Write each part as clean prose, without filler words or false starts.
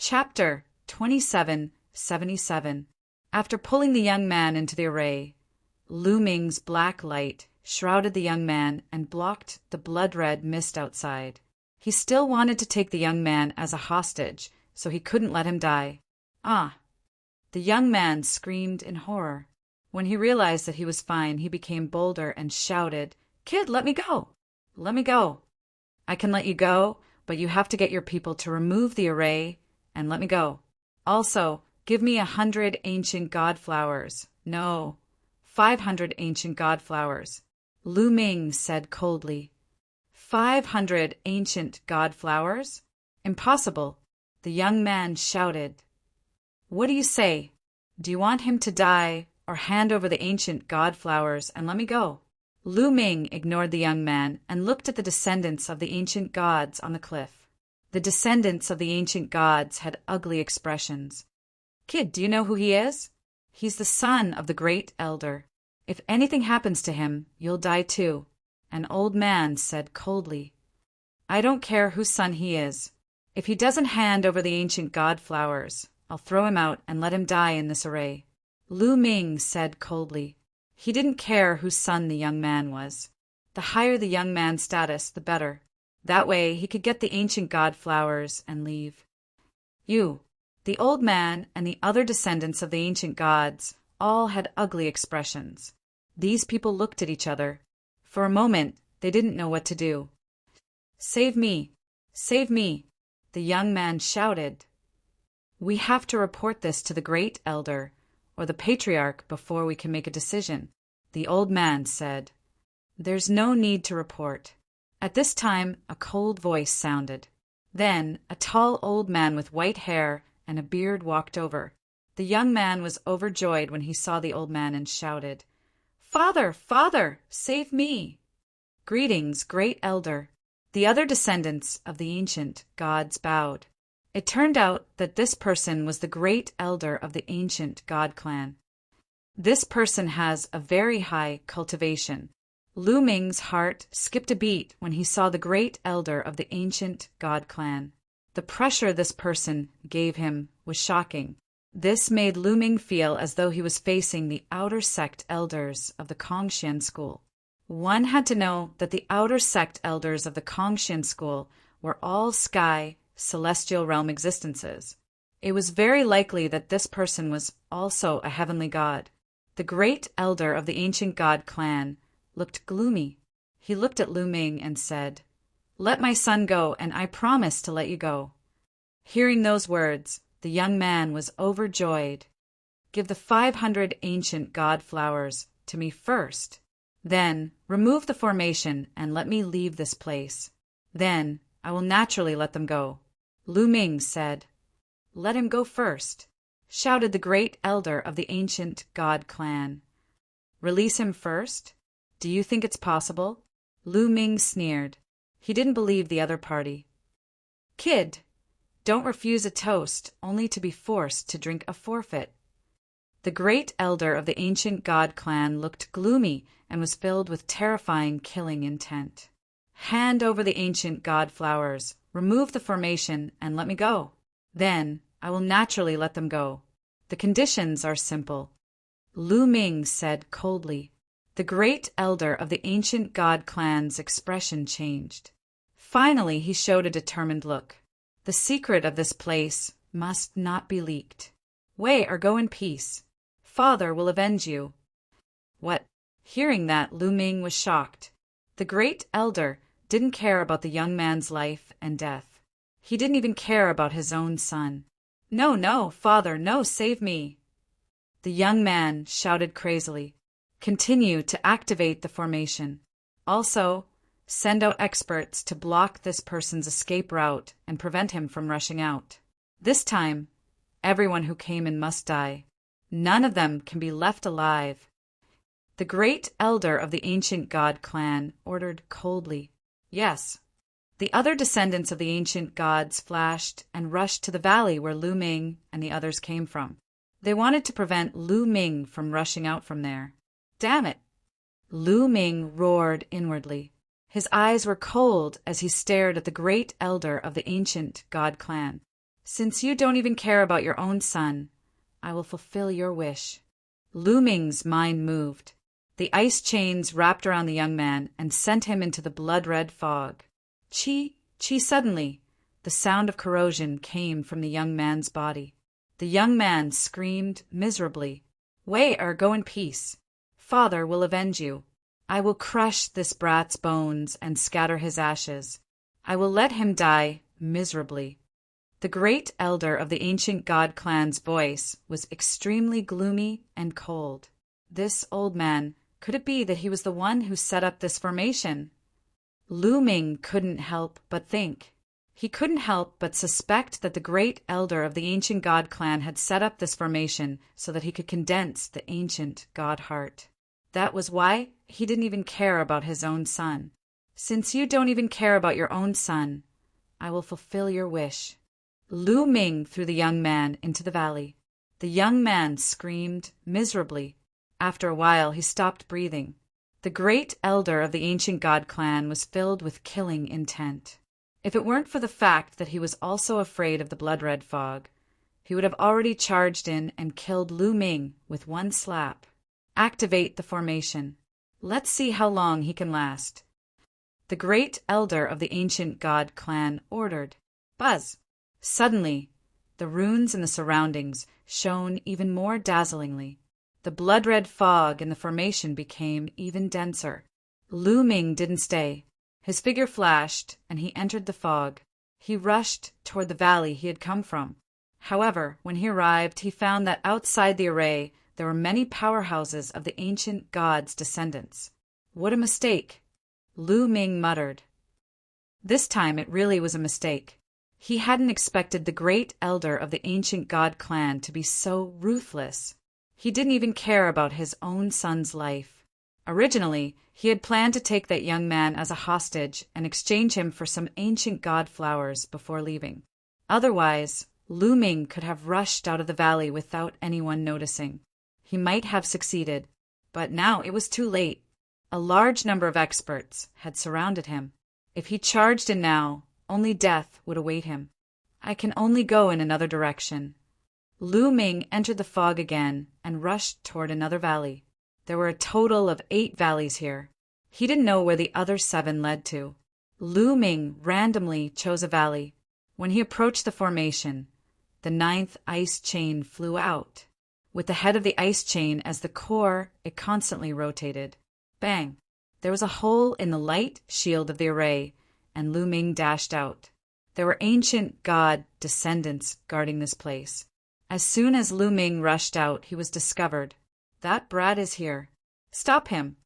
Chapter 2777. After pulling the young man into the array, Lu Ming's black light shrouded the young man and blocked the blood-red mist outside. He still wanted to take the young man as a hostage, so he couldn't let him die. Ah! The young man screamed in horror. When he realized that he was fine, he became bolder and shouted, "Kid, let me go! Let me go! I can let you go, but you have to get your people to remove the array and let me go. Also, give me 100 ancient god flowers. No, 500 ancient god flowers." Lu Ming said coldly. 500 ancient god flowers? Impossible. The young man shouted. What do you say? Do you want him to die or hand over the ancient god flowers and let me go? Lu Ming ignored the young man and looked at the descendants of the ancient gods on the cliff. The descendants of the ancient gods had ugly expressions. Kid, do you know who he is? He's the son of the great elder. If anything happens to him, you'll die too. An old man said coldly. I don't care whose son he is. If he doesn't hand over the ancient god flowers, I'll throw him out and let him die in this array. Lu Ming said coldly. He didn't care whose son the young man was. The higher the young man's status, the better. That way he could get the ancient god flowers and leave. You, the old man, and the other descendants of the ancient gods all had ugly expressions. These people looked at each other. For a moment, they didn't know what to do. Save me! Save me! The young man shouted. We have to report this to the great elder, or the patriarch, before we can make a decision, the old man said. There's no need to report. At this time, a cold voice sounded. Then, a tall old man with white hair and a beard walked over. The young man was overjoyed when he saw the old man and shouted, Father, Father, save me! Greetings, great elder. The other descendants of the ancient gods bowed. It turned out that this person was the great elder of the ancient god clan. This person has a very high cultivation. Lu Ming's heart skipped a beat when he saw the great elder of the ancient god clan. The pressure this person gave him was shocking. This made Lu Ming feel as though he was facing the outer sect elders of the Kongxian school. One had to know that the outer sect elders of the Kongxian school were all sky, celestial realm existences. It was very likely that this person was also a heavenly god. The great elder of the ancient god clan looked gloomy. He looked at Lu Ming and said, Let my son go, and I promise to let you go. Hearing those words, the young man was overjoyed. Give the 500 ancient god flowers to me first. Then remove the formation and let me leave this place. Then I will naturally let them go. Lu Ming said, Let him go first, shouted the great elder of the ancient god clan. Release him first? Do you think it's possible? Lu Ming sneered. He didn't believe the other party. Kid, don't refuse a toast only to be forced to drink a forfeit. The great elder of the ancient god clan looked gloomy and was filled with terrifying killing intent. Hand over the ancient god flowers, remove the formation, and let me go. Then I will naturally let them go. The conditions are simple. Lu Ming said coldly. The great elder of the ancient god clan's expression changed. Finally, he showed a determined look. The secret of this place must not be leaked. Wait or go in peace. Father will avenge you. What? Hearing that, Lu Ming was shocked. The great elder didn't care about the young man's life and death. He didn't even care about his own son. No, no, father, no, save me. The young man shouted crazily. Continue to activate the formation. Also, send out experts to block this person's escape route and prevent him from rushing out. This time, everyone who came in must die. None of them can be left alive. The great elder of the ancient god clan ordered coldly. Yes. The other descendants of the ancient gods flashed and rushed to the valley where Lu Ming and the others came from. They wanted to prevent Lu Ming from rushing out from there. Damn it! Lu Ming roared inwardly. His eyes were cold as he stared at the great elder of the ancient god clan. Since you don't even care about your own son, I will fulfill your wish. Lu Ming's mind moved. The ice chains wrapped around the young man and sent him into the blood-red fog. Chi, chi suddenly, the sound of corrosion came from the young man's body. The young man screamed miserably. Wait or go in peace. Father will avenge you. I will crush this brat's bones and scatter his ashes. I will let him die miserably. The great elder of the ancient god clan's voice was extremely gloomy and cold. This old man, could it be that he was the one who set up this formation? Lu Ming couldn't help but think. He couldn't help but suspect that the great elder of the ancient god clan had set up this formation so that he could condense the ancient god heart. That was why he didn't even care about his own son. Since you don't even care about your own son, I will fulfill your wish. Lu Ming threw the young man into the valley. The young man screamed miserably. After a while, he stopped breathing. The great elder of the ancient god clan was filled with killing intent. If it weren't for the fact that he was also afraid of the blood-red fog, he would have already charged in and killed Lu Ming with one slap. Activate the formation. Let's see how long he can last. The great elder of the ancient god clan ordered. Buzz! Suddenly, the runes in the surroundings shone even more dazzlingly. The blood-red fog in the formation became even denser. Lu Ming didn't stay. His figure flashed, and he entered the fog. He rushed toward the valley he had come from. However, when he arrived, he found that outside the array there were many powerhouses of the ancient god's descendants. What a mistake! Lu Ming muttered. This time it really was a mistake. He hadn't expected the great elder of the ancient god clan to be so ruthless. He didn't even care about his own son's life. Originally, he had planned to take that young man as a hostage and exchange him for some ancient god flowers before leaving. Otherwise, Lu Ming could have rushed out of the valley without anyone noticing. He might have succeeded, but now it was too late. A large number of experts had surrounded him. If he charged in now, only death would await him. I can only go in another direction. Lu Ming entered the fog again and rushed toward another valley. There were a total of 8 valleys here. He didn't know where the other 7 led to. Lu Ming randomly chose a valley. When he approached the formation, the 9th ice chain flew out. With the head of the ice chain as the core, it constantly rotated. Bang! There was a hole in the light shield of the array, and Lu Ming dashed out. There were ancient god descendants guarding this place. As soon as Lu Ming rushed out, he was discovered. That brat is here. Stop him.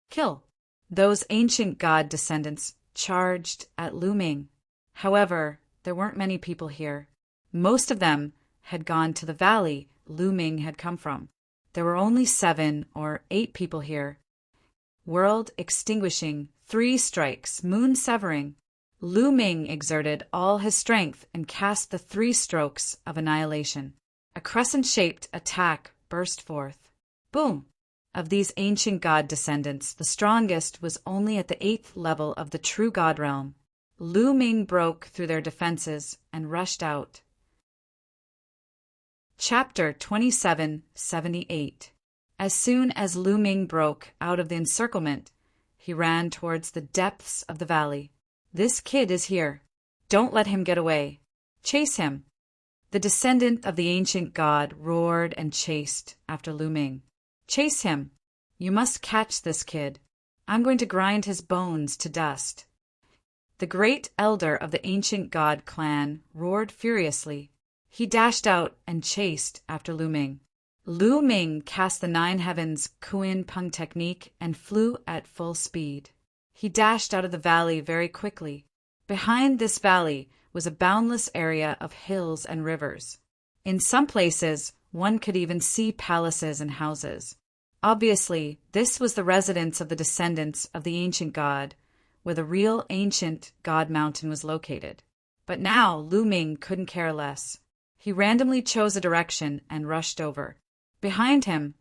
Kill. Those ancient god descendants charged at Lu Ming. However, there weren't many people here. Most of them had gone to the valley Lu Ming had come from. There were only 7 or 8 people here. World extinguishing, 3 strikes, moon severing. Lu Ming exerted all his strength and cast the 3 strokes of annihilation. A crescent-shaped attack burst forth. Boom! Of these ancient god descendants, the strongest was only at the 8th level of the true god realm. Lu Ming broke through their defenses and rushed out. Chapter 2778. As soon as Lu Ming broke out of the encirclement, he ran towards the depths of the valley. This kid is here. Don't let him get away. Chase him. The descendant of the ancient god roared and chased after Lu Ming. Chase him. You must catch this kid. I'm going to grind his bones to dust. The great elder of the ancient god clan roared furiously. He dashed out and chased after Lu Ming. Lu Ming cast the 9 heavens Kuin Peng technique and flew at full speed. He dashed out of the valley very quickly. Behind this valley was a boundless area of hills and rivers. In some places, one could even see palaces and houses. Obviously, this was the residence of the descendants of the ancient god, where the real ancient god mountain was located. But now Lu Ming couldn't care less. He randomly chose a direction and rushed over. Behind him,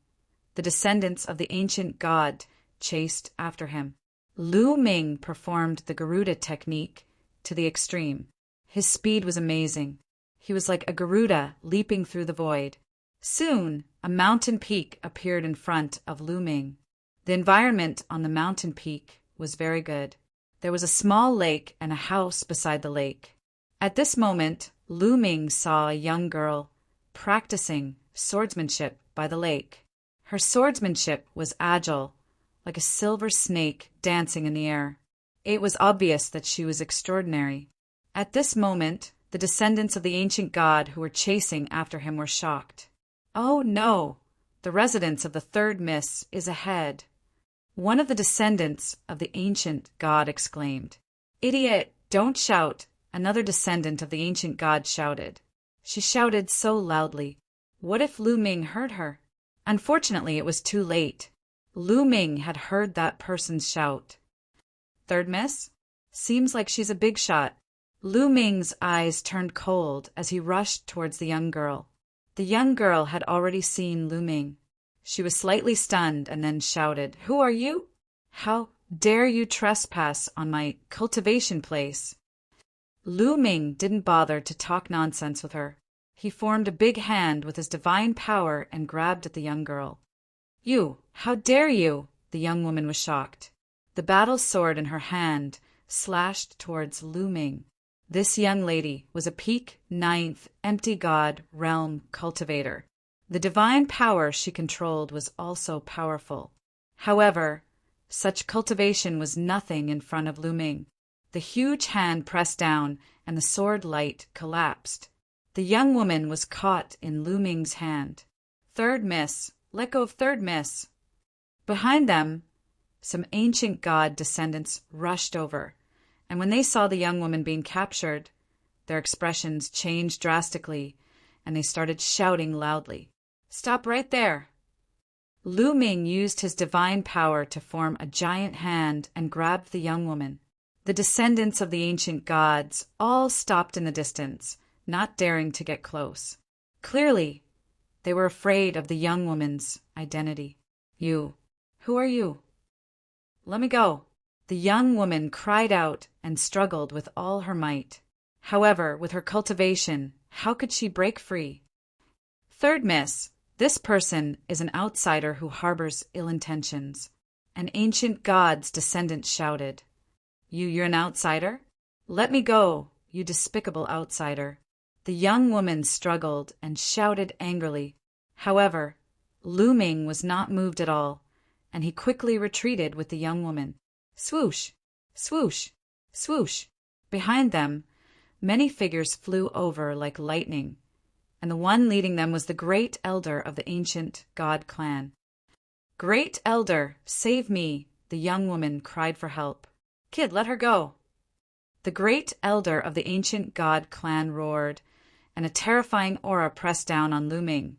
the descendants of the ancient god chased after him. Lu Ming performed the Garuda technique to the extreme. His speed was amazing. He was like a Garuda leaping through the void. Soon, a mountain peak appeared in front of Lu Ming. The environment on the mountain peak was very good. There was a small lake and a house beside the lake. At this moment, Lu Ming saw a young girl practicing swordsmanship by the lake. Her swordsmanship was agile, like a silver snake dancing in the air. It was obvious that she was extraordinary. At this moment, the descendants of the ancient god who were chasing after him were shocked. "Oh no! The residence of the third miss is ahead!" One of the descendants of the ancient god exclaimed. "Idiot! Don't shout!" Another descendant of the ancient god shouted. She shouted so loudly. What if Lu Ming heard her? Unfortunately, it was too late. Lu Ming had heard that person's shout. "Third miss? Seems like she's a big shot." Lu Ming's eyes turned cold as he rushed towards the young girl. The young girl had already seen Lu Ming. She was slightly stunned and then shouted, "Who are you? How dare you trespass on my cultivation place?" Lu Ming didn't bother to talk nonsense with her. He formed a big hand with his divine power and grabbed at the young girl. "You, how dare you?" The young woman was shocked. The battle sword in her hand slashed towards Lu Ming. This young lady was a peak 9th empty god realm cultivator. The divine power she controlled was also powerful. However, such cultivation was nothing in front of Lu Ming. The huge hand pressed down and the sword light collapsed. The young woman was caught in Lu Ming's hand. "Third miss, let go of third miss." Behind them, some ancient god descendants rushed over, and when they saw the young woman being captured, their expressions changed drastically, and they started shouting loudly. "Stop right there!" Lu Ming used his divine power to form a giant hand and grabbed the young woman. The descendants of the ancient gods all stopped in the distance, not daring to get close. Clearly, they were afraid of the young woman's identity. "You, who are you?" "Let me go." The young woman cried out and struggled with all her might. However, with her cultivation, how could she break free? "Third miss, this person is an outsider who harbors ill intentions." An ancient god's descendant shouted. You're an outsider? Let me go, you despicable outsider." The young woman struggled and shouted angrily. However, Lu Ming was not moved at all, and he quickly retreated with the young woman. Swoosh! Swoosh! Swoosh! Behind them, many figures flew over like lightning, and the one leading them was the great elder of the ancient god clan. "Great elder, save me!" The young woman cried for help. "Kid, let her go!" The great elder of the ancient god clan roared, and a terrifying aura pressed down on Lu Ming,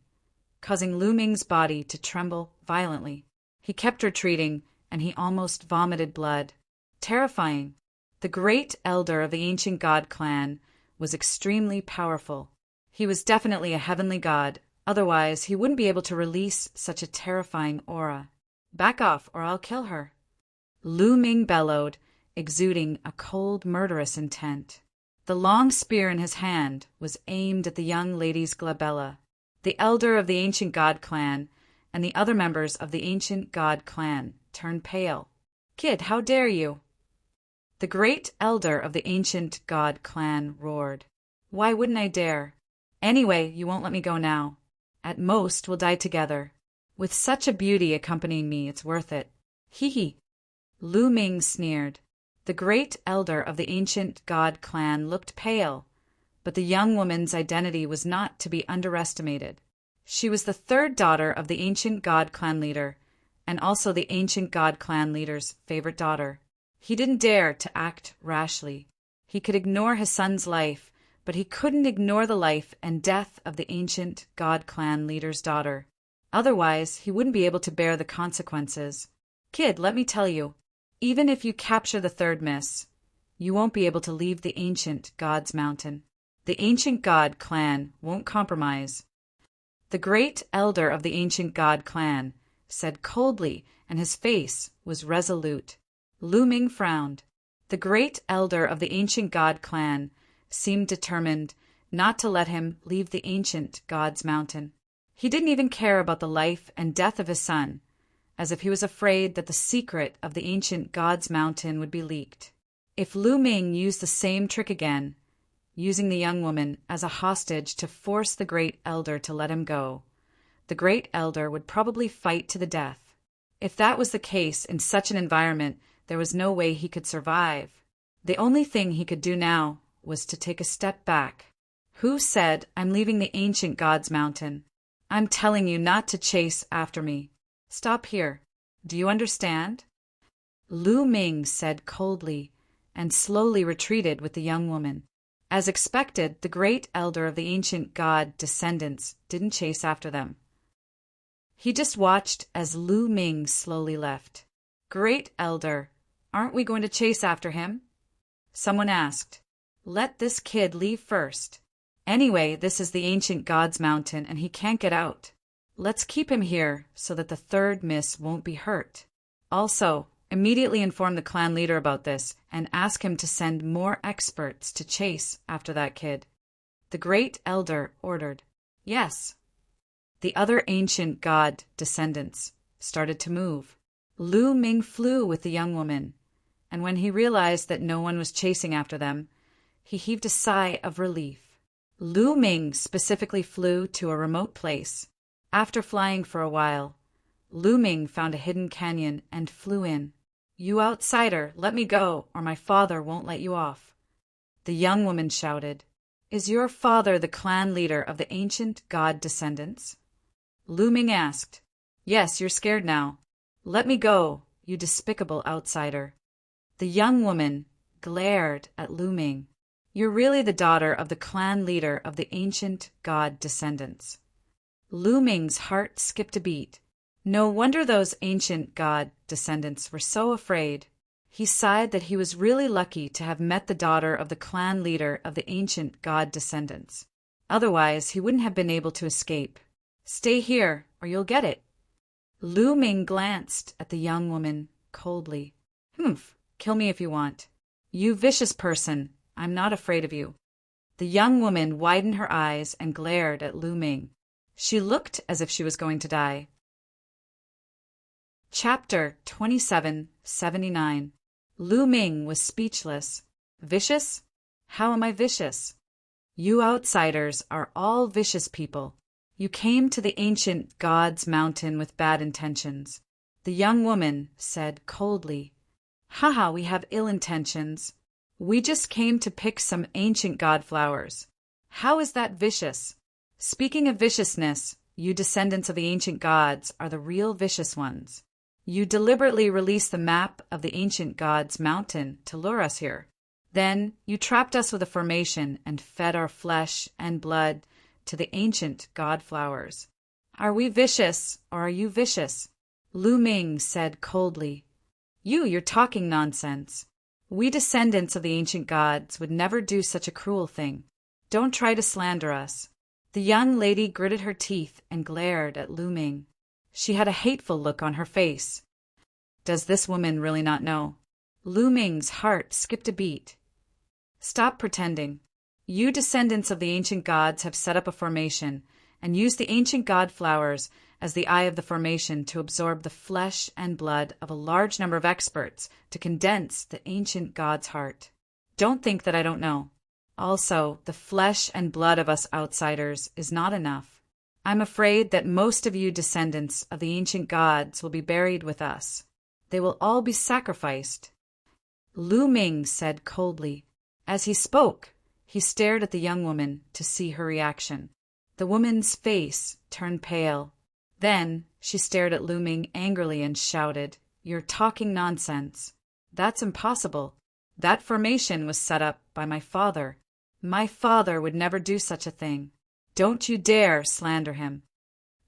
causing Lu Ming's body to tremble violently. He kept retreating, and he almost vomited blood. Terrifying. The great elder of the ancient god clan was extremely powerful. He was definitely a heavenly god, otherwise he wouldn't be able to release such a terrifying aura. "Back off, or I'll kill her!" Lu Ming bellowed, exuding a cold, murderous intent. The long spear in his hand was aimed at the young lady's glabella. The elder of the ancient god clan and the other members of the ancient god clan turned pale. "Kid, how dare you!" The great elder of the ancient god clan roared. "Why wouldn't I dare? Anyway, you won't let me go now. At most, we'll die together. With such a beauty accompanying me, it's worth it. Hee hee." Lu Ming sneered. The great elder of the ancient god clan looked pale, but the young woman's identity was not to be underestimated. She was the third daughter of the ancient god clan leader, and also the ancient god clan leader's favorite daughter. He didn't dare to act rashly. He could ignore his son's life, but he couldn't ignore the life and death of the ancient god clan leader's daughter. Otherwise, he wouldn't be able to bear the consequences. "Kid, let me tell you, even if you capture the third miss, you won't be able to leave the ancient god's mountain. The ancient god clan won't compromise." The great elder of the ancient god clan said coldly, and his face was resolute. Lu Ming frowned. The great elder of the ancient god clan seemed determined not to let him leave the ancient God's mountain. He didn't even care about the life and death of his son, as if he was afraid that the secret of the ancient God's mountain would be leaked. If Lu Ming used the same trick again, using the young woman as a hostage to force the great elder to let him go, the great elder would probably fight to the death. If that was the case in such an environment, there was no way he could survive. The only thing he could do now was to take a step back. Who said I'm leaving the ancient God's mountain? I'm telling you not to chase after me. Stop here. Do you understand? Lu Ming said coldly and slowly retreated with the young woman. As expected, the great elder of the ancient god descendants didn't chase after them. He just watched as Lu Ming slowly left. Great elder, aren't we going to chase after him? Someone asked. Let this kid leave first. Anyway, this is the ancient god's mountain and he can't get out. Let's keep him here so that the third miss won't be hurt. Also, immediately inform the clan leader about this and ask him to send more experts to chase after that kid. The great elder ordered. Yes. The other ancient god descendants started to move. Lu Ming flew with the young woman, and when he realized that no one was chasing after them, he heaved a sigh of relief. Lu Ming specifically flew to a remote place. After flying for a while, Lu Ming found a hidden canyon and flew in. You outsider, let me go, or my father won't let you off. The young woman shouted. Is your father the clan leader of the ancient god descendants? Lu Ming asked. Yes, you're scared now. Let me go, you despicable outsider. The young woman glared at Lu Ming. You're really the daughter of the clan leader of the ancient god descendants. Lu Ming's heart skipped a beat. No wonder those ancient god descendants were so afraid. He sighed that he was really lucky to have met the daughter of the clan leader of the ancient god descendants. Otherwise, he wouldn't have been able to escape. Stay here, or you'll get it. Lu Ming glanced at the young woman coldly. Humph, kill me if you want. You vicious person, I'm not afraid of you. The young woman widened her eyes and glared at Lu Ming. She looked as if she was going to die. Chapter 2779. Lu Ming was speechless. Vicious? How am I vicious? You outsiders are all vicious people. You came to the ancient god's mountain with bad intentions. The young woman said coldly, Haha, we have ill intentions. We just came to pick some ancient god flowers. How is that vicious? Speaking of viciousness, you descendants of the ancient gods are the real vicious ones. You deliberately released the map of the ancient god's mountain to lure us here. Then you trapped us with a formation and fed our flesh and blood to the ancient god flowers. Are we vicious, or are you vicious? Lu Ming said coldly. You're talking nonsense. We descendants of the ancient gods would never do such a cruel thing. Don't try to slander us. The young lady gritted her teeth and glared at Lu Ming. She had a hateful look on her face. Does this woman really not know? Lu Ming's heart skipped a beat. Stop pretending. You descendants of the ancient gods have set up a formation and used the ancient god flowers as the eye of the formation to absorb the flesh and blood of a large number of experts to condense the ancient god's heart. Don't think that I don't know. Also, the flesh and blood of us outsiders is not enough. I'm afraid that most of you descendants of the ancient gods will be buried with us. They will all be sacrificed. Lu Ming said coldly. As he spoke, he stared at the young woman to see her reaction. The woman's face turned pale. Then she stared at Lu Ming angrily and shouted, You're talking nonsense. That's impossible. That formation was set up by my father. My father would never do such a thing. Don't you dare slander him.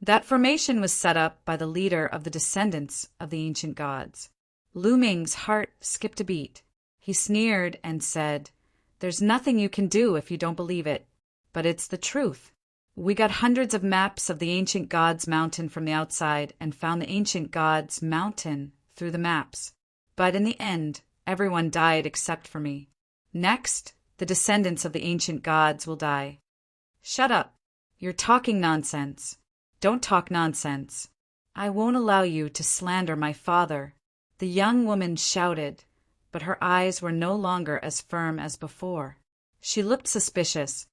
That formation was set up by the leader of the descendants of the ancient gods. Lu Ming's heart skipped a beat. He sneered and said, There's nothing you can do if you don't believe it. But it's the truth. We got hundreds of maps of the ancient god's mountain from the outside and found the ancient god's mountain through the maps. But in the end, everyone died except for me. Next, the descendants of the ancient gods will die. Shut up. You're talking nonsense. Don't talk nonsense. I won't allow you to slander my father. The young woman shouted, but her eyes were no longer as firm as before. She looked suspicious.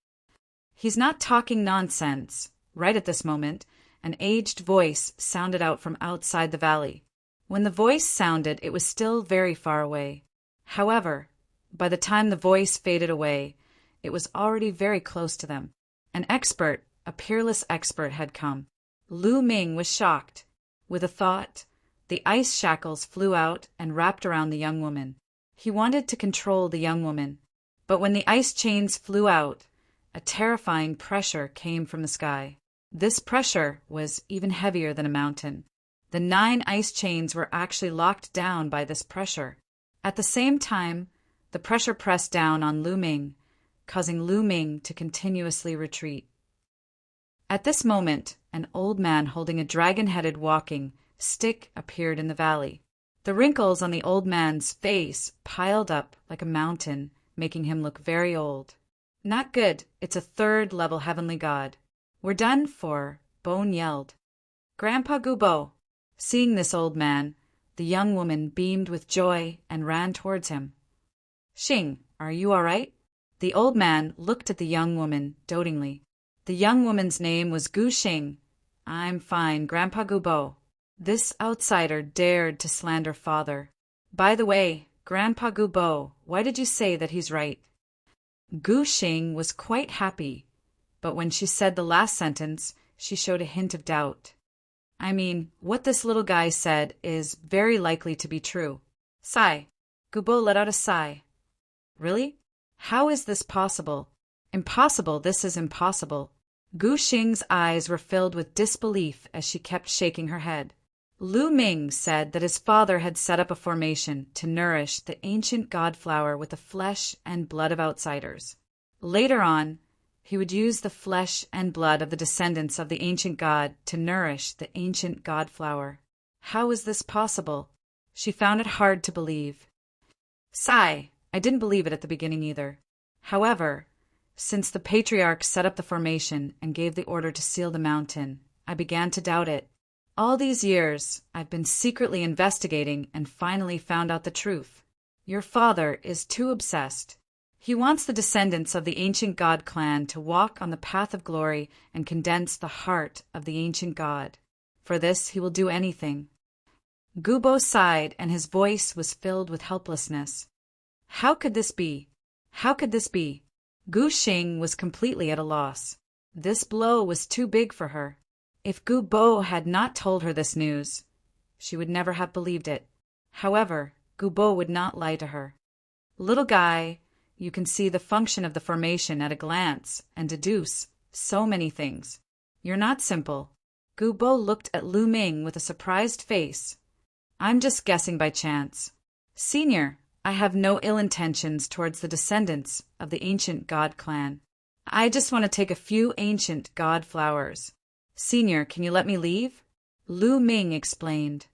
He's not talking nonsense. Right at this moment, an aged voice sounded out from outside the valley. When the voice sounded, it was still very far away. However, by the time the voice faded away, it was already very close to them. An expert, a peerless expert, had come. Lu Ming was shocked. With a thought, the ice shackles flew out and wrapped around the young woman. He wanted to control the young woman, but when the ice chains flew out, a terrifying pressure came from the sky. This pressure was even heavier than a mountain. The 9 ice chains were actually locked down by this pressure. At the same time, the pressure pressed down on Lu Ming, causing Lu Ming to continuously retreat. At this moment, an old man holding a dragon-headed walking stick appeared in the valley. The wrinkles on the old man's face piled up like a mountain, making him look very old. Not good, it's a 3rd-level heavenly god. We're done for, Bone yelled. Grandpa Gubo. Seeing this old man, the young woman beamed with joy and ran towards him. Xing, are you all right? The old man looked at the young woman dotingly. The young woman's name was Gu Xing. I'm fine, Grandpa Gubo. This outsider dared to slander father. By the way, Grandpa Gubo, why did you say that he's right? Gu Xing was quite happy, but when she said the last sentence, she showed a hint of doubt. I mean, what this little guy said is very likely to be true. Sigh. Gubo let out a sigh. Really? How is this possible? Impossible, this is impossible. Gu Xing's eyes were filled with disbelief as she kept shaking her head. Lu Ming said that his father had set up a formation to nourish the ancient god flower with the flesh and blood of outsiders. Later on, he would use the flesh and blood of the descendants of the ancient god to nourish the ancient god flower. How is this possible? She found it hard to believe. Sigh. I didn't believe it at the beginning either. However, since the patriarch set up the formation and gave the order to seal the mountain, I began to doubt it. All these years, I've been secretly investigating and finally found out the truth. Your father is too obsessed. He wants the descendants of the ancient god clan to walk on the path of glory and condense the heart of the ancient god. For this, he will do anything. Gubo sighed, and his voice was filled with helplessness. How could this be? How could this be? Gu Xing was completely at a loss. This blow was too big for her. If Gubo had not told her this news, she would never have believed it. However, Gubo would not lie to her. Little guy, you can see the function of the formation at a glance and deduce so many things. You're not simple. Gubo looked at Lu Ming with a surprised face. I'm just guessing by chance. Senior, I have no ill intentions towards the descendants of the ancient god clan. I just want to take a few ancient god flowers. Senior, can you let me leave? Lu Ming explained.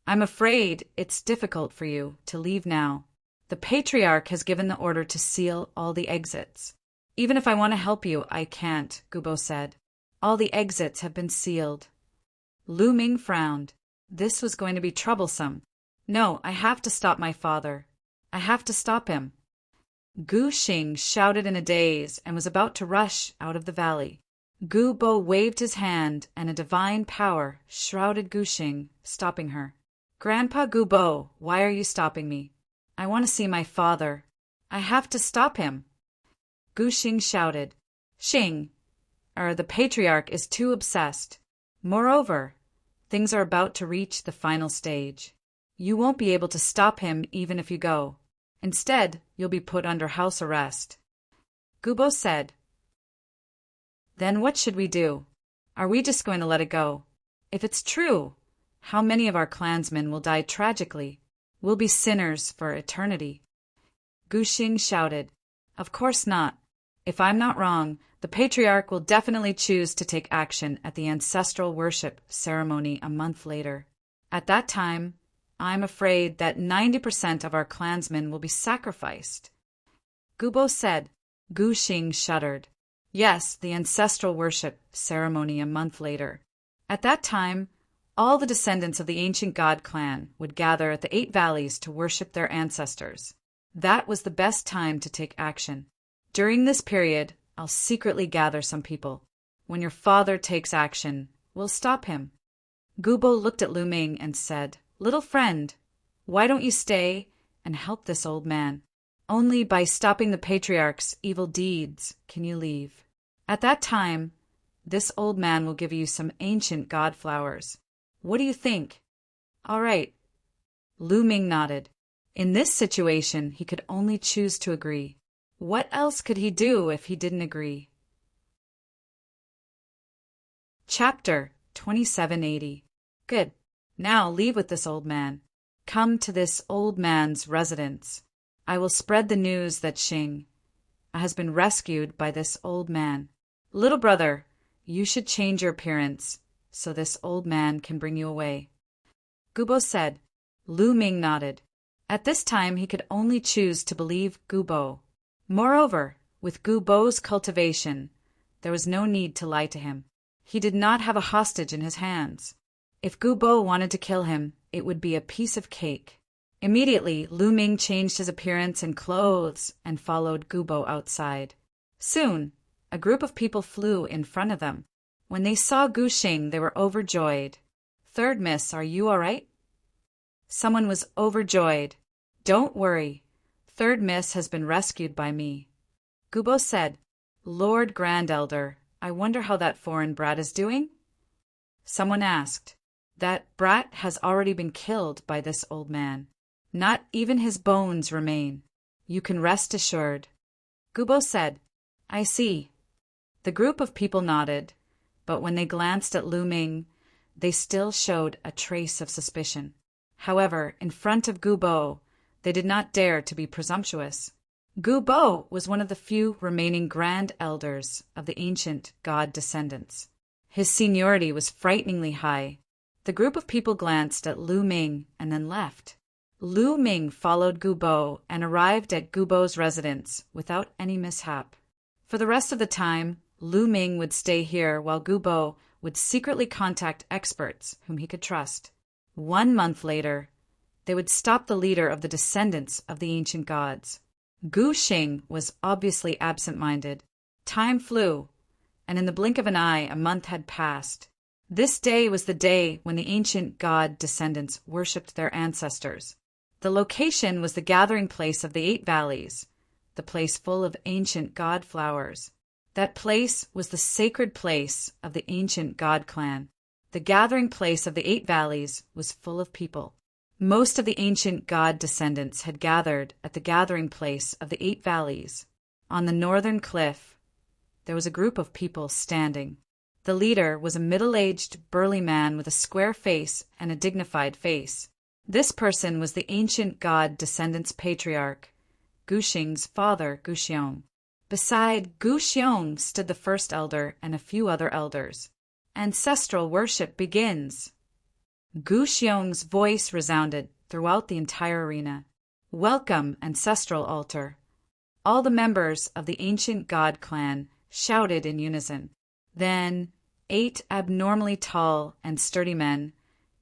I'm afraid it's difficult for you to leave now. The patriarch has given the order to seal all the exits. Even if I want to help you, I can't, Gubo said. All the exits have been sealed. Lu Ming frowned. This was going to be troublesome. No, I have to stop my father. I have to stop him. Gu Xing shouted in a daze and was about to rush out of the valley. Gubo waved his hand, and a divine power shrouded Gu Xing, stopping her. Grandpa Gubo, why are you stopping me? I want to see my father. I have to stop him. Gu Xing shouted. Xing, the patriarch is too obsessed. Moreover, things are about to reach the final stage. You won't be able to stop him even if you go. Instead, you'll be put under house arrest. Gubo said. Then what should we do? Are we just going to let it go? If it's true, how many of our clansmen will die tragically? We'll be sinners for eternity. Gu Xing shouted. Of course not. If I'm not wrong, the patriarch will definitely choose to take action at the ancestral worship ceremony a month later. At that time, I'm afraid that 90% of our clansmen will be sacrificed. Gubo said. Gu Xing shuddered. Yes, the ancestral worship ceremony a month later. At that time, all the descendants of the ancient god clan would gather at the 8 valleys to worship their ancestors. That was the best time to take action. During this period, I'll secretly gather some people. When your father takes action, we'll stop him. Gubo looked at Lu Ming and said, "Little friend, why don't you stay and help this old man? Only by stopping the patriarch's evil deeds can you leave. At that time, this old man will give you some ancient god flowers. What do you think?" "All right." Lu Ming nodded. In this situation, he could only choose to agree. What else could he do if he didn't agree? Chapter 2780. Good. Now leave with this old man. Come to this old man's residence. I will spread the news that Xing has been rescued by this old man. Little brother, you should change your appearance so this old man can bring you away. Gubo said. Lu Ming nodded. At this time he could only choose to believe Gubo. Moreover, with Gubo's cultivation, there was no need to lie to him. He did not have a hostage in his hands. If Gubo wanted to kill him, it would be a piece of cake. Immediately, Lu Ming changed his appearance and clothes and followed Gubo outside. Soon, a group of people flew in front of them. When they saw Gu Xing, they were overjoyed. "Third Miss, are you all right?" Someone was overjoyed. "Don't worry. Third Miss has been rescued by me." Gubo said, "Lord Grand Elder, I wonder how that foreign brat is doing?" Someone asked, "That brat has already been killed by this old man. Not even his bones remain. You can rest assured." Gubo said, "I see." The group of people nodded, but when they glanced at Lu Ming, they still showed a trace of suspicion. However, in front of Gubo, they did not dare to be presumptuous. Gubo was one of the few remaining grand elders of the ancient god descendants. His seniority was frighteningly high. The group of people glanced at Lu Ming and then left. Lu Ming followed Gubo and arrived at Gubo's residence without any mishap. For the rest of the time, Lu Ming would stay here while Gubo would secretly contact experts whom he could trust. 1 month later, they would stop the leader of the descendants of the ancient gods. Gu Xing was obviously absent-minded. Time flew, and in the blink of an eye a month had passed. This day was the day when the ancient god descendants worshipped their ancestors. The location was the gathering place of the 8 valleys, the place full of ancient god flowers. That place was the sacred place of the ancient god clan. The gathering place of the 8 valleys was full of people. Most of the ancient god descendants had gathered at the gathering place of the 8 valleys. On the northern cliff, there was a group of people standing. The leader was a middle-aged, burly man with a square face and a dignified face. This person was the ancient god descendants' patriarch, Gu Xing's father, Gu Xiong. Beside Gu Xiong stood the first elder and a few other elders. Ancestral worship begins. Gu Xiong's voice resounded throughout the entire arena. "Welcome, ancestral altar." All the members of the ancient god clan shouted in unison. Then 8 abnormally tall and sturdy men,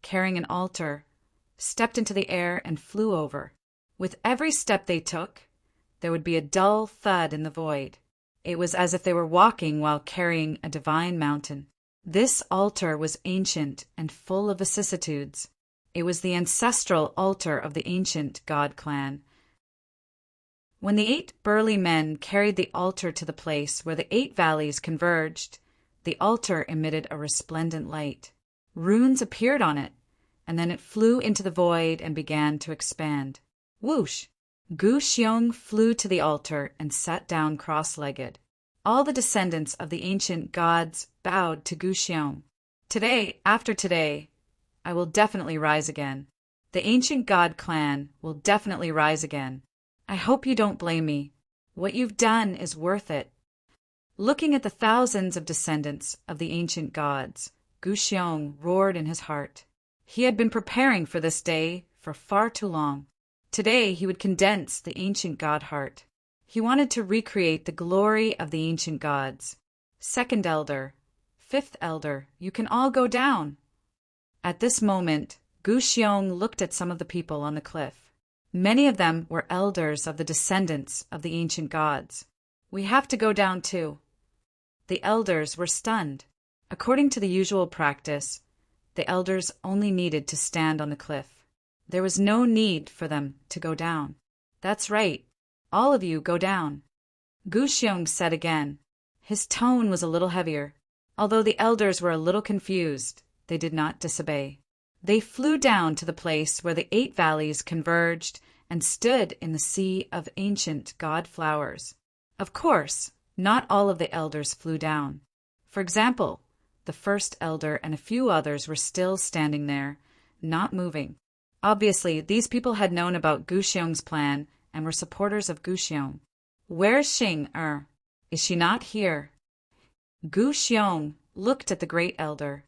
carrying an altar, stepped into the air and flew over. With every step they took, there would be a dull thud in the void. It was as if they were walking while carrying a divine mountain. This altar was ancient and full of vicissitudes. It was the ancestral altar of the ancient god clan. When the 8 burly men carried the altar to the place where the 8 valleys converged, the altar emitted a resplendent light. Runes appeared on it, and then it flew into the void and began to expand. Whoosh! Gu Xiong flew to the altar and sat down cross-legged. All the descendants of the ancient gods bowed to Gu Xiong. "Today, after today, I will definitely rise again. The ancient god clan will definitely rise again. I hope you don't blame me. What you've done is worth it." Looking at the thousands of descendants of the ancient gods, Gu Xiong roared in his heart. He had been preparing for this day for far too long. Today he would condense the ancient god heart. He wanted to recreate the glory of the ancient gods. Second elder, fifth elder, you can all go down. At this moment, Gu Xiong looked at some of the people on the cliff. Many of them were elders of the descendants of the ancient gods. We have to go down too. The elders were stunned. According to the usual practice, the elders only needed to stand on the cliff. There was no need for them to go down. That's right. All of you go down. Gu Xiong said again. His tone was a little heavier. Although the elders were a little confused, they did not disobey. They flew down to the place where the 8 valleys converged and stood in the sea of ancient god flowers. Of course, not all of the elders flew down. For example, the first elder and a few others were still standing there, not moving. Obviously, these people had known about Gu Xiong's plan and were supporters of Gu Xiong. Where's Xing? Is she not here? Gu Xiong looked at the great elder.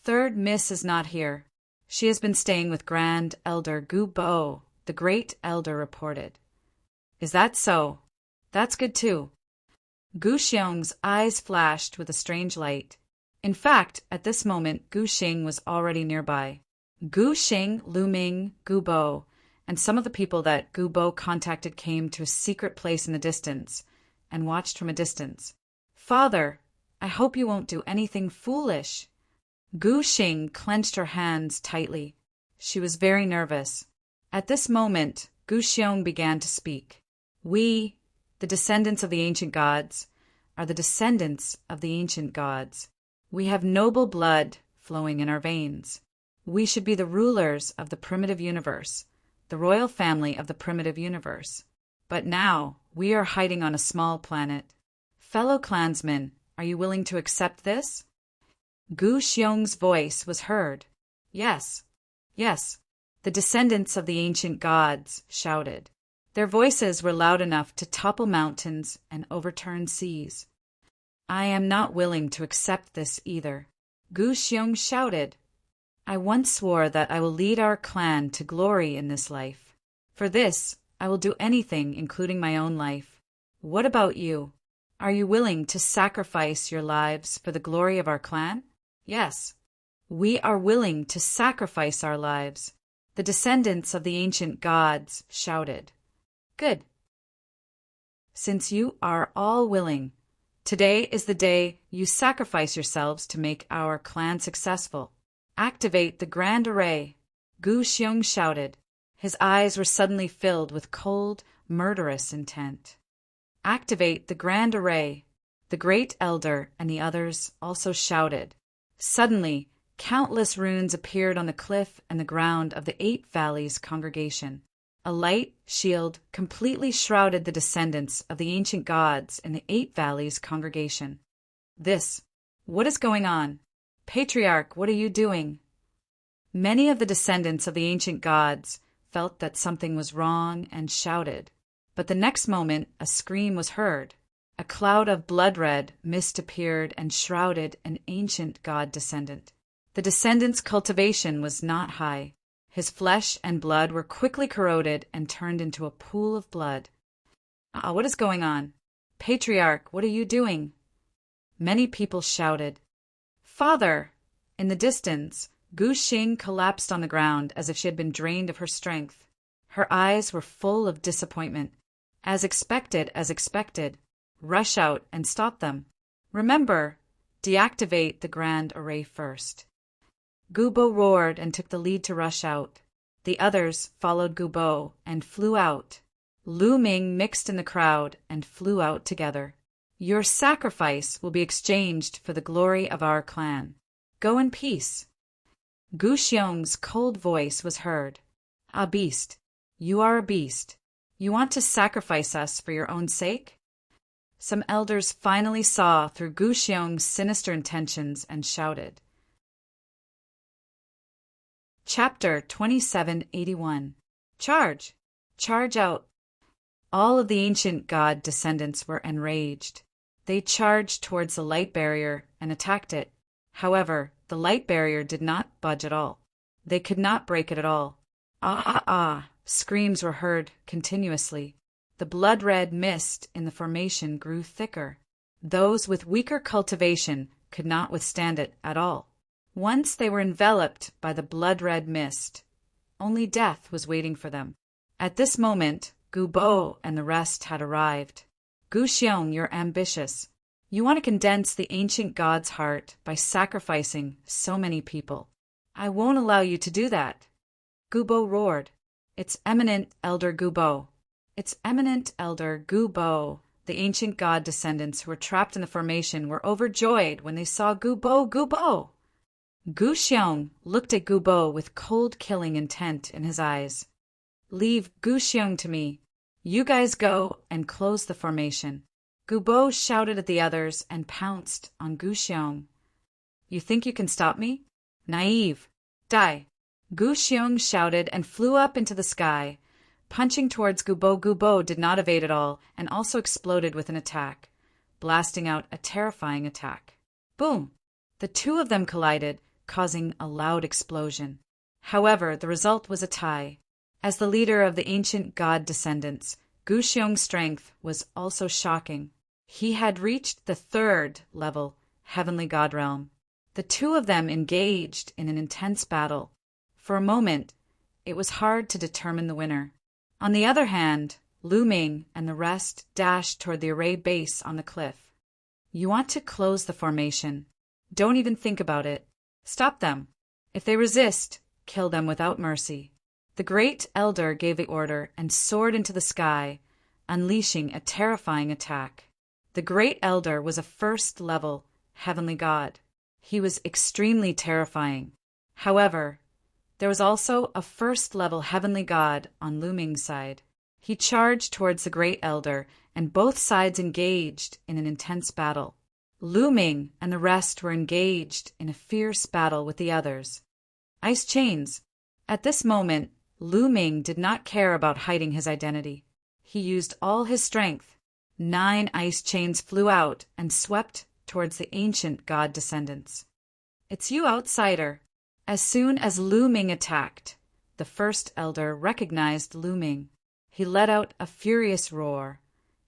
Third Miss is not here. She has been staying with Grand Elder Gu Bo, the great elder reported. Is that so? That's good too. Gu Xiong's eyes flashed with a strange light. In fact, at this moment, Gu Xing was already nearby. Gu Xing, Lu Ming, Gu Bo, and some of the people that Gu Bo contacted came to a secret place in the distance and watched from a distance. Father, I hope you won't do anything foolish. Gu Xing clenched her hands tightly. She was very nervous. At this moment, Gu Xiong began to speak. We, the descendants of the ancient gods, are the descendants of the ancient gods. We have noble blood flowing in our veins. We should be the rulers of the primitive universe, the royal family of the primitive universe. But now, we are hiding on a small planet. Fellow clansmen, are you willing to accept this? Gu Xiong's voice was heard. Yes, yes, the descendants of the ancient gods shouted. Their voices were loud enough to topple mountains and overturn seas. I am not willing to accept this either. Gu Xiong shouted. I once swore that I will lead our clan to glory in this life. For this, I will do anything, including my own life. What about you? Are you willing to sacrifice your lives for the glory of our clan? Yes, we are willing to sacrifice our lives. The descendants of the ancient gods shouted. Good. Since you are all willing, today is the day you sacrifice yourselves to make our clan successful. Activate the grand array, Gu Xiong shouted. His eyes were suddenly filled with cold, murderous intent. Activate the grand array. The great elder and the others also shouted. Suddenly, countless runes appeared on the cliff and the ground of the 8 valleys congregation. A light shield completely shrouded the descendants of the ancient gods in the 8 valleys congregation. What is going on? Patriarch, what are you doing? Many of the descendants of the ancient gods felt that something was wrong and shouted. But the next moment, a scream was heard. A cloud of blood-red mist appeared and shrouded an ancient god descendant. The descendant's cultivation was not high. His flesh and blood were quickly corroded and turned into a pool of blood. What is going on? Patriarch, what are you doing? Many people shouted. Father! In the distance, Gu Xing collapsed on the ground as if she had been drained of her strength. Her eyes were full of disappointment. As expected. Rush out and stop them. Remember, deactivate the grand array first. Gu Bo roared and took the lead to rush out. The others followed Gu Bo and flew out. Lu Ming mixed in the crowd and flew out together. Your sacrifice will be exchanged for the glory of our clan. Go in peace. Gu Xiong's cold voice was heard. A beast. You are a beast. You want to sacrifice us for your own sake? Some elders finally saw through Gu Xiong's sinister intentions and shouted. Chapter 2781. Charge! Charge out! All of the ancient god descendants were enraged. They charged towards the light barrier and attacked it. However, the light barrier did not budge at all. They could not break it at all. Screams were heard continuously. The blood-red mist in the formation grew thicker. Those with weaker cultivation could not withstand it at all. Once they were enveloped by the blood-red mist, only death was waiting for them. At this moment, Gu Bo and the rest had arrived. Gu Xiong, you're ambitious. You want to condense the ancient god's heart by sacrificing so many people. I won't allow you to do that. Gu Bo roared. It's eminent Elder Gu Bo. It's eminent Elder Gu Bo. The ancient god descendants who were trapped in the formation were overjoyed when they saw Gu Bo, Gu Bo. Gu Xiong looked at Gu Bo with cold killing intent in his eyes. Leave Gu Xiong to me. You guys go and close the formation. Gu Bo shouted at the others and pounced on Gu Xiong. You think you can stop me? Naive. Die. Gu Xiong shouted and flew up into the sky. Punching towards Gu Bo, Gu Bo did not evade at all and also exploded with an attack, blasting out a terrifying attack. Boom! The two of them collided, causing a loud explosion. However, the result was a tie. As the leader of the ancient god descendants, Gu Xiong's strength was also shocking. He had reached the 3rd level, heavenly god realm. The two of them engaged in an intense battle. For a moment, it was hard to determine the winner. On the other hand, Lu Ming and the rest dashed toward the array base on the cliff. You want to close the formation. Don't even think about it. Stop them. If they resist, kill them without mercy. The great elder gave the order and soared into the sky, unleashing a terrifying attack. The great elder was a 1st level heavenly god. He was extremely terrifying. However, there was also a 1st level heavenly god on Lu Ming's side. He charged towards the great elder, and both sides engaged in an intense battle. Lu Ming and the rest were engaged in a fierce battle with the others. Ice chains. At this moment, Lu Ming did not care about hiding his identity. He used all his strength. 9 ice chains flew out and swept towards the ancient god descendants. It's you, outsider. As soon as Lu Ming attacked, the 1st elder recognized Lu Ming. He let out a furious roar,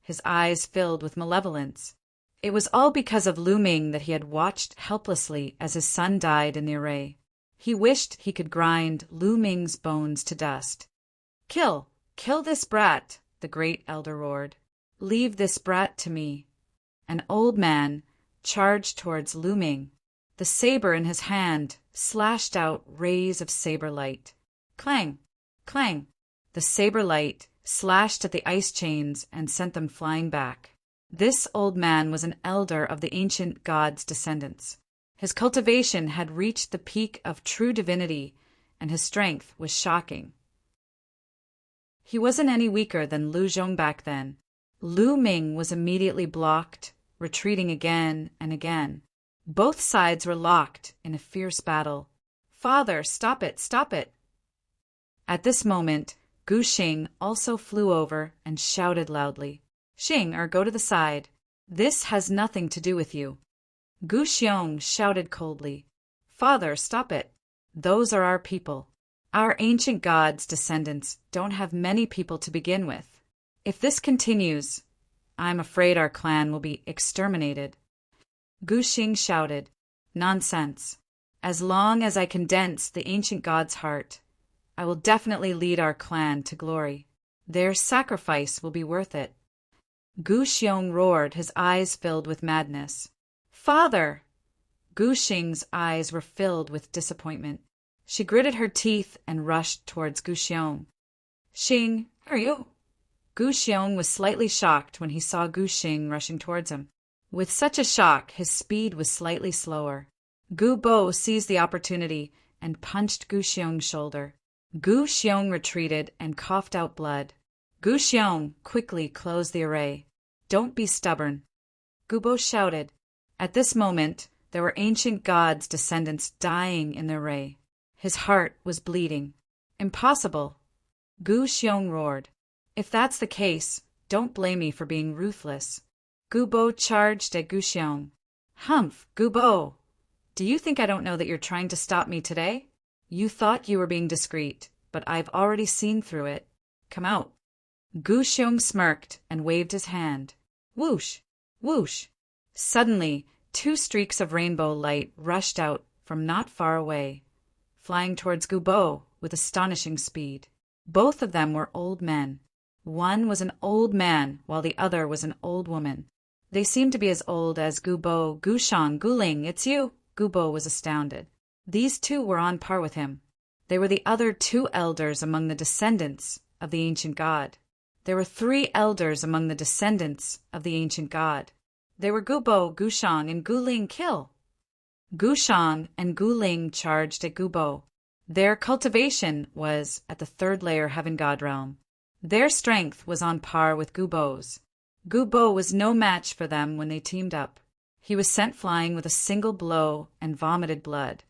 his eyes filled with malevolence. It was all because of Lu Ming that he had watched helplessly as his son died in the array. He wished he could grind Lu Ming's bones to dust. Kill this brat, the great elder roared. Leave this brat to me. An old man charged towards Lu Ming. The saber in his hand slashed out rays of saber light. Clang! Clang! The saber light slashed at the ice chains and sent them flying back. This old man was an elder of the ancient god's descendants. His cultivation had reached the peak of true divinity, and his strength was shocking. He wasn't any weaker than Lu Zhong back then. Lu Ming was immediately blocked, retreating again and again. Both sides were locked in a fierce battle. Father, stop it, stop it! At this moment, Gu Xing also flew over and shouted loudly. Xing, or go to the side. This has nothing to do with you. Gu Xiong shouted coldly. Father, stop it. Those are our people. Our ancient god's descendants don't have many people to begin with. If this continues, I'm afraid our clan will be exterminated. Gu Xing shouted, Nonsense. As long as I condense the ancient god's heart, I will definitely lead our clan to glory. Their sacrifice will be worth it. Gu Xiong roared, his eyes filled with madness. Father! Gu Xing's eyes were filled with disappointment. She gritted her teeth and rushed towards Gu Xiong. Xing, are you? Gu Xiong was slightly shocked when he saw Gu Xing rushing towards him. With such a shock, his speed was slightly slower. Gu Bo seized the opportunity and punched Gu Xiong's shoulder. Gu Xiong retreated and coughed out blood. Gu Xiong quickly closed the array. Don't be stubborn. Gu Bo shouted. At this moment, there were ancient gods' descendants dying in the array. His heart was bleeding. Impossible. Gu Xiong roared. If that's the case, don't blame me for being ruthless. Gu Bo charged at Gu Xiong. Humph, Gu Bo! Do you think I don't know that you're trying to stop me today? You thought you were being discreet, but I've already seen through it. Come out. Gu Xiong smirked and waved his hand. Whoosh! Whoosh! Suddenly, two streaks of rainbow light rushed out from not far away, flying towards Gu Bo with astonishing speed. Both of them were old men. One was an old man, while the other was an old woman. They seemed to be as old as Gu Bo. Gu Xiong, Gu Ling, it's you! Gu Bo was astounded. These two were on par with him. They were the other two elders among the descendants of the ancient god. There were 3 elders among the descendants of the ancient god. They were Gu Bo, Gu Xiong, and Gu Ling. Kill! Gu Xiong and Gu Ling charged at Gu Bo. Their cultivation was at the 3rd layer heaven god realm. Their strength was on par with Gu Bo's. Gu Bo was no match for them when they teamed up. He was sent flying with a single blow and vomited blood.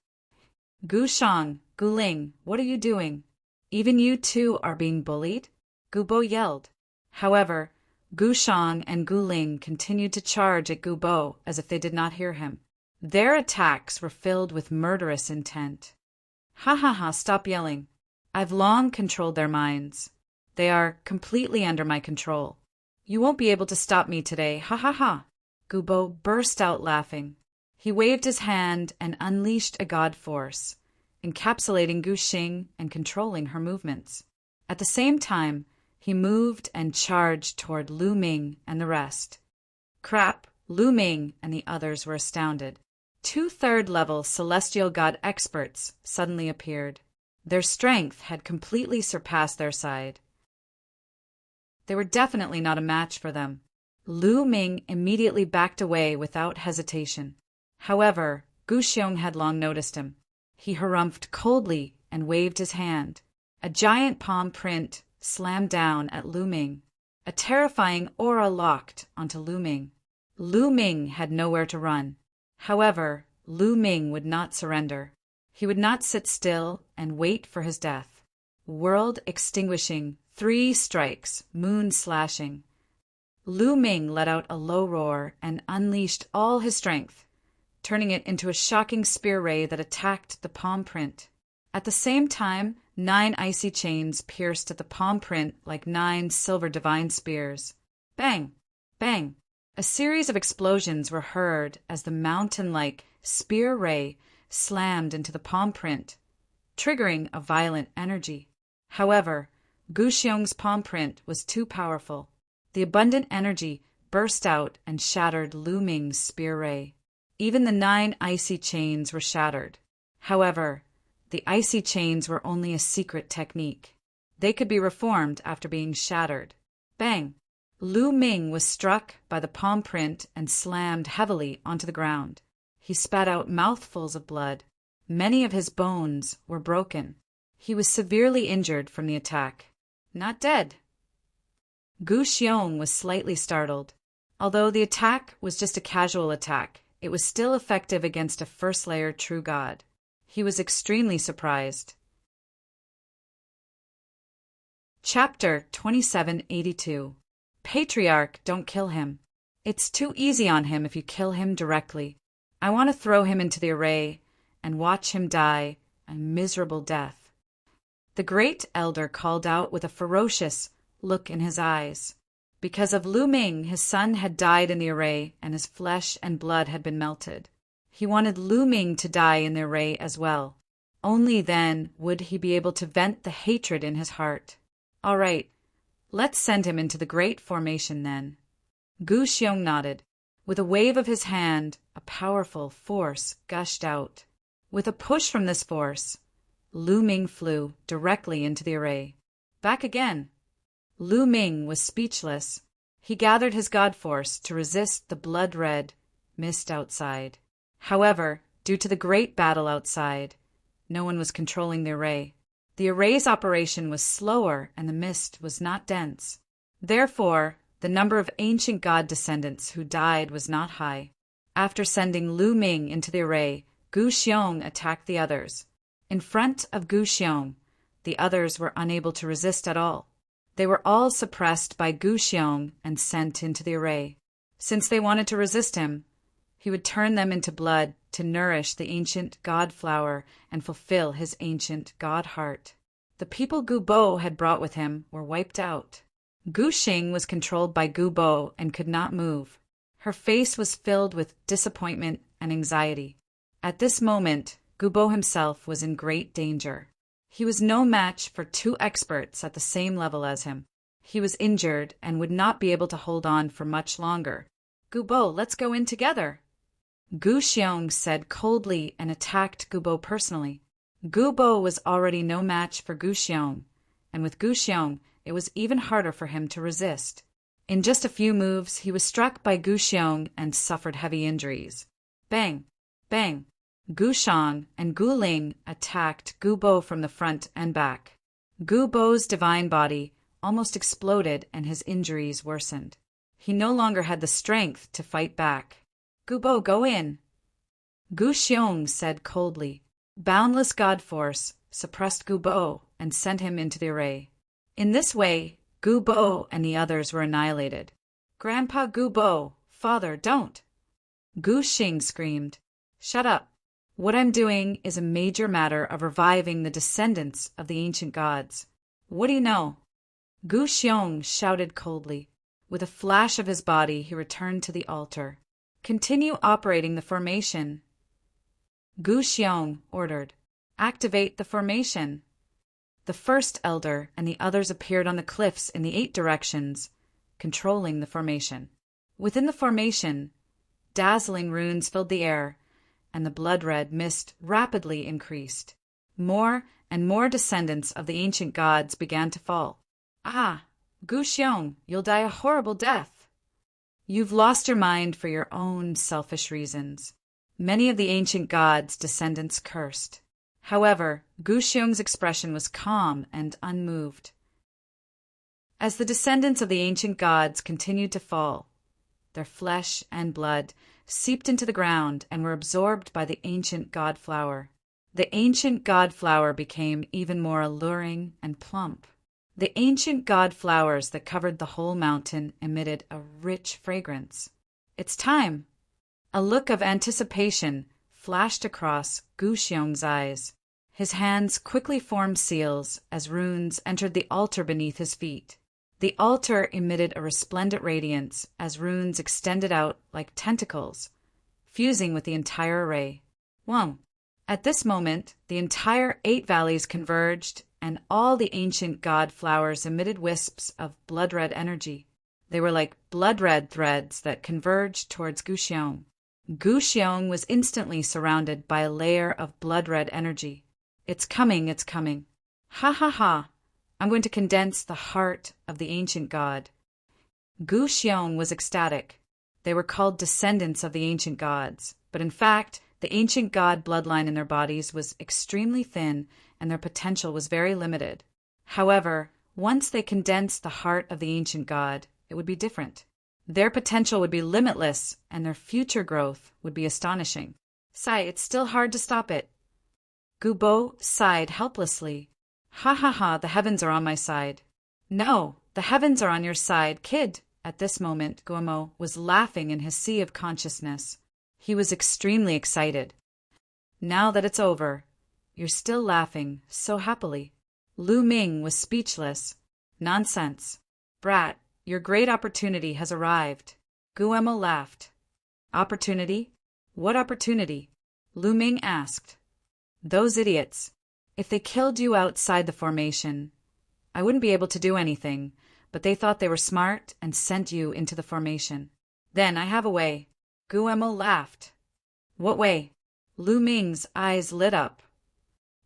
Gu Xiong, Gu Ling, what are you doing? Even you two are being bullied? Gu Bo yelled. However, Gu Xiong and Gu Ling continued to charge at Gu Bo as if they did not hear him. Their attacks were filled with murderous intent. Ha ha ha, stop yelling. I've long controlled their minds. They are completely under my control. You won't be able to stop me today, ha ha ha. Gu Bo burst out laughing. He waved his hand and unleashed a god force, encapsulating Gu Xing and controlling her movements. At the same time, he moved and charged toward Lu Ming and the rest. Crap, Lu Ming and the others were astounded. 2 third-level celestial god experts suddenly appeared. Their strength had completely surpassed their side. They were definitely not a match for them. Lu Ming immediately backed away without hesitation. However, Gu Xiong had long noticed him. He harumphed coldly and waved his hand. A giant palm print slammed down at Lu Ming. A terrifying aura locked onto Lu Ming. Lu Ming had nowhere to run. However, Lu Ming would not surrender. He would not sit still and wait for his death. World extinguishing, 3 strikes, moon slashing. Lu Ming let out a low roar and unleashed all his strength, turning it into a shocking spear ray that attacked the palm print. At the same time, 9 icy chains pierced at the palm print like 9 silver divine spears. Bang! Bang! A series of explosions were heard as the mountain-like spear ray slammed into the palm print, triggering a violent energy. However, Gu Xiong's palm print was too powerful. The abundant energy burst out and shattered Lu Ming's spear ray. Even the 9 icy chains were shattered. However, the icy chains were only a secret technique. They could be reformed after being shattered. Bang! Lu Ming was struck by the palm print and slammed heavily onto the ground. He spat out mouthfuls of blood. Many of his bones were broken. He was severely injured from the attack. Not dead. Gu Xiong was slightly startled. Although the attack was just a casual attack, it was still effective against a first-layer true god. He was extremely surprised. Chapter 2782. Patriarch, don't kill him. It's too easy on him if you kill him directly. I want to throw him into the array and watch him die a miserable death. The great elder called out with a ferocious look in his eyes. Because of Lu Ming, his son had died in the array and his flesh and blood had been melted. He wanted Lu Ming to die in the array as well. Only then would he be able to vent the hatred in his heart. All right, let's send him into the Great Formation then. Gu Xiong nodded. With a wave of his hand, a powerful force gushed out. With a push from this force, Lu Ming flew directly into the array. Back again. Lu Ming was speechless. He gathered his god force to resist the blood-red mist outside. However, due to the great battle outside, no one was controlling the array. The array's operation was slower and the mist was not dense. Therefore, the number of ancient god descendants who died was not high. After sending Lu Ming into the array, Gu Xiong attacked the others. In front of Gu Xiong, the others were unable to resist at all. They were all suppressed by Gu Xiong and sent into the array. Since they wanted to resist him, he would turn them into blood to nourish the ancient god flower and fulfill his ancient god heart. The people Gu Bo had brought with him were wiped out. Gu Xing was controlled by Gu Bo and could not move. Her face was filled with disappointment and anxiety. At this moment, Gu Bo himself was in great danger. He was no match for two experts at the same level as him. He was injured and would not be able to hold on for much longer. Gu Bo, let's go in together. Gu Xiong said coldly and attacked Gu Bo personally. Gu Bo was already no match for Gu Xiong, and with Gu Xiong, it was even harder for him to resist. In just a few moves, he was struck by Gu Xiong and suffered heavy injuries. Bang! Bang! Gu Shang and Gu Ling attacked Gu Bo from the front and back. Gu Bo's divine body almost exploded and his injuries worsened. He no longer had the strength to fight back. Gu Bo, go in. Gu Xiong said coldly. Boundless God Force suppressed Gu Bo and sent him into the array. In this way, Gu Bo and the others were annihilated. Grandpa Gu Bo, father, don't! Gu Xing screamed. Shut up. What I'm doing is a major matter of reviving the descendants of the ancient gods. What do you know? Gu Xiong shouted coldly. With a flash of his body, he returned to the altar. Continue operating the formation. Gu Xiong ordered. Activate the formation. The first elder and the others appeared on the cliffs in the 8 directions, controlling the formation. Within the formation, dazzling runes filled the air, and the blood-red mist rapidly increased. More and more descendants of the ancient gods began to fall. Ah, Gu Xiong, you'll die a horrible death. You've lost your mind for your own selfish reasons. Many of the ancient gods' descendants cursed. However, Gu Xiong's expression was calm and unmoved. As the descendants of the ancient gods continued to fall, their flesh and blood seeped into the ground and were absorbed by the ancient god flower. The ancient god flower became even more alluring and plump. The ancient god flowers that covered the whole mountain emitted a rich fragrance. It's time! A look of anticipation flashed across Gu Xiong's eyes. His hands quickly formed seals as runes entered the altar beneath his feet. The altar emitted a resplendent radiance as runes extended out like tentacles, fusing with the entire array. Whoa! At this moment, the entire 8 valleys converged, and all the ancient god flowers emitted wisps of blood-red energy. They were like blood-red threads that converged towards Gu Xiong. Gu Xiong was instantly surrounded by a layer of blood-red energy. It's coming, it's coming. Ha ha ha! I'm going to condense the heart of the ancient god. Gu Xiong was ecstatic. They were called descendants of the ancient gods, but in fact, the ancient god bloodline in their bodies was extremely thin and their potential was very limited. However, once they condensed the heart of the ancient god, it would be different. Their potential would be limitless and their future growth would be astonishing. Sigh, it's still hard to stop it. Gu Bo sighed helplessly. Ha ha ha, the heavens are on my side. No, the heavens are on your side, kid. At this moment, Guamo was laughing in his sea of consciousness. He was extremely excited. Now that it's over, you're still laughing so happily. Lu Ming was speechless. Nonsense. Brat, your great opportunity has arrived. Guemo laughed. Opportunity? What opportunity? Lu Ming asked. Those idiots. If they killed you outside the formation, I wouldn't be able to do anything, but they thought they were smart and sent you into the formation. Then I have a way. Guemo laughed. What way? Lu Ming's eyes lit up.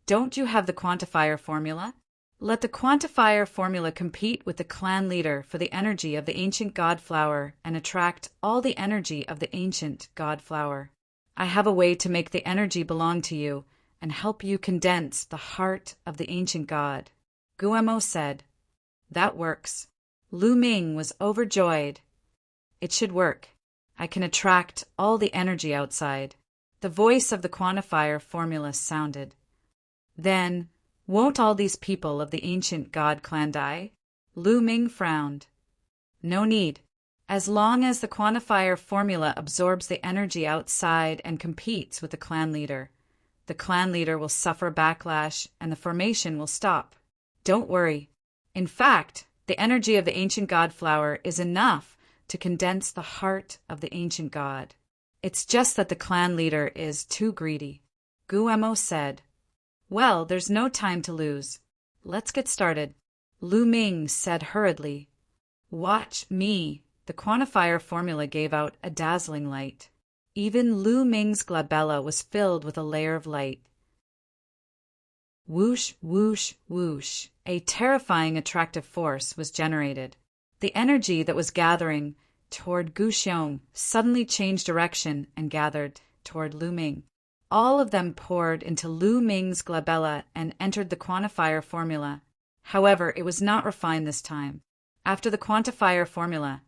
Don't you have the quantifier formula? Let the quantifier formula compete with the clan leader for the energy of the ancient god flower and attract all the energy of the ancient god flower. I have a way to make the energy belong to you and help you condense the heart of the ancient god. Guemo said. That works. Lu Ming was overjoyed. It should work. I can attract all the energy outside. The voice of the quantifier formula sounded. Then, won't all these people of the ancient god clan die? Lu Ming frowned. No need. As long as the quantifier formula absorbs the energy outside and competes with the clan leader will suffer backlash and the formation will stop. Don't worry. In fact, The energy of the ancient god flower is enough to condense the heart of the ancient god. It's just that the clan leader is too greedy. Guemo said, "Well, there's no time to lose. Let's get started." Lu Ming said hurriedly, "Watch me." The quantifier formula gave out a dazzling light. Even Lu Ming's glabella was filled with a layer of light. Whoosh, whoosh, whoosh. A terrifying attractive force was generated. The energy that was gathering toward Gu Xiong suddenly changed direction and gathered toward Lu Ming. All of them poured into Lu Ming's glabella and entered the quantifier formula. However, it was not refined this time. After the quantifier formula,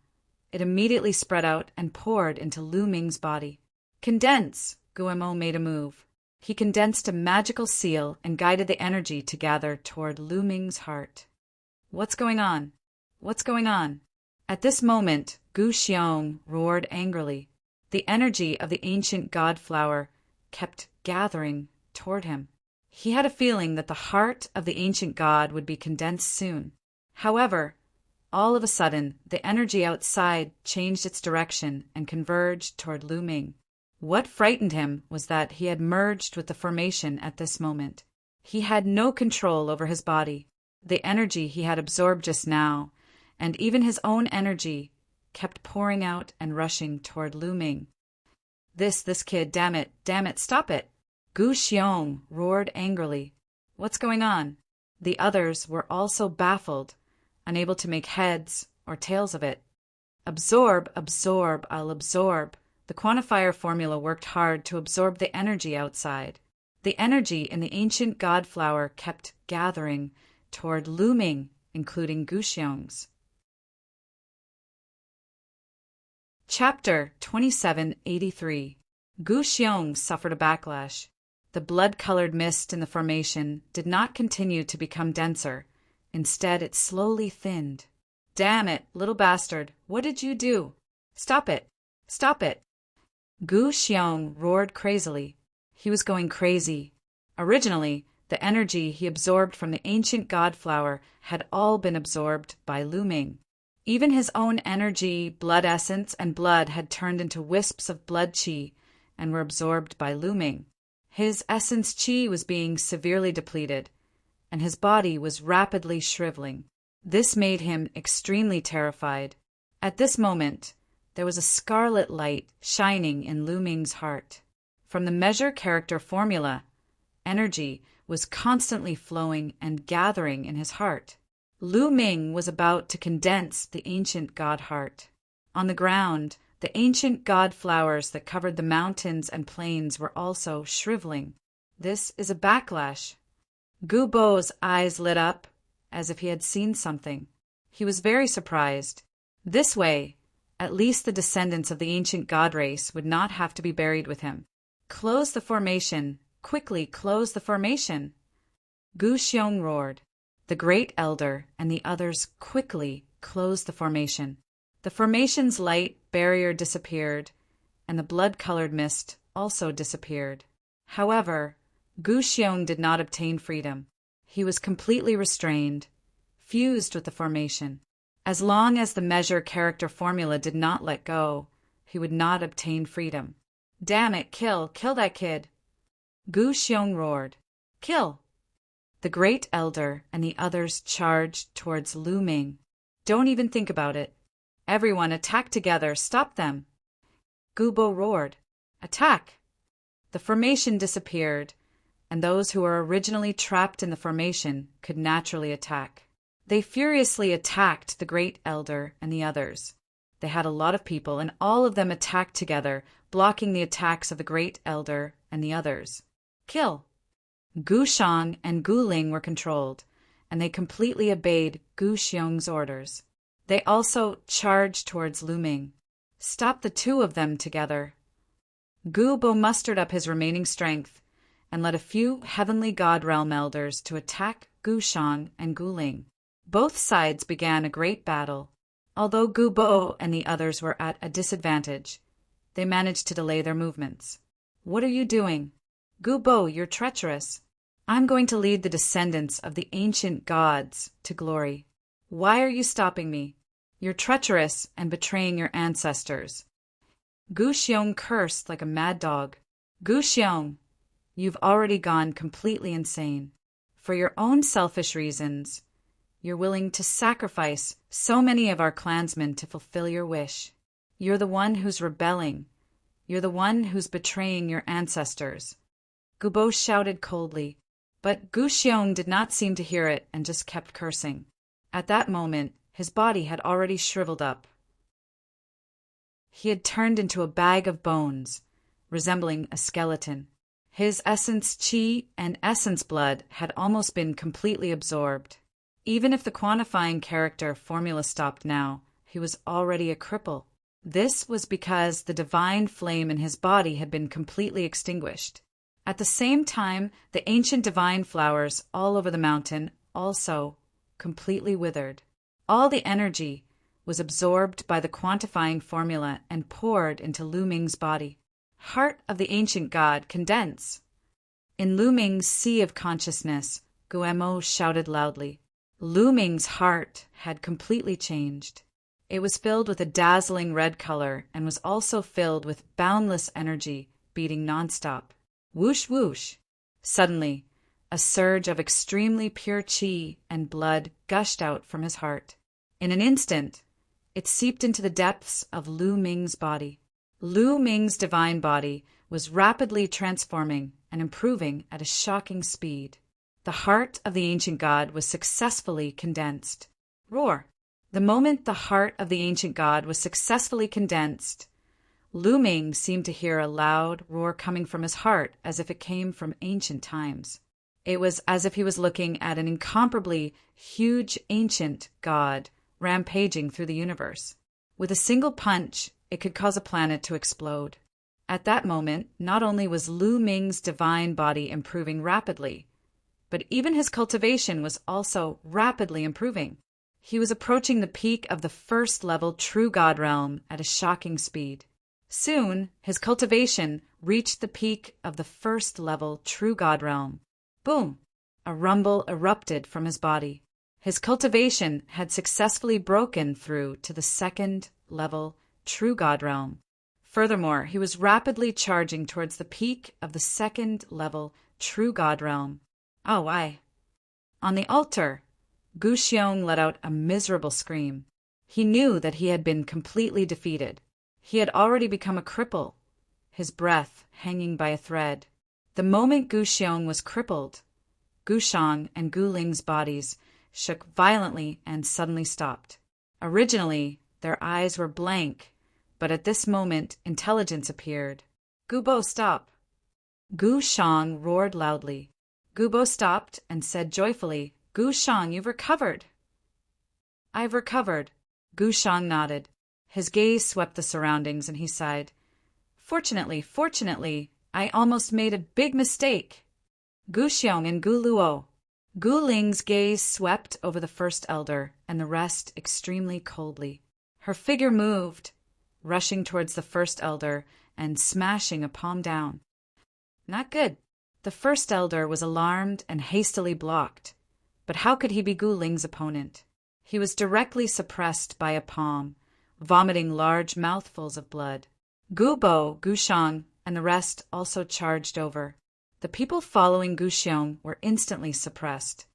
it immediately spread out and poured into Lu Ming's body. "Condense!" Guemo made a move. He condensed a magical seal and guided the energy to gather toward Lu Ming's heart. "What's going on? What's going on?" At this moment, Gu Xiong roared angrily. The energy of the ancient god flower kept gathering toward him. He had a feeling that the heart of the ancient god would be condensed soon. However, all of a sudden, the energy outside changed its direction and converged toward Lu Ming. What frightened him was that he had merged with the formation at this moment. He had no control over his body. The energy he had absorbed just now, and even his own energy, kept pouring out and rushing toward Lu Ming. This kid, damn it, stop it!" Gu Xiong roared angrily. "What's going on?" The others were also baffled, unable to make heads or tails of it. "Absorb, absorb, I'll absorb." The quantifier formula worked hard to absorb the energy outside. The energy in the ancient god flower kept gathering toward Lu Ming, including Gu Xiong's. Chapter 2783. Gu Xiong suffered a backlash. The blood-colored mist in the formation did not continue to become denser. Instead, it slowly thinned. "Damn it, little bastard, what did you do? Stop it! Stop it!" Gu Xiong roared crazily. He was going crazy. Originally, the energy he absorbed from the ancient god flower had all been absorbed by Lu Ming. Even his own energy, blood essence, and blood had turned into wisps of blood qi and were absorbed by Lu Ming. His essence qi was being severely depleted, and his body was rapidly shriveling. This made him extremely terrified. At this moment, there was a scarlet light shining in Lu Ming's heart. From the measure character formula, energy was constantly flowing and gathering in his heart. Lu Ming was about to condense the ancient god heart. On the ground, the ancient god flowers that covered the mountains and plains were also shriveling. This is a backlash. Gu Bo's eyes lit up as if he had seen something. He was very surprised. This way, at least the descendants of the ancient god race would not have to be buried with him. "Close the formation! Quickly close the formation!" Gu Xiong roared. The Great Elder and the others quickly closed the formation. The formation's light barrier disappeared, and the blood-colored mist also disappeared. However, Gu Xiong did not obtain freedom. He was completely restrained, fused with the formation. As long as the measure character formula did not let go, he would not obtain freedom. "Damn it, kill that kid!" Gu Xiong roared. "Kill!" The Great Elder and the others charged towards Lu Ming. "Don't even think about it. Everyone attack together, stop them!" Gu Bo roared. "Attack!" The formation disappeared, and those who were originally trapped in the formation could naturally attack. They furiously attacked the Great Elder and the others. They had a lot of people, and all of them attacked together, blocking the attacks of the Great Elder and the others. "Kill!" Gu Shang and Gu Ling were controlled, and they completely obeyed Gu Xiong's orders. They also charged towards Lu Ming. "Stop the two of them together." Gu Bo mustered up his remaining strength and led a few heavenly god realm elders to attack Gu Shang and Gu Ling. Both sides began a great battle. Although Gu Bo and the others were at a disadvantage, they managed to delay their movements. "What are you doing? Gu Bo, you're treacherous." "I'm going to lead the descendants of the ancient gods to glory." Why are you stopping me? You're treacherous and betraying your ancestors. Gu Xiong cursed like a mad dog. Gu Xiong, you've already gone completely insane. For your own selfish reasons, you're willing to sacrifice so many of our clansmen to fulfill your wish. You're the one who's rebelling. You're the one who's betraying your ancestors. Gubo shouted coldly, but Gu Xiong did not seem to hear it and just kept cursing. At that moment, his body had already shriveled up. He had turned into a bag of bones, resembling a skeleton. His essence qi and essence blood had almost been completely absorbed. Even if the quantifying character formula stopped now, he was already a cripple. This was because the divine flame in his body had been completely extinguished. At the same time, the ancient divine flowers all over the mountain also completely withered. All the energy was absorbed by the quantifying formula and poured into Lu Ming's body. Heart of the ancient god, condense! In Lu Ming's sea of consciousness, Guemo shouted loudly. Lu Ming's heart had completely changed. It was filled with a dazzling red color and was also filled with boundless energy, beating nonstop. Whoosh whoosh! Suddenly, a surge of extremely pure qi and blood gushed out from his heart. In an instant, it seeped into the depths of Lu Ming's body. Lu Ming's divine body was rapidly transforming and improving at a shocking speed. The heart of the ancient god was successfully condensed. Roar! The moment the heart of the ancient god was successfully condensed, Lu Ming seemed to hear a loud roar coming from his heart as if it came from ancient times. It was as if he was looking at an incomparably huge ancient god rampaging through the universe. With a single punch, it could cause a planet to explode. At that moment, not only was Lu Ming's divine body improving rapidly, but even his cultivation was also rapidly improving. He was approaching the peak of the first-level true god realm at a shocking speed. Soon, his cultivation reached the peak of the first-level true god realm. Boom! A rumble erupted from his body. His cultivation had successfully broken through to the second-level true god realm. Furthermore, he was rapidly charging towards the peak of the second-level true god realm. Oh, aye. On the altar, Gu Xiong let out a miserable scream. He knew that he had been completely defeated. He had already become a cripple, his breath hanging by a thread. The moment Gu Xiong was crippled, Gu Shang and Gu Ling's bodies shook violently and suddenly stopped. Originally, their eyes were blank, but at this moment intelligence appeared. Gubo, stop! Gu Shang roared loudly. Gubo stopped and said joyfully, Gu Shang, you've recovered. I've recovered. Gu Shang nodded. His gaze swept the surroundings and he sighed. Fortunately, I almost made a big mistake. Gu Xiong and Gu Luo. Gu Ling's gaze swept over the first elder and the rest extremely coldly. Her figure moved, rushing towards the first elder and smashing a palm down. Not good. The first elder was alarmed and hastily blocked. But how could he be Gu Ling's opponent? He was directly suppressed by a palm, vomiting large mouthfuls of blood. Gu Bo, Gu Shang, and the rest also charged over. The people following Gu Xiong were instantly suppressed.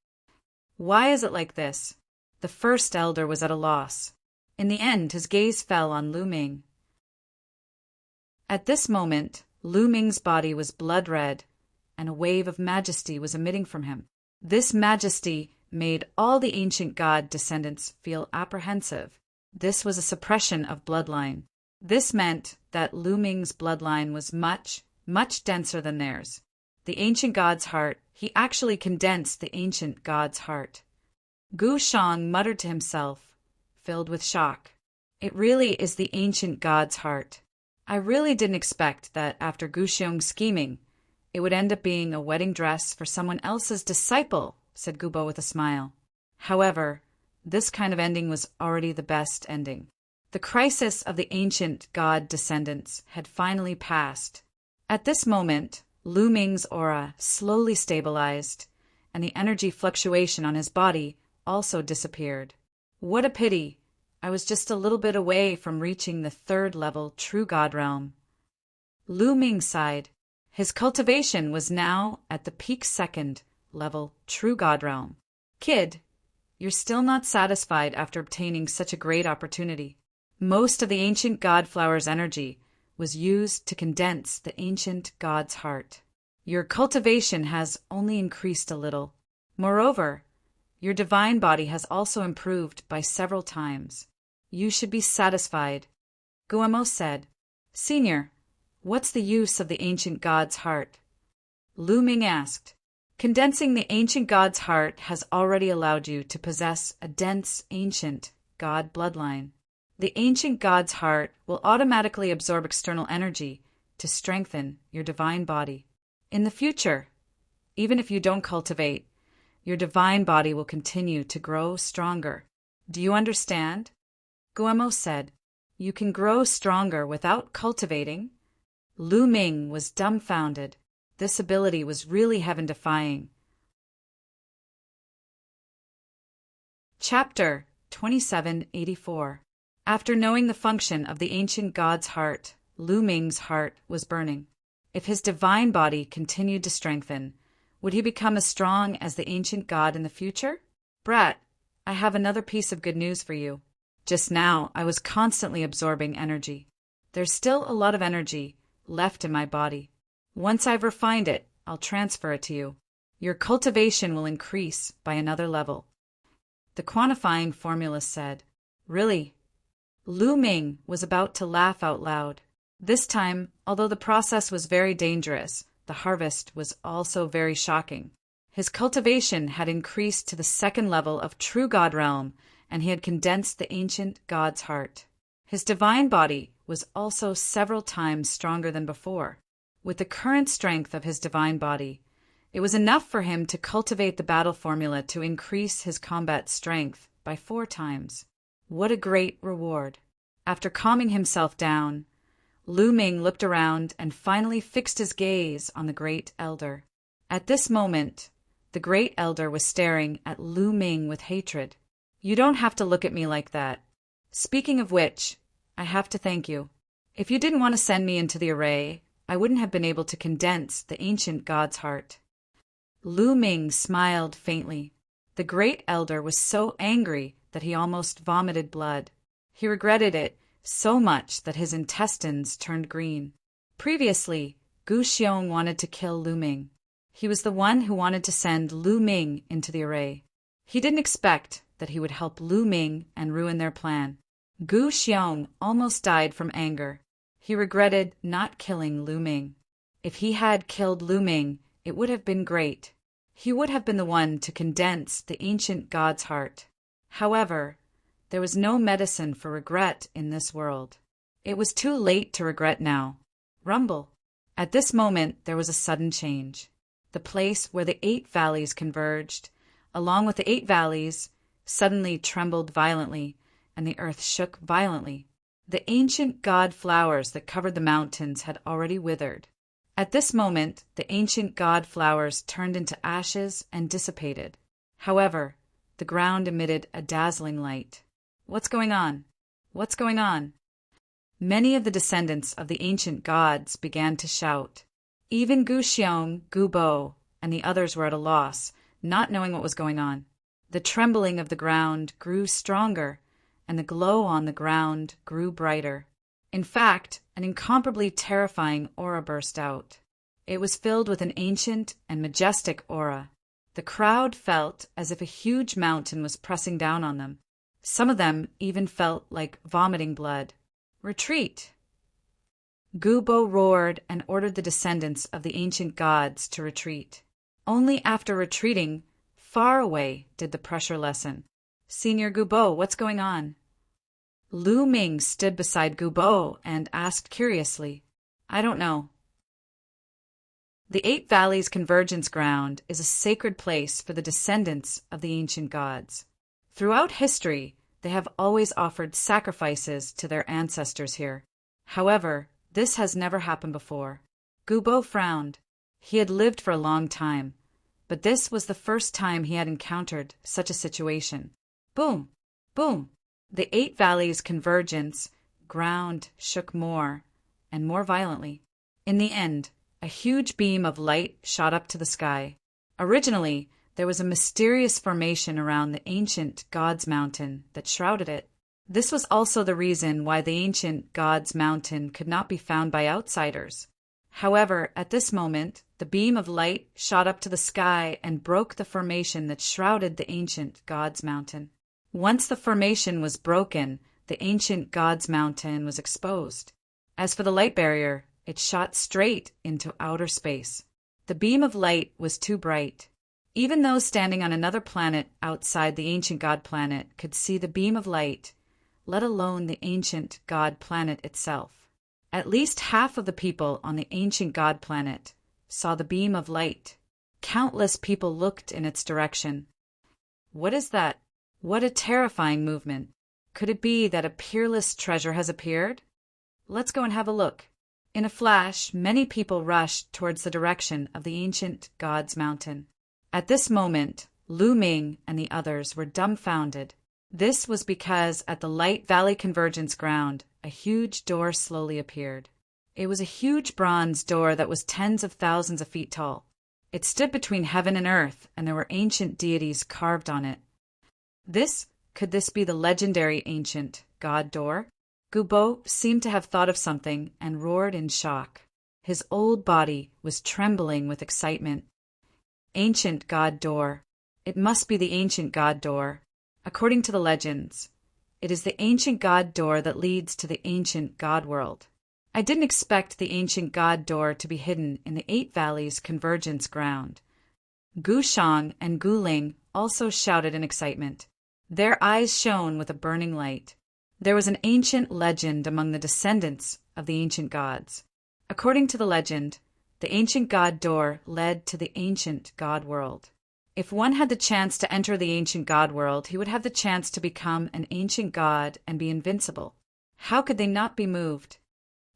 Why is it like this? The first elder was at a loss. In the end, his gaze fell on Lu Ming. At this moment, Lu Ming's body was blood red, and a wave of majesty was emitting from him. This majesty made all the ancient god descendants feel apprehensive. This was a suppression of bloodline. This meant that Lu Ming's bloodline was much, much denser than theirs. The ancient god's heart, he actually condensed the ancient god's heart. Gu Shang muttered to himself, filled with shock. It really is the ancient god's heart. I really didn't expect that after Gu Xiong's scheming, it would end up being a wedding dress for someone else's disciple, said Gubo with a smile. However, this kind of ending was already the best ending. The crisis of the ancient god descendants had finally passed. At this moment, Lu Ming's aura slowly stabilized, and the energy fluctuation on his body also disappeared. What a pity. I was just a little bit away from reaching the third level true God realm. Lu Ming sighed. His cultivation was now at the peak second level true God realm. Kid, you're still not satisfied after obtaining such a great opportunity. Most of the ancient God flower's energy was used to condense the ancient God's heart. Your cultivation has only increased a little. Moreover, your divine body has also improved by several times. You should be satisfied. Guemo said, Senior, what's the use of the ancient God's heart? Lu Ming asked. Condensing the ancient God's heart has already allowed you to possess a dense ancient God bloodline. The ancient God's heart will automatically absorb external energy to strengthen your divine body. In the future, even if you don't cultivate, your divine body will continue to grow stronger. Do you understand? Guemo said, You can grow stronger without cultivating? Lu Ming was dumbfounded. This ability was really heaven-defying. Chapter 2784. After knowing the function of the ancient God's heart, Lu Ming's heart was burning. If his divine body continued to strengthen, would he become as strong as the ancient God in the future? Brat, I have another piece of good news for you. Just now, I was constantly absorbing energy. There's still a lot of energy left in my body. Once I've refined it, I'll transfer it to you. Your cultivation will increase by another level. The quantifying formula said, Really? Lu Ming was about to laugh out loud. This time, although the process was very dangerous, the harvest was also very shocking. His cultivation had increased to the second level of true God realm, and he had condensed the ancient God's heart. His divine body was also several times stronger than before. With the current strength of his divine body, it was enough for him to cultivate the battle formula to increase his combat strength by 4 times. What a great reward! After calming himself down, Lu Ming looked around and finally fixed his gaze on the Great Elder. At this moment, the Great Elder was staring at Lu Ming with hatred. You don't have to look at me like that. Speaking of which, I have to thank you. If you didn't want to send me into the array, I wouldn't have been able to condense the ancient God's heart. Lu Ming smiled faintly. The Great Elder was so angry that he almost vomited blood. He regretted it so much that his intestines turned green. Previously, Gu Xiong wanted to kill Lu Ming. He was the one who wanted to send Lu Ming into the array. He didn't expect that he would help Lu Ming and ruin their plan. Gu Xiong almost died from anger. He regretted not killing Lu Ming. If he had killed Lu Ming, it would have been great. He would have been the one to condense the ancient God's heart. However, there was no medicine for regret in this world. It was too late to regret now. Rumble. At this moment, there was a sudden change. The place where the 8 valleys converged, along with the 8 valleys, suddenly trembled violently, and the earth shook violently. The ancient God flowers that covered the mountains had already withered. At this moment, the ancient God flowers turned into ashes and dissipated. However, the ground emitted a dazzling light. What's going on? What's going on? Many of the descendants of the ancient gods began to shout. Even Gu Xiong, Gu Bo, and the others were at a loss, not knowing what was going on. The trembling of the ground grew stronger, and the glow on the ground grew brighter. In fact, an incomparably terrifying aura burst out. It was filled with an ancient and majestic aura. The crowd felt as if a huge mountain was pressing down on them. Some of them even felt like vomiting blood. Retreat! Gu Bo roared and ordered the descendants of the ancient gods to retreat. Only after retreating far away did the pressure lessen. Senior Gu Bo, what's going on? Lu Ming stood beside Gu Bo and asked curiously, I don't know. The 8 Valleys Convergence Ground is a sacred place for the descendants of the ancient gods. Throughout history, they have always offered sacrifices to their ancestors here. However, this has never happened before. Gu Bo frowned. He had lived for a long time, but this was the first time he had encountered such a situation. Boom! Boom! The 8 valleys' convergence ground shook more and more violently. In the end, a huge beam of light shot up to the sky. Originally, there was a mysterious formation around the ancient God's Mountain that shrouded it. This was also the reason why the ancient God's Mountain could not be found by outsiders. However, at this moment, the beam of light shot up to the sky and broke the formation that shrouded the ancient God's Mountain. Once the formation was broken, the ancient God's Mountain was exposed. As for the light barrier, it shot straight into outer space. The beam of light was too bright. Even those standing on another planet outside the ancient God planet could see the beam of light, let alone the ancient God planet itself. At least half of the people on the ancient God planet saw the beam of light. Countless people looked in its direction. What is that? What a terrifying movement. Could it be that a peerless treasure has appeared? Let's go and have a look. In a flash, many people rushed towards the direction of the ancient God's Mountain. At this moment, Lu Ming and the others were dumbfounded. This was because at the Light Valley Convergence ground, a huge door slowly appeared. It was a huge bronze door that was tens of thousands of feet tall. It stood between heaven and earth, and there were ancient deities carved on it. Could this be the legendary ancient God door? Gubo seemed to have thought of something and roared in shock. His old body was trembling with excitement. Ancient God door. It must be the ancient God door. According to the legends, it is the ancient God door that leads to the ancient God world. I didn't expect the ancient God door to be hidden in the 8 valleys' convergence ground. Gu Shang and Gu Ling also shouted in excitement. Their eyes shone with a burning light. There was an ancient legend among the descendants of the ancient gods. According to the legend, the ancient God door led to the ancient God world. If one had the chance to enter the ancient God world, he would have the chance to become an ancient god and be invincible. How could they not be moved?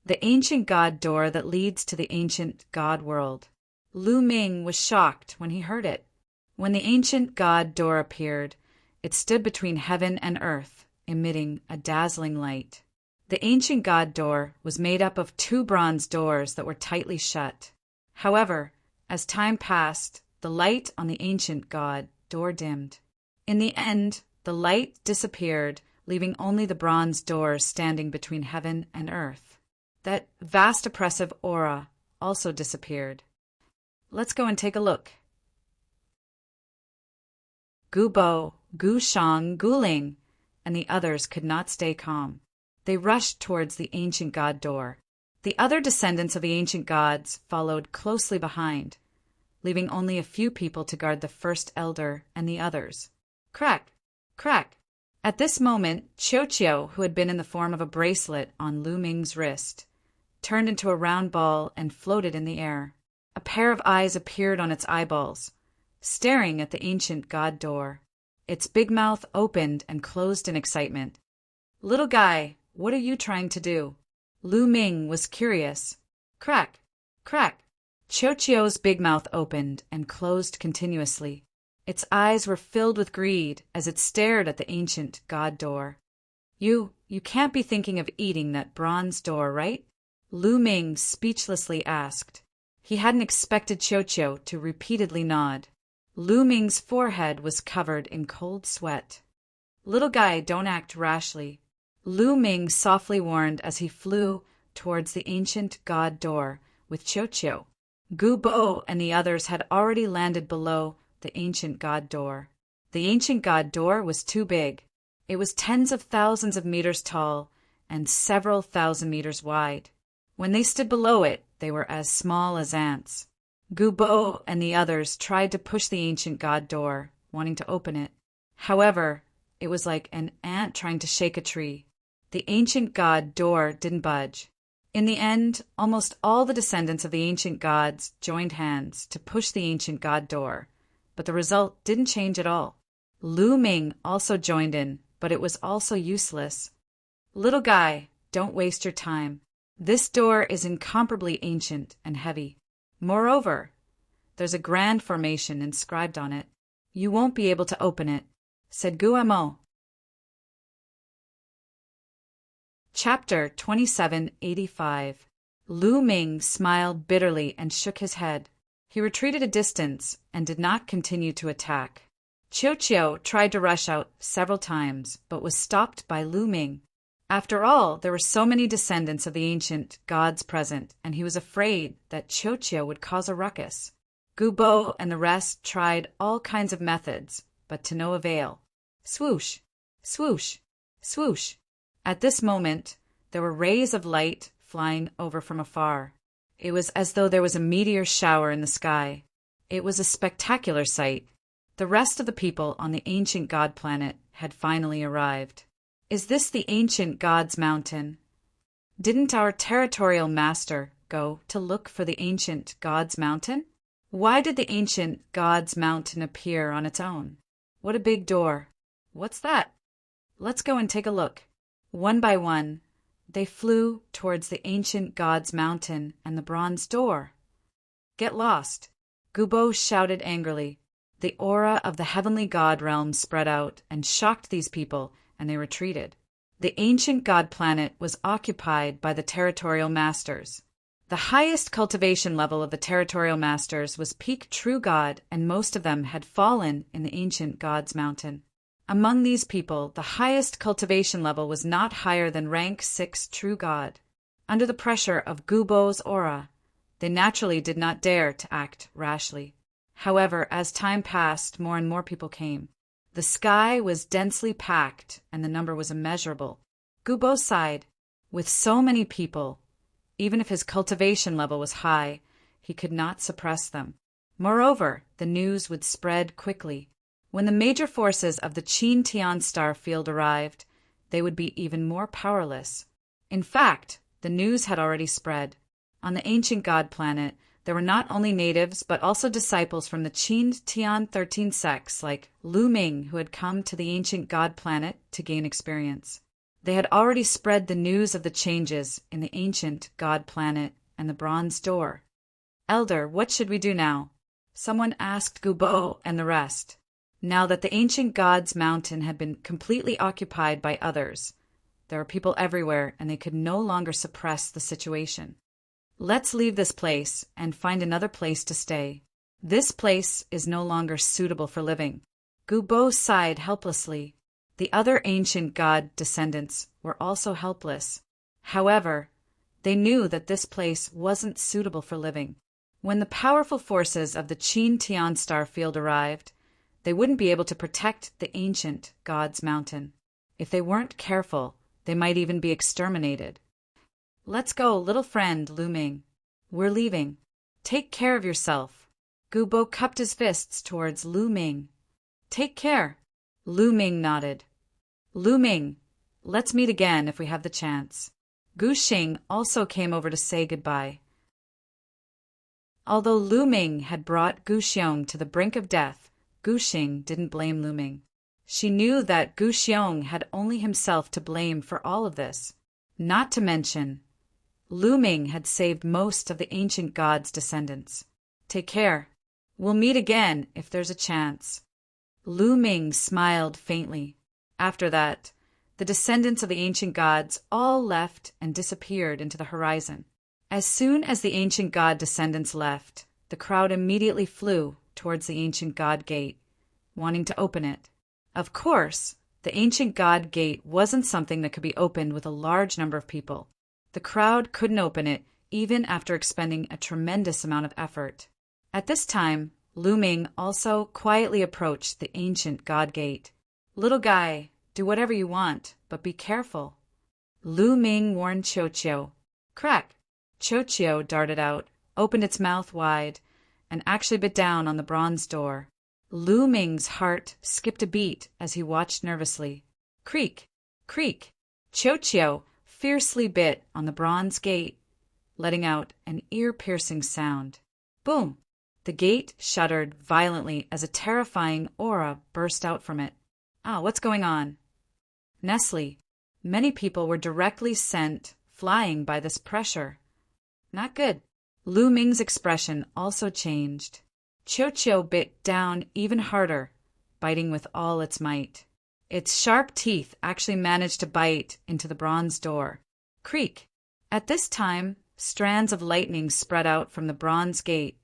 The ancient God door that leads to the ancient God world. Lu Ming was shocked when he heard it. When the ancient God door appeared, it stood between heaven and earth, emitting a dazzling light. The ancient God door was made up of 2 bronze doors that were tightly shut. However, as time passed, the light on the ancient God door dimmed. In the end, the light disappeared, leaving only the bronze doors standing between heaven and earth. That vast oppressive aura also disappeared. Let's go and take a look. Gu Bo, Gu Shang, Gu Ling, and the others could not stay calm. They rushed towards the ancient God door. The other descendants of the ancient gods followed closely behind, leaving only a few people to guard the first elder and the others. Crack! Crack! At this moment, Qiu, who had been in the form of a bracelet on Lu Ming's wrist, turned into a round ball and floated in the air. A pair of eyes appeared on its eyeballs, staring at the ancient God door. Its big mouth opened and closed in excitement. Little guy, what are you trying to do? Lu Ming was curious. Crack! Crack! Qiu's big mouth opened and closed continuously. Its eyes were filled with greed as it stared at the ancient God door. You can't be thinking of eating that bronze door, right? Lu Ming speechlessly asked. He hadn't expected Qiu to repeatedly nod. Lu Ming's forehead was covered in cold sweat. Little guy, don't act rashly, Lu Ming softly warned as he flew towards the ancient God door with Qiu. Gu Bo and the others had already landed below the ancient God door. The ancient God door was too big. It was tens of thousands of meters tall and several thousand meters wide. When they stood below it, they were as small as ants. Gu Bo and the others tried to push the ancient God door, wanting to open it. However, it was like an ant trying to shake a tree. The ancient God door didn't budge. In the end, almost all the descendants of the ancient gods joined hands to push the ancient God door, but the result didn't change at all. Lu Ming also joined in, but it was also useless. Little guy, don't waste your time. This door is incomparably ancient and heavy. Moreover, there's a grand formation inscribed on it. You won't be able to open it, said Guamo. Chapter 2785. Lu Ming smiled bitterly and shook his head. He retreated a distance and did not continue to attack. Chiu Chiu tried to rush out several times, but was stopped by Lu Ming. After all, there were so many descendants of the ancient gods present, and he was afraid that Chiu Chiu would cause a ruckus. Gu Bo and the rest tried all kinds of methods, but to no avail. Swoosh! Swoosh! Swoosh! At this moment, there were rays of light flying over from afar. It was as though there was a meteor shower in the sky. It was a spectacular sight. The rest of the people on the ancient god planet had finally arrived. Is this the ancient god's mountain? Didn't our territorial master go to look for the ancient god's mountain? Why did the ancient god's mountain appear on its own? What a big door. What's that? Let's go and take a look. One by one, they flew towards the ancient god's mountain and the bronze door. Get lost! Gu Bo shouted angrily. The aura of the heavenly god realm spread out and shocked these people, and they retreated. The ancient god planet was occupied by the territorial masters. The highest cultivation level of the territorial masters was peak true god, and most of them had fallen in the ancient god's mountain. Among these people, the highest cultivation level was not higher than rank 6 true god. Under the pressure of Gu Bo's aura, they naturally did not dare to act rashly. However, as time passed, more and more people came. The sky was densely packed, and the number was immeasurable. Gu Bo sighed. With so many people, even if his cultivation level was high, he could not suppress them. Moreover, the news would spread quickly. When the major forces of the Qin Tian star field arrived, they would be even more powerless. In fact, the news had already spread. On the ancient god planet, there were not only natives but also disciples from the Qin Tian 13 sects like Lu Ming who had come to the ancient god planet to gain experience. They had already spread the news of the changes in the ancient god planet and the bronze door. Elder, what should we do now? Someone asked Gu Bo and the rest. Now that the ancient god's mountain had been completely occupied by others, there were people everywhere and they could no longer suppress the situation. Let's leave this place and find another place to stay. This place is no longer suitable for living. Gu Bo sighed helplessly. The other ancient god descendants were also helpless. However, they knew that this place wasn't suitable for living. When the powerful forces of the Qin Tian star field arrived, they wouldn't be able to protect the ancient god's mountain. If they weren't careful, they might even be exterminated. Let's go, little friend Lu Ming. We're leaving. Take care of yourself. Gu Bo cupped his fists towards Lu Ming. Take care. Lu Ming nodded. Lu Ming, let's meet again if we have the chance. Gu Xing also came over to say goodbye. Although Lu Ming had brought Gu Xiong to the brink of death, Gu Xing didn't blame Lu Ming. She knew that Gu Xiong had only himself to blame for all of this. Not to mention, Lu Ming had saved most of the ancient god's descendants. Take care. We'll meet again if there's a chance. Lu Ming smiled faintly. After that, the descendants of the ancient gods all left and disappeared into the horizon. As soon as the ancient god descendants left, the crowd immediately flew towards the ancient god gate, wanting to open it. Of course, the ancient god gate wasn't something that could be opened with a large number of people. The crowd couldn't open it even after expending a tremendous amount of effort. At this time, Lu Ming also quietly approached the ancient god gate. Little guy, do whatever you want, but be careful. Lu Ming warned Chiu Chiu. Crack! Chiu Chiu darted out, opened its mouth wide, and actually bit down on the bronze door. Lu Ming's heart skipped a beat as he watched nervously. Creak! Creak! Chiu Chiu fiercely bit on the bronze gate, letting out an ear-piercing sound. Boom! The gate shuddered violently as a terrifying aura burst out from it. What's going on? Nestle, many people were directly sent flying by this pressure. Not good. Lu Ming's expression also changed. Chiu Chiu bit down even harder, biting with all its might. Its sharp teeth actually managed to bite into the bronze door. Creak. At this time, strands of lightning spread out from the bronze gate,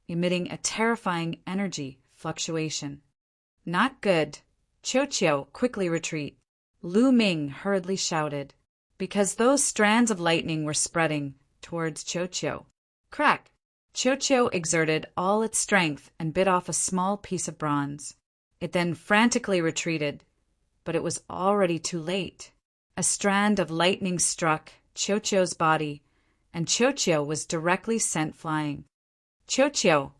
emitting a terrifying energy fluctuation. Not good. Qiu quickly retreat. Lu Ming hurriedly shouted, because those strands of lightning were spreading towards Qiu. Crack! Qiu exerted all its strength and bit off a small piece of bronze. It then frantically retreated, but it was already too late. A strand of lightning struck Qiu's body, and Qiu was directly sent flying. Qiu!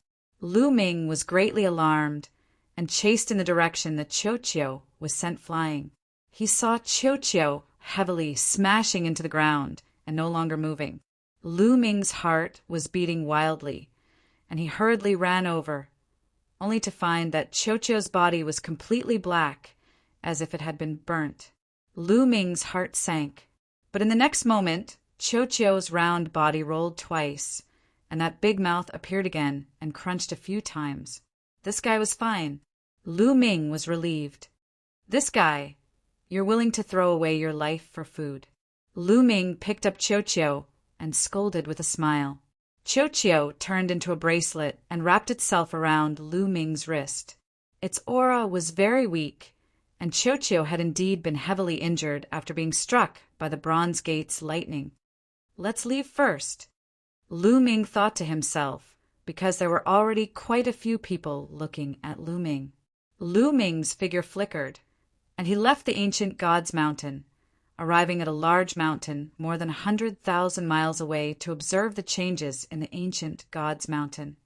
Lu Ming was greatly alarmed and chased in the direction that Qiu was sent flying. He saw Qiu heavily smashing into the ground and no longer moving. Lu Ming's heart was beating wildly, and he hurriedly ran over, only to find that Qiu's body was completely black, as if it had been burnt. Lu Ming's heart sank, but in the next moment, Qiu's round body rolled twice, and that big mouth appeared again and crunched a few times. This guy was fine. Lu Ming was relieved. This guy, you're willing to throw away your life for food. Lu Ming picked up Qiu and scolded with a smile. Qiu turned into a bracelet and wrapped itself around Lu Ming's wrist. Its aura was very weak, and Qiu had indeed been heavily injured after being struck by the bronze gate's lightning. Let's leave first, Lu Ming thought to himself, because there were already quite a few people looking at Lu Ming. Lu Ming's figure flickered, and he left the ancient God's mountain, arriving at a large mountain more than 100,000 miles away to observe the changes in the ancient God's mountain.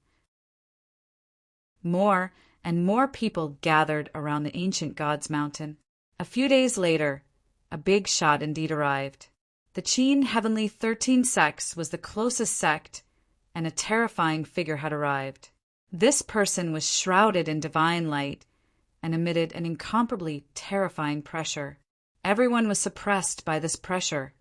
More and more people gathered around the ancient God's mountain. A few days later, a big shot indeed arrived. The Qin Heavenly 13 Sects was the closest sect, and a terrifying figure had arrived. This person was shrouded in divine light and emitted an incomparably terrifying pressure. Everyone was suppressed by this pressure,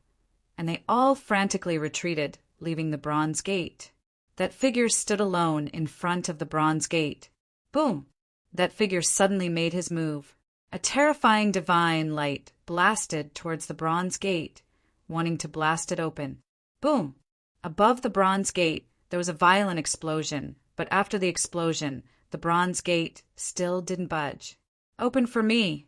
and they all frantically retreated, leaving the bronze gate. That figure stood alone in front of the bronze gate. Boom! That figure suddenly made his move. A terrifying divine light blasted towards the bronze gate, wanting to blast it open. Boom! Above the bronze gate, there was a violent explosion, but after the explosion, the bronze gate still didn't budge. Open for me!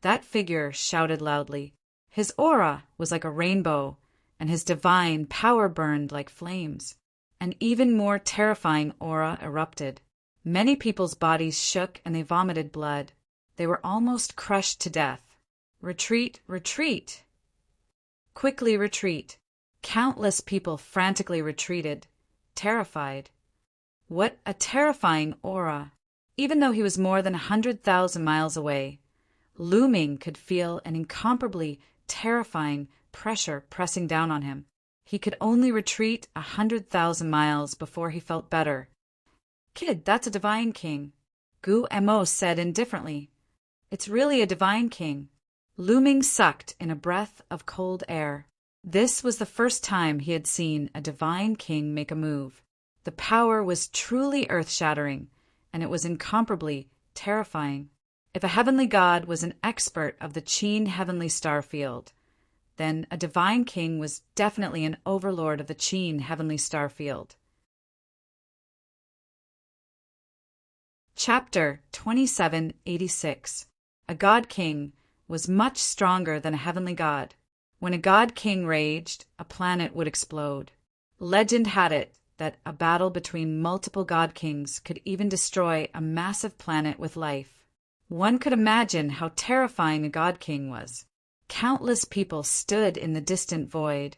That figure shouted loudly. His aura was like a rainbow, and his divine power burned like flames. An even more terrifying aura erupted. Many people's bodies shook and they vomited blood. They were almost crushed to death. Retreat, retreat! Quickly retreat! Countless people frantically retreated, terrified. What a terrifying aura! Even though he was more than 100,000 miles away, Lu Ming could feel an incomparably terrifying pressure pressing down on him. He could only retreat 100,000 miles before he felt better. Kid, that's a divine king, Gu Mo said indifferently. It's really a divine king. Lu Ming sucked in a breath of cold air. This was the first time he had seen a divine king make a move. The power was truly earth-shattering, and it was incomparably terrifying. If a heavenly god was an expert of the Qin heavenly star field, then a divine king was definitely an overlord of the Qin heavenly star field. Chapter 2786. A god king was much stronger than a heavenly god. When a god king raged, a planet would explode. Legend had it that a battle between multiple god kings could even destroy a massive planet with life. One could imagine how terrifying a god king was. Countless people stood in the distant void,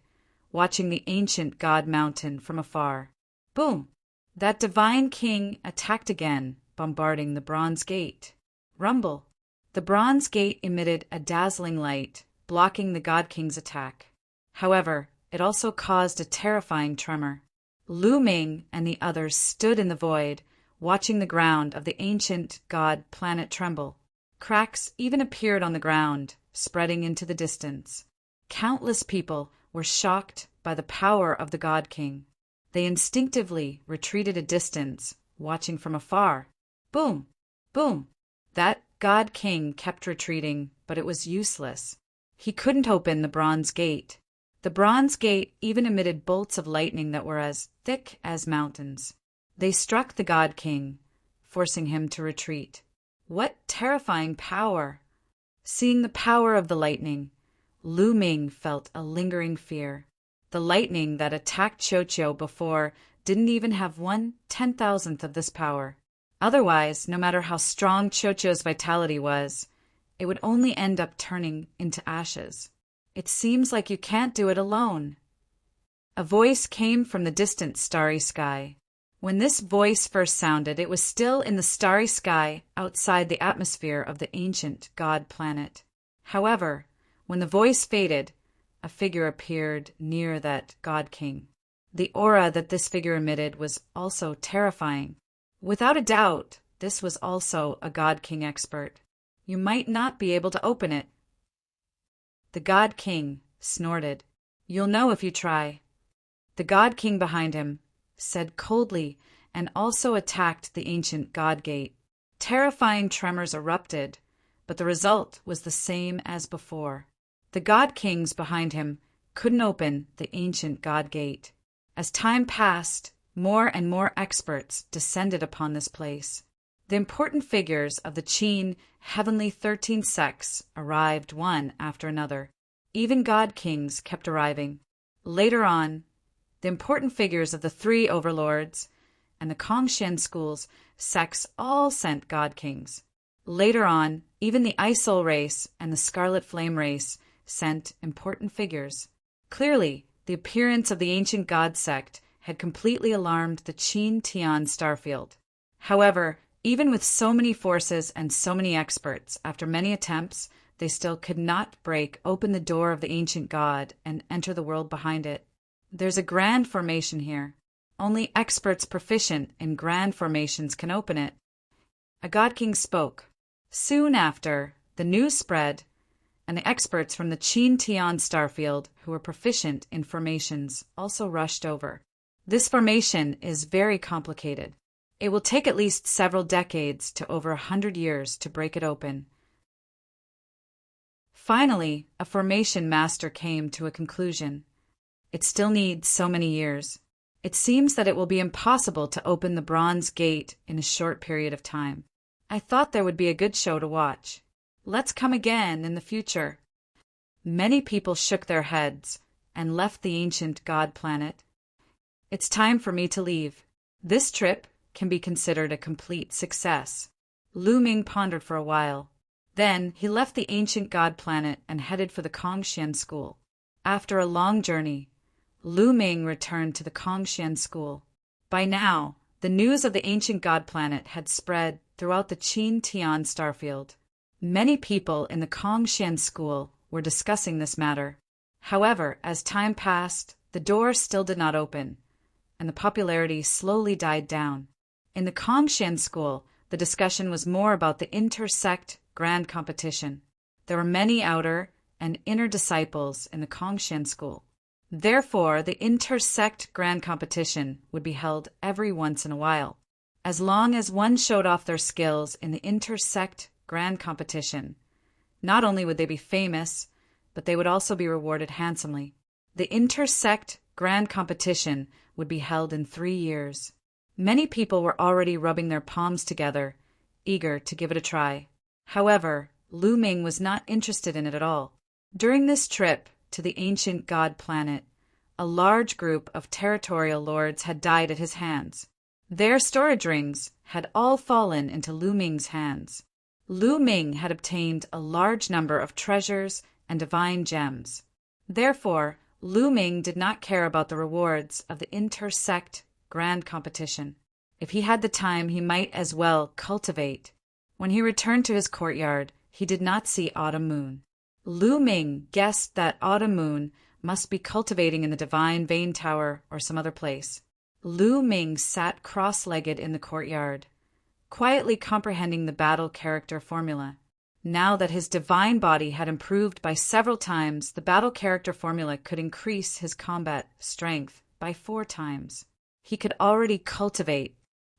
watching the ancient god mountain from afar. Boom! That divine king attacked again, bombarding the bronze gate. Rumble! The bronze gate emitted a dazzling light, blocking the god king's attack. However, it also caused a terrifying tremor. Lu Ming and the others stood in the void, watching the ground of the ancient god planet tremble. Cracks even appeared on the ground, spreading into the distance. Countless people were shocked by the power of the god king. They instinctively retreated a distance, watching from afar. Boom! Boom! That god king kept retreating, but it was useless. He couldn't open the bronze gate. The The bronze gate even emitted bolts of lightning that were as thick as mountains. They struck the God King, forcing him to retreat. What terrifying power! Seeing the power of the lightning, Lu Ming felt a lingering fear. The lightning that attacked Qiuqiu before didn't even have 1/10,000th of this power. Otherwise, no matter how strong Qiuqiu's vitality was, it would only end up turning into ashes. It seems like you can't do it alone. A voice came from the distant starry sky. When this voice first sounded, it was still in the starry sky outside the atmosphere of the ancient god planet. However, when the voice faded, a figure appeared near that god king. The aura that this figure emitted was also terrifying. Without a doubt, this was also a god king expert. You might not be able to open it. The god king snorted. You'll know if you try. The god king behind him said coldly and also attacked the ancient god gate. Terrifying tremors erupted, but the result was the same as before. The god kings behind him couldn't open the ancient god gate. As time passed, more and more experts descended upon this place. The important figures of the Qin heavenly 13 sects arrived one after another. Even god kings kept arriving. Later on, the important figures of the 3 overlords and the Kongxian schools sects all sent god kings. Later on, even the Isoul race and the Scarlet Flame race sent important figures. Clearly, the appearance of the ancient god sect had completely alarmed the Qin Tian starfield. However, even with so many forces and so many experts, after many attempts, they still could not break open the door of the ancient god and enter the world behind it. There's a grand formation here. Only experts proficient in grand formations can open it. A god king spoke. Soon after, the news spread, and the experts from the Qin Tian starfield who were proficient in formations also rushed over. This formation is very complicated. It will take at least several decades to over 100 years to break it open. Finally, a formation master came to a conclusion. It still needs so many years. It seems that it will be impossible to open the bronze gate in a short period of time. I thought there would be a good show to watch. Let's come again in the future. Many people shook their heads and left the ancient god planet. It's time for me to leave. This trip can be considered a complete success. Lu Ming pondered for a while. Then he left the ancient god planet and headed for the Kongxian school. After a long journey, Lu Ming returned to the Kongxian school. By now, the news of the ancient god planet had spread throughout the Qin Tian starfield. Many people in the Kongxian school were discussing this matter. However, as time passed, the door still did not open, and the popularity slowly died down. In the Kongxian school, the discussion was more about the inter-sect grand competition. There were many outer and inner disciples in the Kongxian school. Therefore, the inter-sect grand competition would be held every once in a while. As long as one showed off their skills in the inter-sect grand competition, not only would they be famous, but they would also be rewarded handsomely. The inter-sect grand competition would be held in 3 years. Many people were already rubbing their palms together, eager to give it a try. However, Lu Ming was not interested in it at all. During this trip to the ancient god planet, a large group of territorial lords had died at his hands. Their storage rings had all fallen into Lu Ming's hands. Lu Ming had obtained a large number of treasures and divine gems. Therefore, Lu Ming did not care about the rewards of the inter-sect grand competition. If he had the time, he might as well cultivate. When he returned to his courtyard, he did not see Autumn Moon. Lu Ming guessed that Autumn Moon must be cultivating in the Divine Vein Tower or some other place. Lu Ming sat cross-legged in the courtyard, quietly comprehending the battle character formula. Now that his divine body had improved by several times, the battle character formula could increase his combat strength by 4 times. He could already cultivate.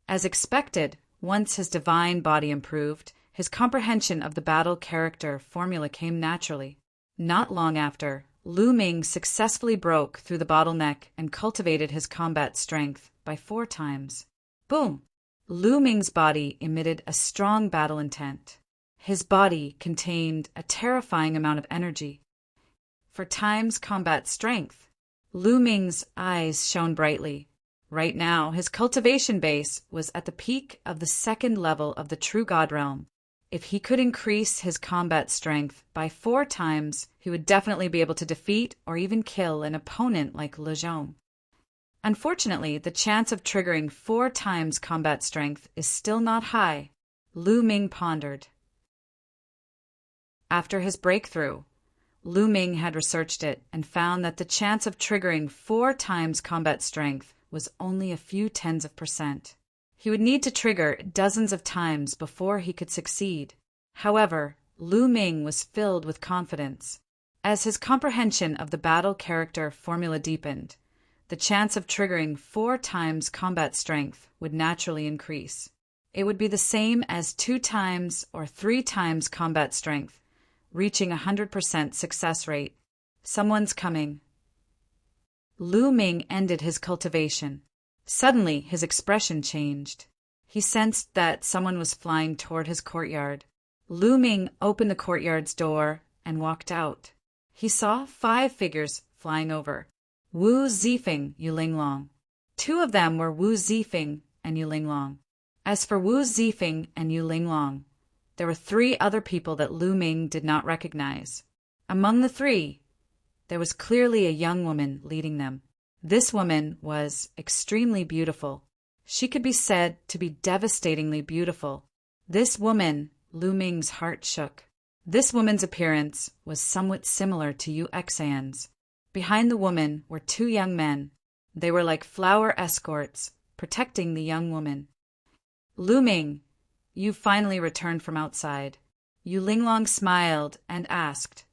As expected, once his divine body improved, his comprehension of the battle character formula came naturally. Not long after, Lu Ming successfully broke through the bottleneck and cultivated his combat strength by 4 times. Boom! Lu Ming's body emitted a strong battle intent. His body contained a terrifying amount of energy. 4 times combat strength. Lu Ming's eyes shone brightly. Right now, his cultivation base was at the peak of the 2nd level of the True God Realm. If he could increase his combat strength by 4 times, he would definitely be able to defeat or even kill an opponent like Le Jaume. Unfortunately, the chance of triggering 4 times combat strength is still not high, Lu Ming pondered. After his breakthrough, Lu Ming had researched it and found that the chance of triggering 4 times combat strength was only a few tens of %. He would need to trigger dozens of times before he could succeed. However, Lu Ming was filled with confidence. As his comprehension of the battle character formula deepened, the chance of triggering 4 times combat strength would naturally increase. It would be the same as 2 times or 3 times combat strength, reaching 100% success rate. Someone's coming. Lu Ming ended his cultivation. Suddenly, his expression changed. He sensed that someone was flying toward his courtyard. Lu Ming opened the courtyard's door and walked out. He saw 5 figures flying over. Wu Zifeng, Yulinglong. 2 of them were Wu Zifeng and Yulinglong. As for Wu Zifeng and Yulinglong, there were 3 other people that Lu Ming did not recognize. Among the 3, there was clearly a young woman leading them. This woman was extremely beautiful. She could be said to be devastatingly beautiful. This woman, Lu Ming's heart shook. This woman's appearance was somewhat similar to Yu Exan's. Behind the woman were 2 young men. They were like flower escorts, protecting the young woman. Lu Ming, you finally returned from outside. Yulinglong smiled and asked,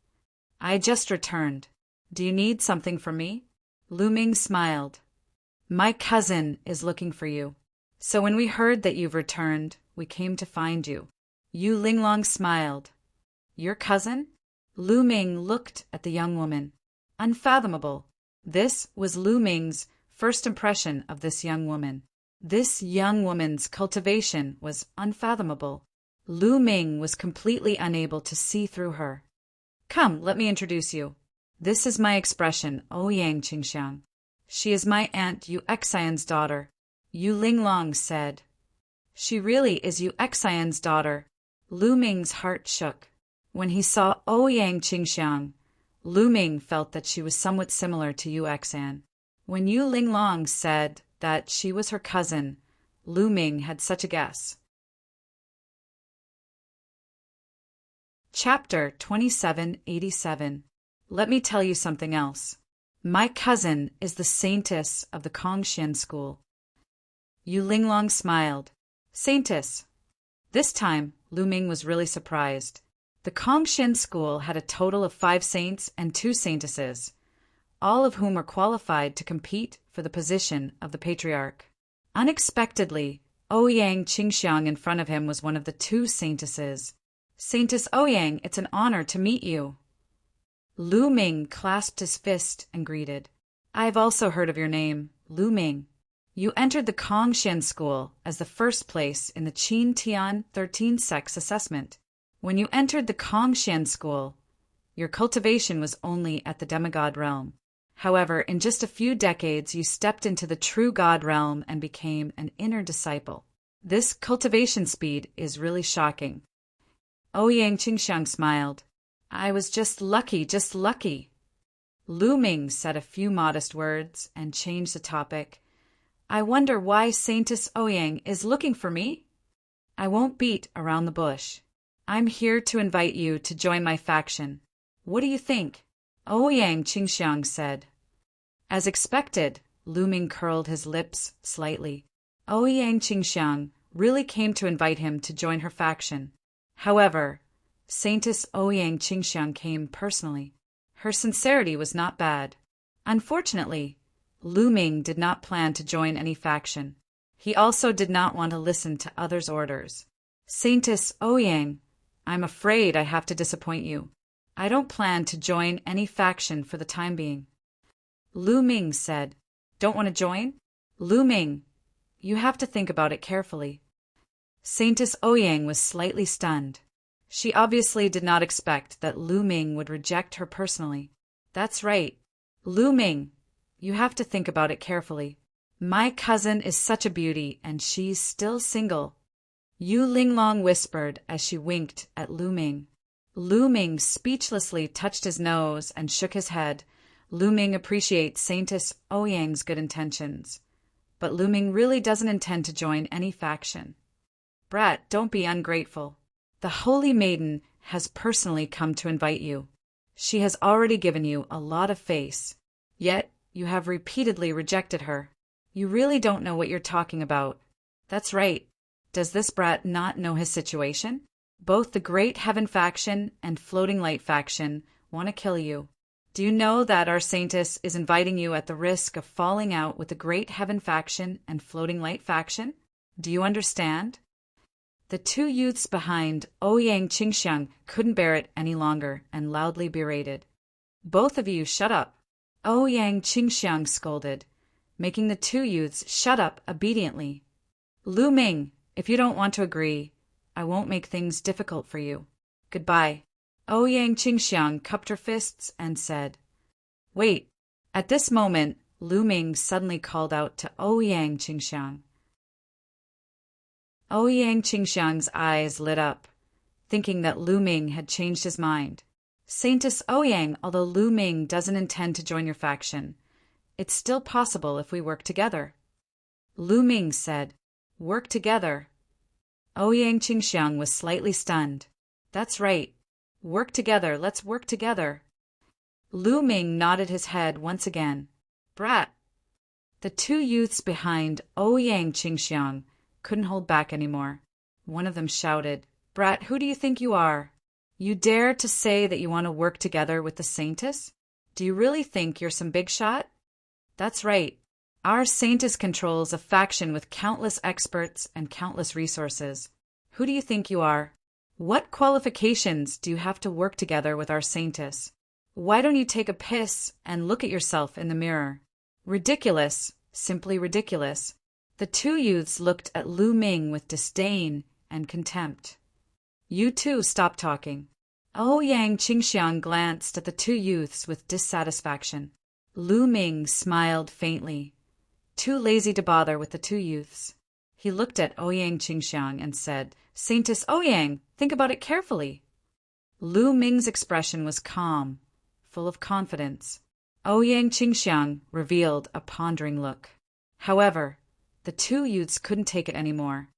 I just returned. Do you need something from me? Lu Ming smiled. My cousin is looking for you. So when we heard that you've returned, we came to find you. Yulinglong smiled. Your cousin? Lu Ming looked at the young woman. Unfathomable. This was Lu Ming's first impression of this young woman. This young woman's cultivation was unfathomable. Lu Ming was completely unable to see through her. Come, let me introduce you. This is my expression, Ouyang Qingxiang. She is my aunt Yu Exion's daughter. Yulinglong said. She really is Yu Exion's daughter. Lu Ming's heart shook. When he saw Ouyang Qingxiang, Lu Ming felt that she was somewhat similar to Yu Exian. When Yulinglong said that she was her cousin, Lu Ming had such a guess. Chapter 2787. Let me tell you something else. My cousin is the saintess of the Kongxian school. Yulinglong smiled. Saintess. This time, Lu Ming was really surprised. The Kongxian school had a total of 5 saints and 2 saintesses, all of whom were qualified to compete for the position of the patriarch. Unexpectedly, Ouyang Qingxiang in front of him was one of the 2 saintesses. Saintess Ouyang, it's an honor to meet you. Lu Ming clasped his fist and greeted. I've also heard of your name, Lu Ming. You entered the Kongxian school as the first place in the Qin Tian 13 sex assessment. When you entered the Kongxian school, your cultivation was only at the demigod realm. However, in just a few decades, you stepped into the true god realm and became an inner disciple. This cultivation speed is really shocking. Ouyang Qingxiang smiled. I was just lucky, just lucky. Lu Ming said a few modest words and changed the topic. I wonder why Saintess Ouyang is looking for me? I won't beat around the bush. I'm here to invite you to join my faction. What do you think? Ouyang Qingxiang said. As expected, Lu Ming curled his lips slightly. Ouyang Qingxiang really came to invite him to join her faction. However, Saintess Ouyang Qingxiang came personally. Her sincerity was not bad. Unfortunately, Lu Ming did not plan to join any faction. He also did not want to listen to others' orders. Saintess Ouyang, I'm afraid I have to disappoint you. I don't plan to join any faction for the time being. Lu Ming said, Don't want to join? Lu Ming, you have to think about it carefully. Saintess Ouyang was slightly stunned. She obviously did not expect that Lu Ming would reject her personally. That's right. Lu Ming, you have to think about it carefully. My cousin is such a beauty, and she's still single. Yu Linglong whispered as she winked at Lu Ming. Lu Ming speechlessly touched his nose and shook his head. Lu Ming appreciates Saintess Ouyang's good intentions, but Lu Ming really doesn't intend to join any faction. Brat, don't be ungrateful. The Holy Maiden has personally come to invite you. She has already given you a lot of face, yet you have repeatedly rejected her. You really don't know what you're talking about. That's right. Does this brat not know his situation? Both the Great Heaven faction and Floating Light faction want to kill you. Do you know that our Saintess is inviting you at the risk of falling out with the Great Heaven faction and Floating Light faction? Do you understand? The two youths behind Ouyang Qingxiang couldn't bear it any longer and loudly berated. Both of you shut up, Ouyang Qingxiang scolded, making the two youths shut up obediently. Lu Ming, if you don't want to agree, I won't make things difficult for you. Goodbye. Ouyang Qingxiang cupped her fists and said, Wait. At this moment, Lu Ming suddenly called out to Ouyang Qingxiang. Ouyang Qingxiang's eyes lit up, thinking that Lu Ming had changed his mind. Saintess Ouyang, although Lu Ming doesn't intend to join your faction, it's still possible if we work together. Lu Ming said, Work together. Ouyang Qingxiang was slightly stunned. That's right. Work together, let's work together. Lu Ming nodded his head once again. Brat. The two youths behind Ouyang Qingxiang couldn't hold back anymore. One of them shouted, Brat, who do you think you are? You dare to say that you want to work together with the Saintess? Do you really think you're some big shot? That's right. Our Saintess controls a faction with countless experts and countless resources. Who do you think you are? What qualifications do you have to work together with our Saintess? Why don't you take a piss and look at yourself in the mirror? Ridiculous, simply ridiculous. The two youths looked at Lu Ming with disdain and contempt. You too, stop talking. Ouyang Qingxiang glanced at the two youths with dissatisfaction. Lu Ming smiled faintly, too lazy to bother with the two youths. He looked at Ouyang Qingxiang and said, Saintess Ouyang, think about it carefully. Lu Ming's expression was calm, full of confidence. Ouyang Qingxiang revealed a pondering look. However, the two youths couldn't take it anymore.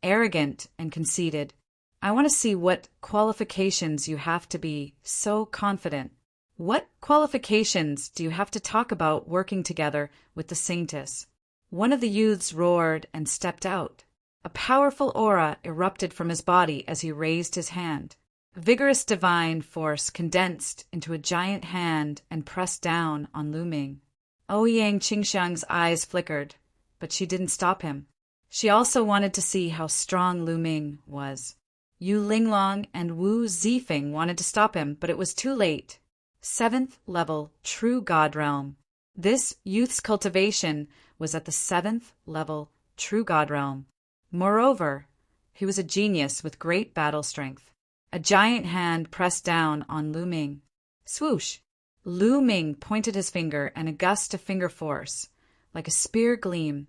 Arrogant and conceited, I want to see what qualifications you have to be so confident. What qualifications do you have to talk about working together with the Saintess? One of the youths roared and stepped out. A powerful aura erupted from his body as he raised his hand. Vigorous divine force condensed into a giant hand and pressed down on Lu Ming. Ouyang Qingxiang's eyes flickered, but she didn't stop him. She also wanted to see how strong Lu Ming was. Yu Linglong and Wu Zifeng wanted to stop him, but it was too late. 7th level True God Realm. This youth's cultivation was at the 7th level True God Realm. Moreover, he was a genius with great battle strength. A giant hand pressed down on Lu Ming. Swoosh! Lu Ming pointed his finger, and a gust of finger force, like a spear gleam,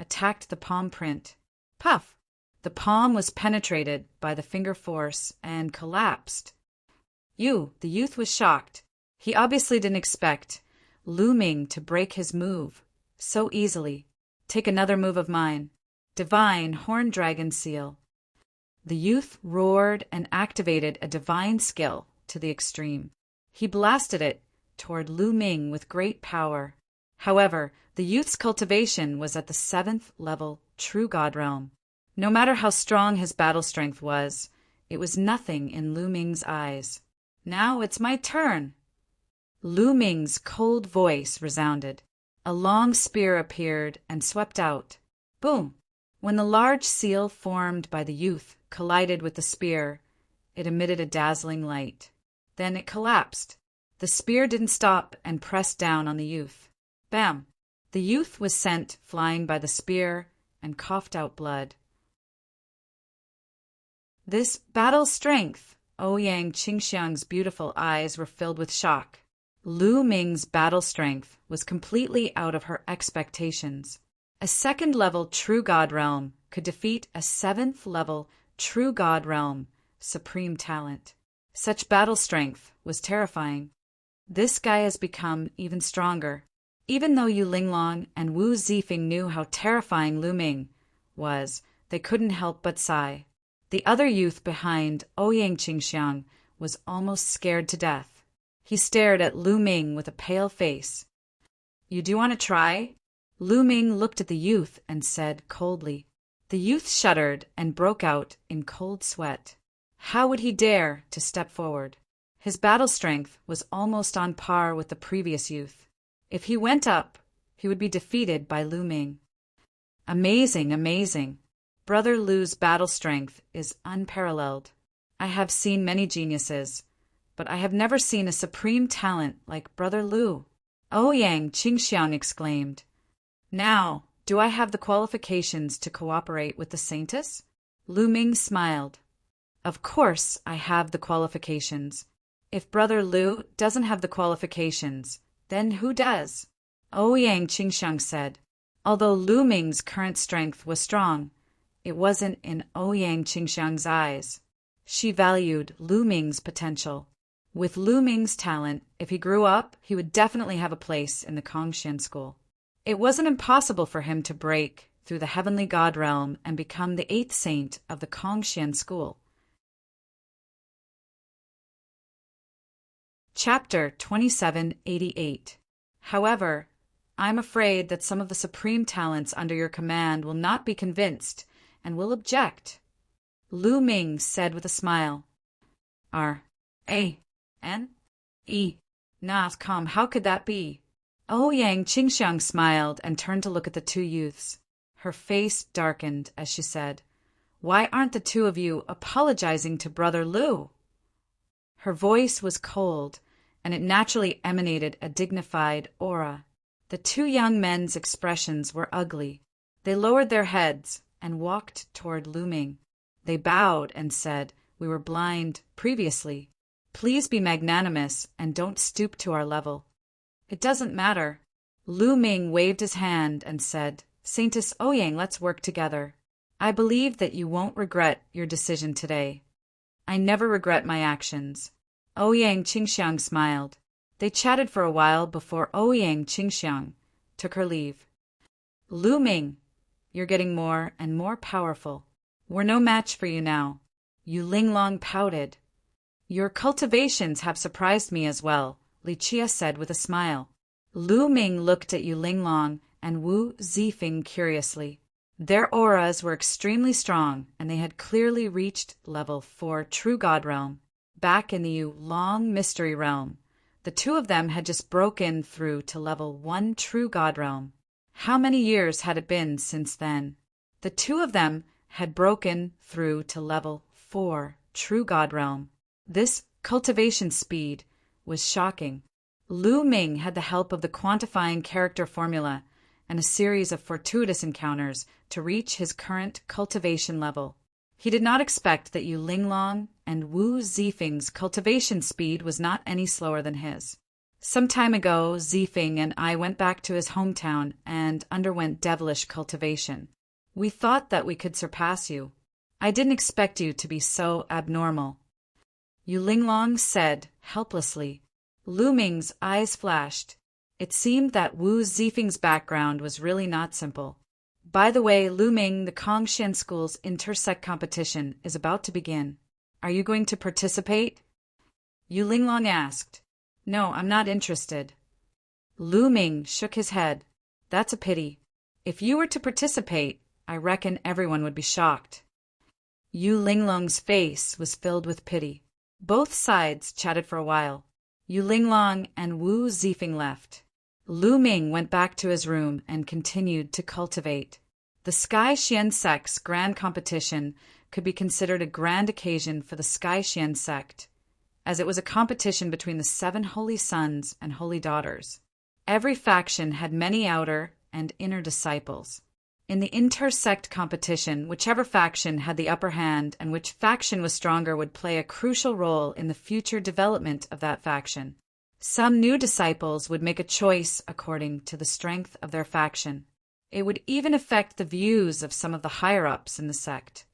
attacked the palm print. Puff! The palm was penetrated by the finger force and collapsed. The youth was shocked. He obviously didn't expect Lu Ming to break his move so easily. Take another move of mine. Divine Horn Dragon Seal. The youth roared and activated a divine skill to the extreme. He blasted it toward Lu Ming with great power. However, the youth's cultivation was at the 7th level True God Realm. No matter how strong his battle strength was, it was nothing in Lu Ming's eyes. Now it's my turn. Lu Ming's cold voice resounded. A long spear appeared and swept out. Boom! When the large seal formed by the youth collided with the spear, it emitted a dazzling light. Then it collapsed. The spear didn't stop and pressed down on the youth. Bam! The youth was sent flying by the spear and coughed out blood. This battle strength! Ouyang Qingxiang's beautiful eyes were filled with shock. Lu Ming's battle strength was completely out of her expectations. A second-level True God Realm could defeat a seventh-level True God Realm supreme talent. Such battle strength was terrifying. This guy has become even stronger. Even though Yu Linglong and Wu Zifeng knew how terrifying Lu Ming was, they couldn't help but sigh. The other youth behind Ouyang Qingxiang was almost scared to death. He stared at Lu Ming with a pale face. "You do want to try?" Lu Ming looked at the youth and said coldly. The youth shuddered and broke out in cold sweat. How would he dare to step forward? His battle strength was almost on par with the previous youth. If he went up, he would be defeated by Lu Ming. Amazing, amazing. Brother Lu's battle strength is unparalleled. I have seen many geniuses, but I have never seen a supreme talent like Brother Lu. Ouyang Qingxiang exclaimed. Now, do I have the qualifications to cooperate with the Saintess? Lu Ming smiled. Of course I have the qualifications. If Brother Lu doesn't have the qualifications, then who does? Ouyang Qingxiang said. Although Lu Ming's current strength was strong, it wasn't in Ouyang Qingxiang's eyes. She valued Lu Ming's potential. With Lu Ming's talent, if he grew up, he would definitely have a place in the Kongxian school. It wasn't impossible for him to break through the heavenly god realm and become the 8th saint of the Kongxian school. Chapter 2788. However, I'm afraid that some of the supreme talents under your command will not be convinced and will object. Lu Ming said with a smile. R-A-N-E. Nascom, how could that be? Ouyang Qingxiang smiled and turned to look at the two youths. Her face darkened as she said, Why aren't the two of you apologizing to Brother Lu? Her voice was cold, and it naturally emanated a dignified aura. The two young men's expressions were ugly. They lowered their heads and walked toward Lu Ming. They bowed and said, We were blind previously. Please be magnanimous and don't stoop to our level. It doesn't matter. Lu Ming waved his hand and said, Saintess Ouyang, let's work together. I believe that you won't regret your decision today. I never regret my actions. Ouyang Qingxiang smiled. They chatted for a while before Ouyang Qingxiang took her leave. Lu Ming, you're getting more and more powerful. We're no match for you now. Yu Linglong pouted. Your cultivations have surprised me as well, Li Chia said with a smile. Lu Ming looked at Yu Linglong and Wu Zifeng curiously. Their auras were extremely strong, and they had clearly reached level 4 True God Realm. Back in the Yu Long Mystery Realm, the two of them had just broken through to level 1 True God Realm. How many years had it been since then? The two of them had broken through to level 4 True God Realm. This cultivation speed was shocking. Lu Ming had the help of the quantifying character formula and a series of fortuitous encounters to reach his current cultivation level. He did not expect that Yu Linglong and Wu Zifeng's cultivation speed was not any slower than his. Some time ago, Zifeng and I went back to his hometown and underwent devilish cultivation. We thought that we could surpass you. I didn't expect you to be so abnormal. Yu Linglong said helplessly. Lu Ming's eyes flashed. It seemed that Wu Zifeng's background was really not simple. By the way, Lu Ming, the Kongxian School's intersect competition is about to begin. Are you going to participate? Yu Linglong asked. No, I'm not interested. Lu Ming shook his head. That's a pity. If you were to participate, I reckon everyone would be shocked. Yu Linglong's face was filled with pity. Both sides chatted for a while. Yu Linglong and Wu Zifeng left. Lu Ming went back to his room and continued to cultivate. The Sky Xian sect's grand competition could be considered a grand occasion for the Sky Xian sect. as it was a competition between the 7 holy sons and holy daughters. Every faction had many outer and inner disciples. In the intersect competition, whichever faction had the upper hand and which faction was stronger would play a crucial role in the future development of that faction. Some new disciples would make a choice according to the strength of their faction. It would even affect the views of some of the higher-ups in the sect.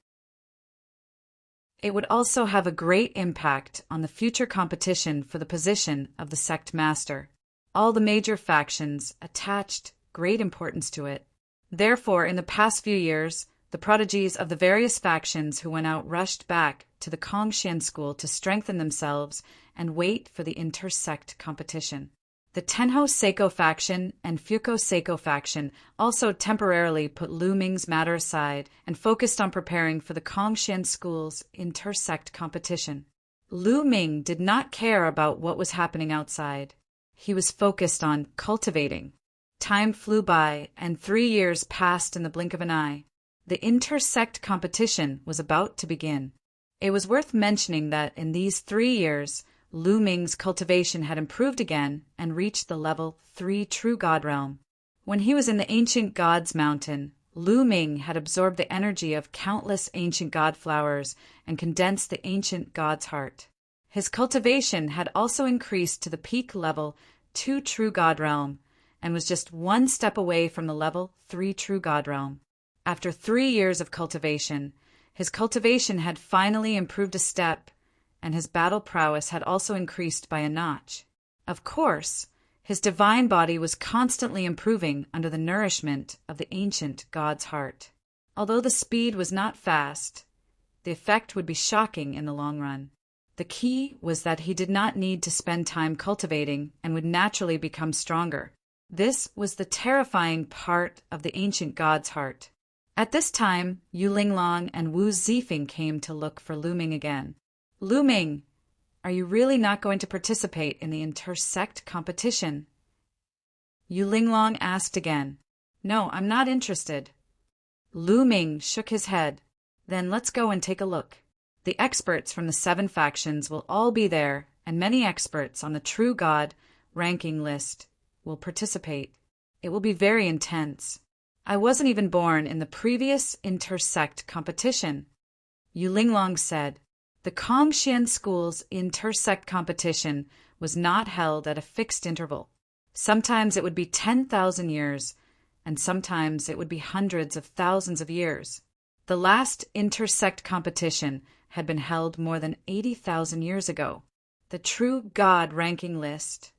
It would also have a great impact on the future competition for the position of the sect master. All the major factions attached great importance to it. Therefore, in the past few years, the prodigies of the various factions who went out rushed back to the Kongxian school to strengthen themselves and wait for the intersect competition. The Tenho Seiko faction and Fuko Seiko faction also temporarily put Lu Ming's matter aside and focused on preparing for the Kongxian school's intersect competition. Lu Ming did not care about what was happening outside. He was focused on cultivating. Time flew by, and 3 years passed in the blink of an eye. The intersect competition was about to begin. It was worth mentioning that in these 3 years, Lu Ming's cultivation had improved again and reached the level 3 True God realm. When he was in the Ancient Gods Mountain, Lu Ming had absorbed the energy of countless ancient god flowers and condensed the ancient god's heart. His cultivation had also increased to the peak level 2 True God realm, and was just 1 step away from the level 3 True God realm. After 3 years of cultivation, his cultivation had finally improved a step, and his battle prowess had also increased by a notch. Of course, his divine body was constantly improving under the nourishment of the ancient god's heart. Although the speed was not fast, the effect would be shocking in the long run. The key was that he did not need to spend time cultivating and would naturally become stronger. This was the terrifying part of the ancient god's heart. At this time, Yu Linglong and Wu Zifeng came to look for Lu Ming again. Lu Ming, are you really not going to participate in the intersect competition? Yu Linglong asked again. No, I'm not interested. Lu Ming shook his head. Then let's go and take a look. The experts from the 7 factions will all be there, and many experts on the True God ranking list will participate. It will be very intense. I wasn't even born in the previous intersect competition, Yu Linglong said. The Kongxian school's intersect competition was not held at a fixed interval. Sometimes it would be 10,000 years, and sometimes it would be hundreds of thousands of years. The last intersect competition had been held more than 80,000 years ago. The True God ranking list.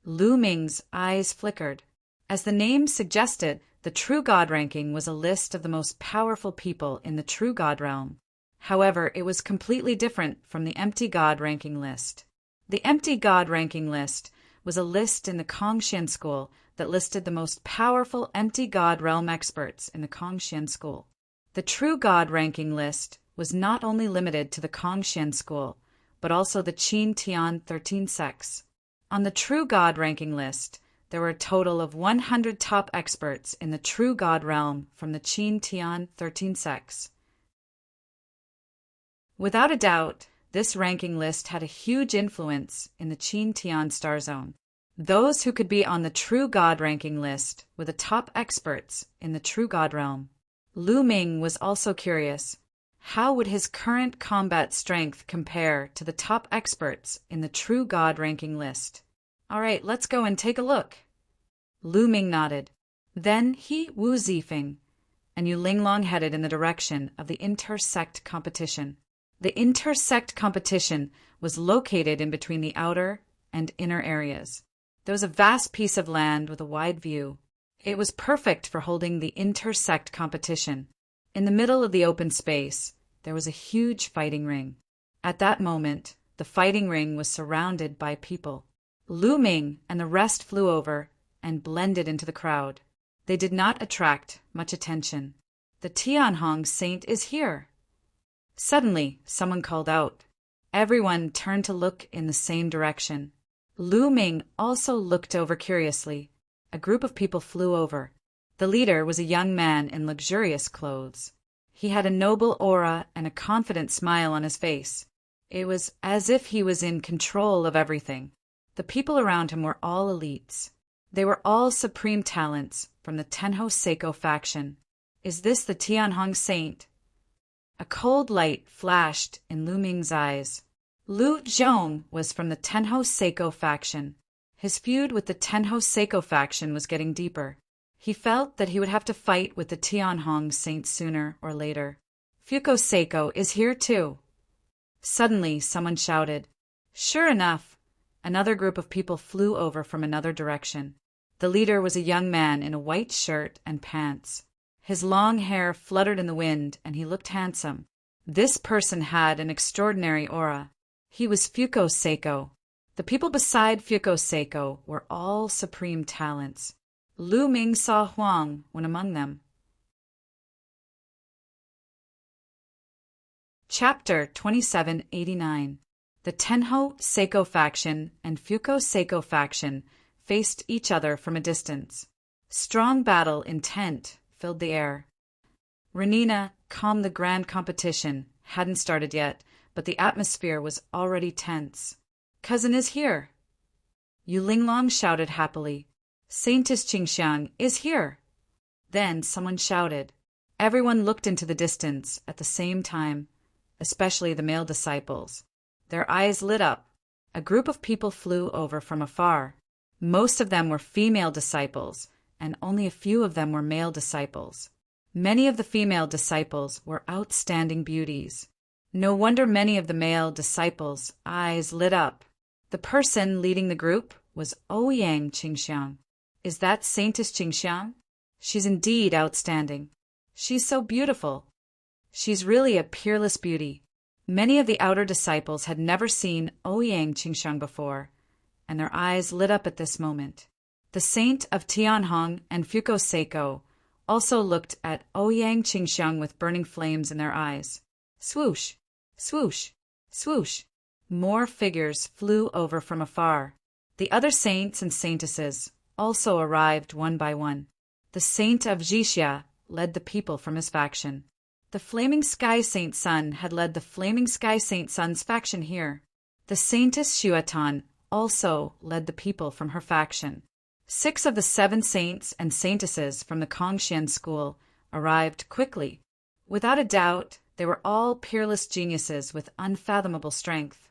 Lu Ming's eyes flickered. As the name suggested, the True God ranking was a list of the most powerful people in the True God realm. However, it was completely different from the Empty God ranking list. The Empty God ranking list was a list in the Kongxian school that listed the most powerful Empty God realm experts in the Kongxian school. The True God ranking list was not only limited to the Kongxian school, but also the Qin Tian 13 sects. On the True God ranking list, there were a total of 100 top experts in the True God realm from the Qin Tian 13 sects. Without a doubt, this ranking list had a huge influence in the Qin Tian star zone. Those who could be on the True God ranking list were the top experts in the True God realm. Lu Ming was also curious. How would his current combat strength compare to the top experts in the True God ranking list? All right, let's go and take a look. Lu Ming nodded. Then he, Wu Zifeng, and Yu Linglong headed in the direction of the intersect competition. The intersect competition was located in between the outer and inner areas. There was a vast piece of land with a wide view. It was perfect for holding the intersect competition. In the middle of the open space, there was a huge fighting ring. At that moment, the fighting ring was surrounded by people. Lu Ming and the rest flew over and blended into the crowd. They did not attract much attention. The Tianhong saint is here. Suddenly, someone called out. Everyone turned to look in the same direction. Lu Ming also looked over curiously. A group of people flew over. The leader was a young man in luxurious clothes. He had a noble aura and a confident smile on his face. It was as if he was in control of everything. The people around him were all elites. They were all supreme talents from the Tenho Seiko faction. Is this the Tianhong saint? A cold light flashed in Lu Ming's eyes. Lu Zhong was from the Tenho Seiko faction. His feud with the Tenho Seiko faction was getting deeper. He felt that he would have to fight with the Tianhong saint sooner or later. Fuko Seiko is here too. Suddenly, someone shouted. Sure enough, another group of people flew over from another direction. The leader was a young man in a white shirt and pants. His long hair fluttered in the wind, and he looked handsome. This person had an extraordinary aura. He was Fuko Seiko. The people beside Fuko Seiko were all supreme talents. Lu Ming saw Huang when among them. Chapter 2789. The Tenho Seiko faction and Fuko Seiko faction faced each other from a distance. Strong battle intent filled the air. Renina calmed the grand competition. Hadn't started yet, but the atmosphere was already tense. Cousin is here. Yu Linglong shouted happily. Saintess Qingxiang is here. Then someone shouted. Everyone looked into the distance at the same time, especially the male disciples. Their eyes lit up. A group of people flew over from afar. Most of them were female disciples, and only a few of them were male disciples. Many of the female disciples were outstanding beauties. No wonder many of the male disciples' eyes lit up. The person leading the group was Ouyang Qingxiang. Is that Saintess Qingxiang? She's indeed outstanding. She's so beautiful. She's really a peerless beauty. Many of the outer disciples had never seen Ouyang Qingxiang before, and their eyes lit up at this moment. The saint of Tianhong and Fuko Seiko also looked at Ouyang Qingxiang with burning flames in their eyes. Swoosh, swoosh, swoosh. More figures flew over from afar. The other saints and saintesses also arrived one by one. The saint of Jixia led the people from his faction. The Flaming Sky Saint Sun had led the Flaming Sky Saint Sun's faction here. The Saintess Xuatan also led the people from her faction. 6 of the 7 saints and saintesses from the Kongxian school arrived quickly. Without a doubt, they were all peerless geniuses with unfathomable strength.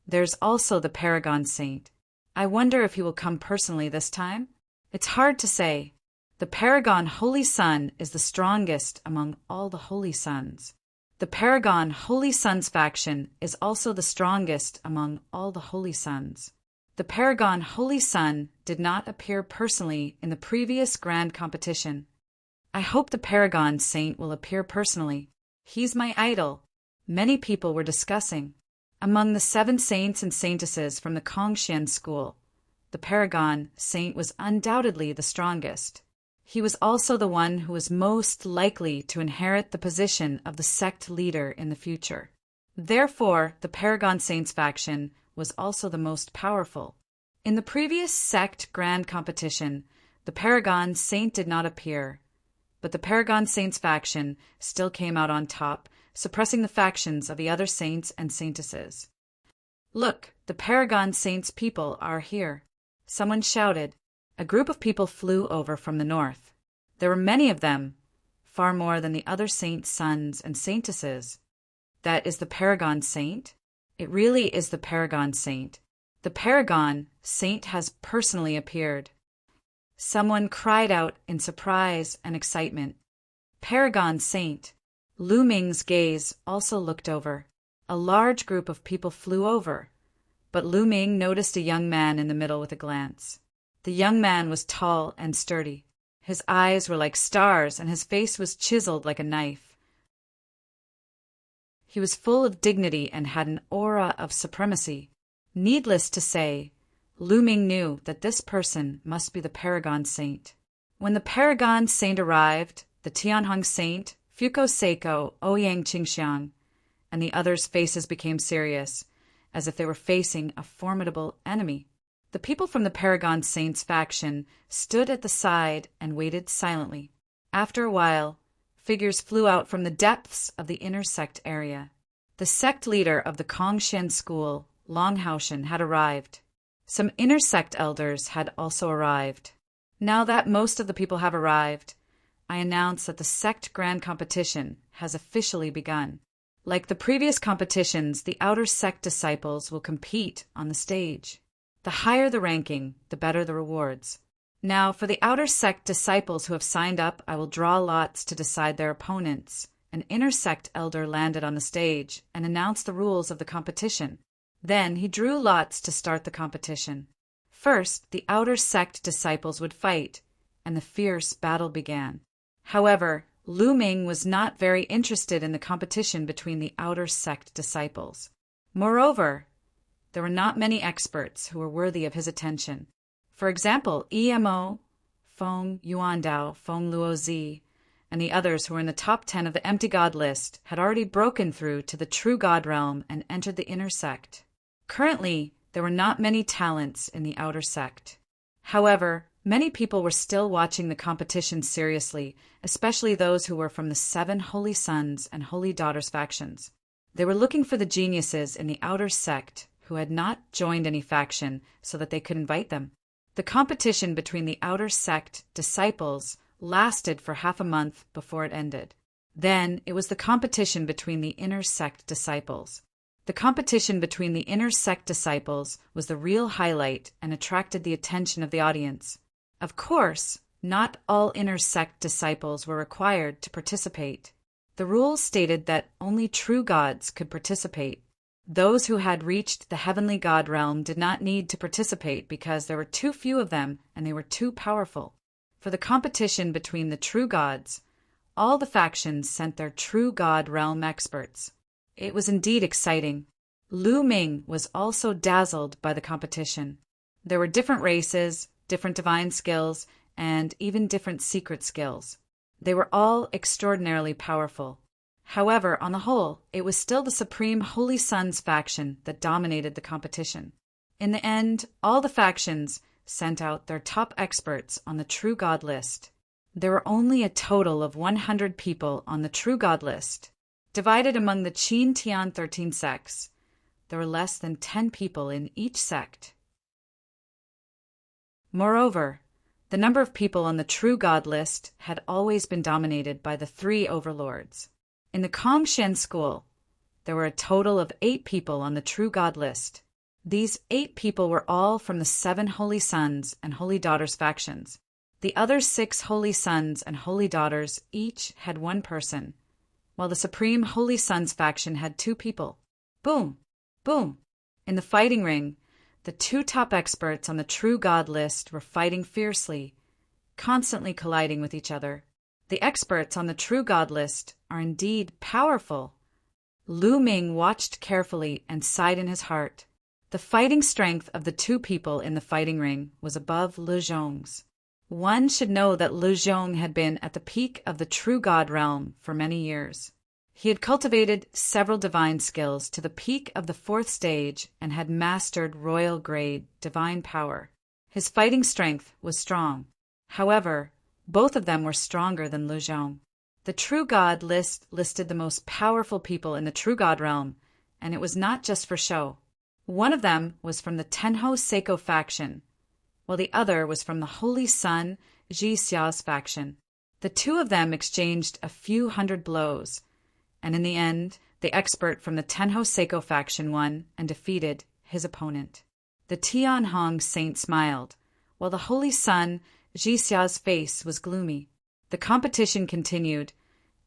There's also the Paragon Saint. I wonder if he will come personally this time? It's hard to say. The Paragon Holy Sun is the strongest among all the Holy Suns. The Paragon Holy Suns faction is also the strongest among all the Holy Suns. The Paragon Holy Sun did not appear personally in the previous grand competition. I hope the Paragon Saint will appear personally. He's my idol. Many people were discussing. Among the 7 saints and saintesses from the Kongxian school, the Paragon Saint was undoubtedly the strongest. He was also the one who was most likely to inherit the position of the sect leader in the future. Therefore, the Paragon Saints faction was also the most powerful. In the previous sect grand competition, the Paragon Saint did not appear, but the Paragon Saints faction still came out on top, suppressing the factions of the other saints and saintesses. Look, the Paragon Saints people are here. Someone shouted. A group of people flew over from the north. There were many of them, far more than the other saints' sons and saintesses. That is the Paragon Saint? It really is the Paragon Saint. The Paragon Saint has personally appeared. Someone cried out in surprise and excitement. Paragon Saint. Lu Ming's gaze also looked over. A large group of people flew over, but Lu Ming noticed a young man in the middle with a glance. The young man was tall and sturdy. His eyes were like stars, and his face was chiseled like a knife. He was full of dignity and had an aura of supremacy. Needless to say, Lu Ming knew that this person must be the Paragon Saint. When the Paragon Saint arrived, the Tianhong Saint, Fuko Seiko, Ouyang Qingxiang, and the others' faces became serious, as if they were facing a formidable enemy. The people from the Paragon Saints faction stood at the side and waited silently. After a while, figures flew out from the depths of the inner sect area. The sect leader of the Kongshan school, Longhaoshan, had arrived. Some inner sect elders had also arrived. Now that most of the people have arrived, I announce that the sect grand competition has officially begun. Like the previous competitions, the outer sect disciples will compete on the stage. The higher the ranking, the better the rewards. Now, for the outer sect disciples who have signed up, I will draw lots to decide their opponents. An inner sect elder landed on the stage and announced the rules of the competition. Then he drew lots to start the competition. First, the outer sect disciples would fight, and the fierce battle began. However, Lu Ming was not very interested in the competition between the outer sect disciples. Moreover, there were not many experts who were worthy of his attention. For example, EMO, Feng Yuandao, Feng Luozi, and the others who were in the top 10 of the empty god list had already broken through to the true god realm and entered the inner sect. Currently, there were not many talents in the outer sect. However, many people were still watching the competition seriously, especially those who were from the 7 Holy Sons and Holy Daughters factions. They were looking for the geniuses in the outer sect who had not joined any faction so that they could invite them. The competition between the outer sect disciples lasted for half a month before it ended. Then it was the competition between the inner sect disciples. The competition between the inner sect disciples was the real highlight and attracted the attention of the audience. Of course, not all inner sect disciples were required to participate. The rules stated that only true gods could participate. Those who had reached the heavenly god realm did not need to participate because there were too few of them and they were too powerful. For the competition between the true gods, all the factions sent their true god realm experts. It was indeed exciting. Lu Ming was also dazzled by the competition. There were different races, different divine skills, and even different secret skills. They were all extraordinarily powerful. However, on the whole, it was still the Supreme Holy Sons faction that dominated the competition. In the end, all the factions sent out their top experts on the True God list. There were only a total of 100 people on the True God list. Divided among the Qin Tian 13 sects, there were less than 10 people in each sect. Moreover, the number of people on the True God list had always been dominated by the 3 overlords. In the Kongshan school, there were a total of 8 people on the True God list. These 8 people were all from the 7 Holy Sons and Holy Daughters factions. The other 6 Holy Sons and Holy Daughters each had 1 person, while the Supreme Holy Sons faction had 2 people. Boom! Boom! In the fighting ring, the 2 top experts on the True God list were fighting fiercely, constantly colliding with each other. The experts on the True God list are indeed powerful. Lu Ming watched carefully and sighed in his heart. The fighting strength of the 2 people in the fighting ring was above Lu Zhong's. One should know that Lu Zhong had been at the peak of the True God realm for many years. He had cultivated several divine skills to the peak of the 4th stage and had mastered royal grade divine power. His fighting strength was strong. However, both of them were stronger than Lu Zhong. The True God list listed the most powerful people in the True God realm, and it was not just for show. One of them was from the Tenho Seiko faction, while the other was from the Holy Sun Ji Xiao's faction. The 2 of them exchanged a few hundred blows, and in the end, the expert from the Tenho Seiko faction won and defeated his opponent. The Tianhong saint smiled, while the Holy Sun Ji Xiao's face was gloomy. The competition continued,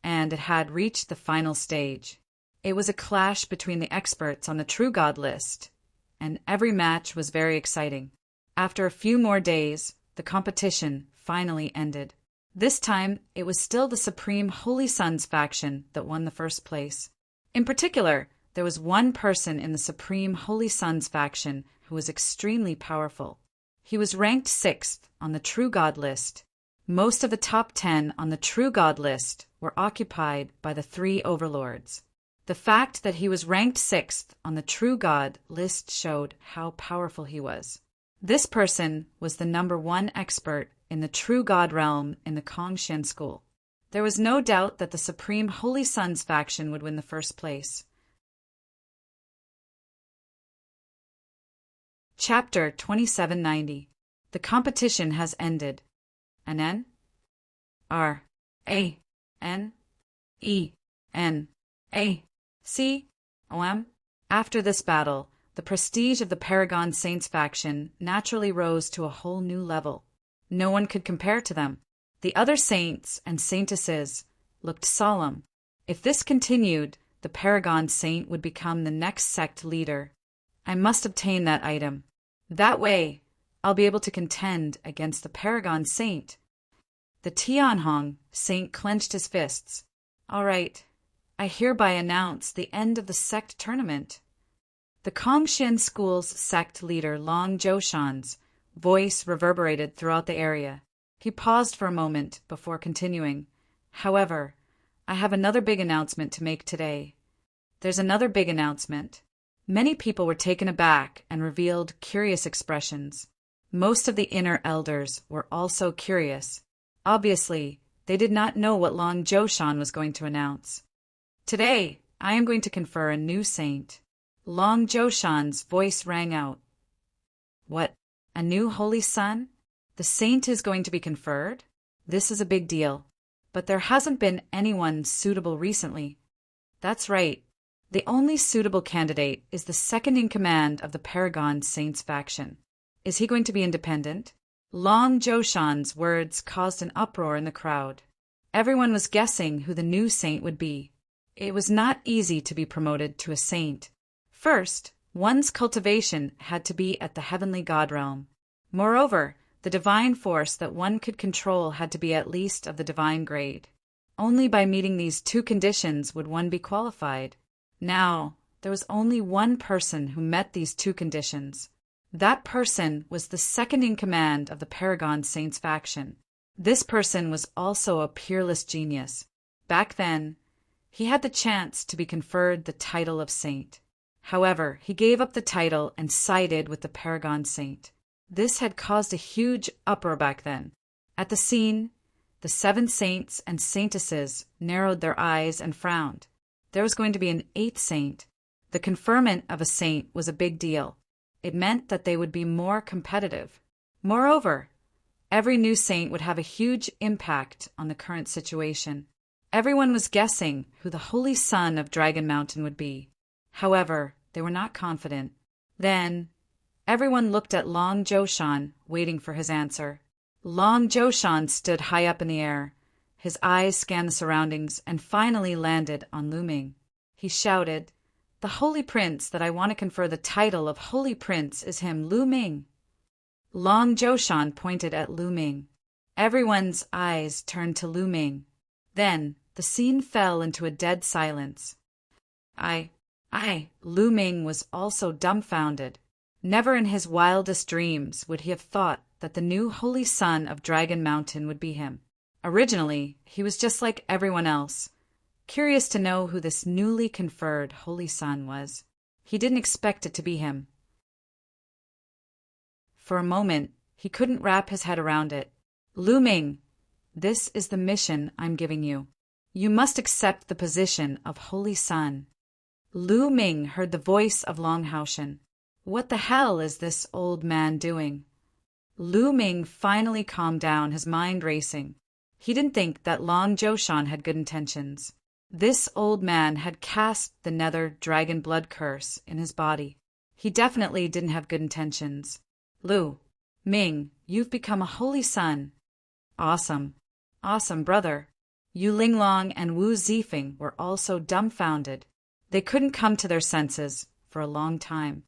and it had reached the final stage. It was a clash between the experts on the True God list, and every match was very exciting. After a few more days, the competition finally ended. This time, it was still the Supreme Holy Sons faction that won the first place. In particular, there was one person in the Supreme Holy Sons faction who was extremely powerful. He was ranked 6th on the True God list. Most of the top 10 on the True God list were occupied by the 3 overlords. The fact that he was ranked 6th on the True God list showed how powerful he was. This person was the number 1 expert in the True God realm in the Kongshan school. There was no doubt that the Supreme Holy Sons faction would win the first place. Chapter 2790. The competition has ended. An N? R. A. N. E. N. A. C. O. M. After this battle, the prestige of the Paragon Saints faction naturally rose to a whole new level. No one could compare to them. The other saints and saintesses looked solemn. If this continued, the Paragon Saint would become the next sect leader. I must obtain that item. That way, I'll be able to contend against the Paragon Saint. The Tianhong Saint clenched his fists. All right, I hereby announce the end of the sect tournament. The Kongshin School's sect leader Long Joshan's voice reverberated throughout the area. He paused for a moment before continuing. However, I have another big announcement to make today. There's another big announcement. Many people were taken aback and revealed curious expressions. Most of the inner elders were also curious. Obviously, they did not know what Long Joshan was going to announce. Today, I am going to confer a new saint. Long Joshan's voice rang out. What? A new holy son? The saint is going to be conferred? This is a big deal. But there hasn't been anyone suitable recently. That's right. The only suitable candidate is the second-in-command of the Paragon Saints faction. Is he going to be independent? Long Joshan's words caused an uproar in the crowd. Everyone was guessing who the new saint would be. It was not easy to be promoted to a saint. First, one's cultivation had to be at the heavenly god realm. Moreover, the divine force that one could control had to be at least of the divine grade. Only by meeting these two conditions would one be qualified. Now, there was only one person who met these two conditions. That person was the second-in-command of the Paragon Saints faction. This person was also a peerless genius. Back then, he had the chance to be conferred the title of saint. However, he gave up the title and sided with the Paragon Saint. This had caused a huge uproar back then. At the scene, the 7 saints and saintesses narrowed their eyes and frowned. There was going to be an 8th saint. The conferment of a saint was a big deal. It meant that they would be more competitive. Moreover, every new saint would have a huge impact on the current situation. Everyone was guessing who the holy son of Dragon Mountain would be. However, they were not confident. Then, everyone looked at Long Joshan, waiting for his answer. Long Joshan stood high up in the air. His eyes scanned the surroundings and finally landed on Lu Ming. He shouted, "The Holy Prince that I want to confer the title of Holy Prince is him, Lu Ming." Long Joshan pointed at Lu Ming. Everyone's eyes turned to Lu Ming. Then, the scene fell into a dead silence. Lu Ming was also dumbfounded. Never in his wildest dreams would he have thought that the new holy son of Dragon Mountain would be him. Originally, he was just like everyone else, curious to know who this newly conferred holy son was. He didn't expect it to be him. For a moment, he couldn't wrap his head around it. Lu Ming, this is the mission I'm giving you. You must accept the position of holy son. Lu Ming heard the voice of Long Haoshan. What the hell is this old man doing? Lu Ming finally calmed down, his mind racing. He didn't think that Long Joshan had good intentions. This old man had cast the nether dragon blood curse in his body. He definitely didn't have good intentions. Lu Ming, you've become a holy son. Awesome. Awesome, brother. Yu Linglong and Wu Zifeng were also dumbfounded. They couldn't come to their senses for a long time.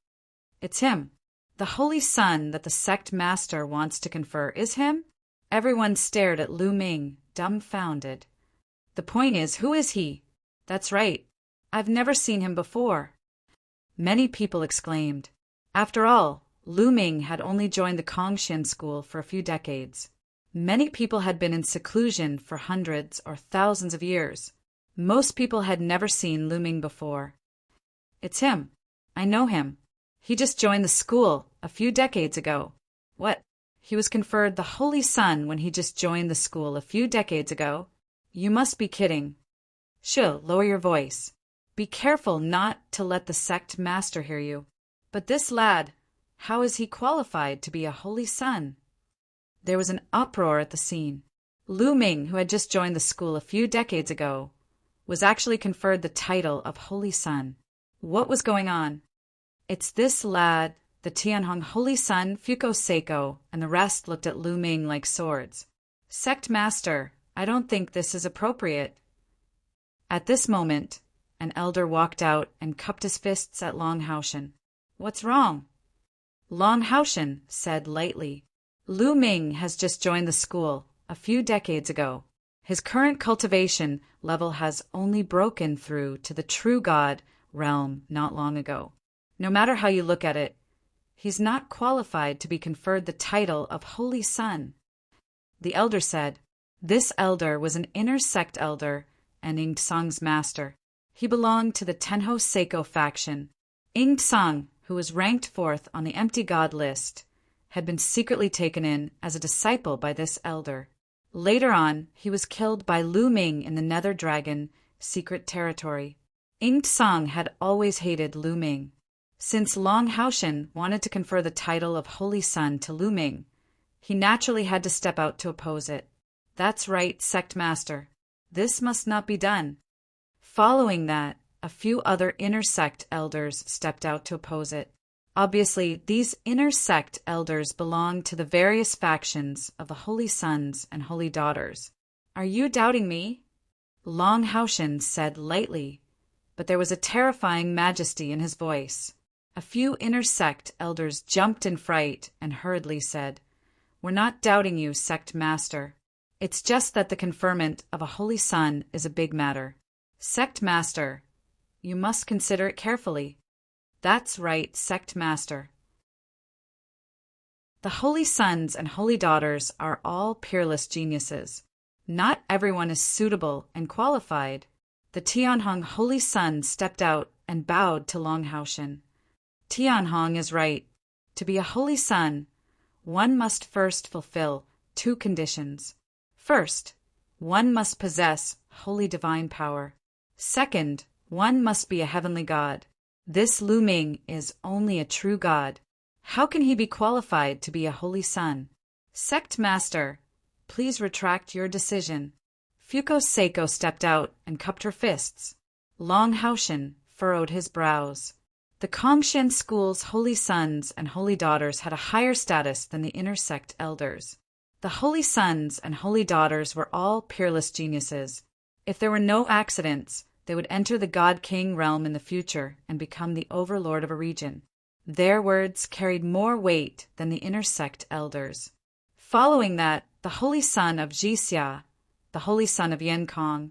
It's him. The holy son that the sect master wants to confer is him? Everyone stared at Lu Ming, dumbfounded. The point is, who is he? That's right. I've never seen him before. Many people exclaimed. After all, Lu Ming had only joined the Kongshin school for a few decades. Many people had been in seclusion for hundreds or thousands of years. Most people had never seen Lu Ming before. It's him. I know him. He just joined the school a few decades ago. What? He was conferred the Holy Son when he just joined the school a few decades ago? You must be kidding. Shil, lower your voice. Be careful not to let the sect master hear you. But this lad, How is he qualified to be a holy son? There was an uproar at the scene. Lu Ming, who had just joined the school a few decades ago, was actually conferred the title of Holy Son. What was going on? It's this lad, the Tianhong Holy Son, Fuko Seiko, and the rest looked at Lu Ming like swords. Sect Master, I don't think this is appropriate. At this moment, an elder walked out and cupped his fists at Long Haoshen. What's wrong? Long Haoshen said lightly, Lu Ming has just joined the school a few decades ago. His current cultivation level has only broken through to the true God realm not long ago. No matter how you look at it, he's not qualified to be conferred the title of Holy Son. The elder said, this elder was an inner sect elder and Ing Tsang's master. He belonged to the Tenho Seiko faction. Ing Tsang, who was ranked 4th on the empty god list, had been secretly taken in as a disciple by this elder. Later on, he was killed by Lu Ming in the Nether Dragon secret territory. Ing Tsang had always hated Lu Ming. Since Long Haoshen wanted to confer the title of Holy Son to Lu Ming, he naturally had to step out to oppose it. That's right, Sect Master. This must not be done. Following that, a few other inner sect elders stepped out to oppose it. Obviously, these inner sect elders belong to the various factions of the Holy Sons and Holy Daughters. Are you doubting me? Long Haoshen said lightly, but there was a terrifying majesty in his voice. A few inner sect elders jumped in fright and hurriedly said, We're not doubting you, Sect Master. It's just that the conferment of a Holy Son is a big matter. Sect Master, you must consider it carefully. That's right, Sect Master. The Holy Sons and Holy Daughters are all peerless geniuses. Not everyone is suitable and qualified. The Tianhong Holy Son stepped out and bowed to Long Haoshen. Tianhong is right. To be a Holy Son, one must first fulfill 2 conditions. First, one must possess holy divine power. Second, one must be a heavenly god. This Lu Ming is only a true god. How can he be qualified to be a holy son? Sect Master, please retract your decision. Fuko Seiko stepped out and cupped her fists. Long Haoshen furrowed his brows. The Kongshen School's Holy Sons and Holy Daughters had a higher status than the inner sect elders. The Holy Sons and Holy Daughters were all peerless geniuses. If there were no accidents, they would enter the God King realm in the future and become the overlord of a region. Their words carried more weight than the inner sect elders. Following that, the Holy Son of Jixia, the Holy Son of Yenkong,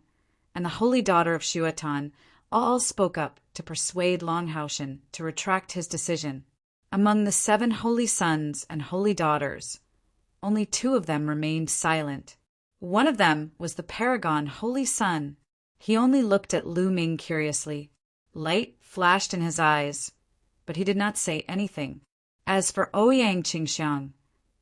and the Holy Daughter of Shuatan all spoke up to persuade Long Haoshen to retract his decision. Among the 7 Holy Sons and Holy Daughters, only 2 of them remained silent. One of them was the Paragon Holy Son. He only looked at Lu Ming curiously. Light flashed in his eyes, but he did not say anything. As for Ouyang Qingxiang,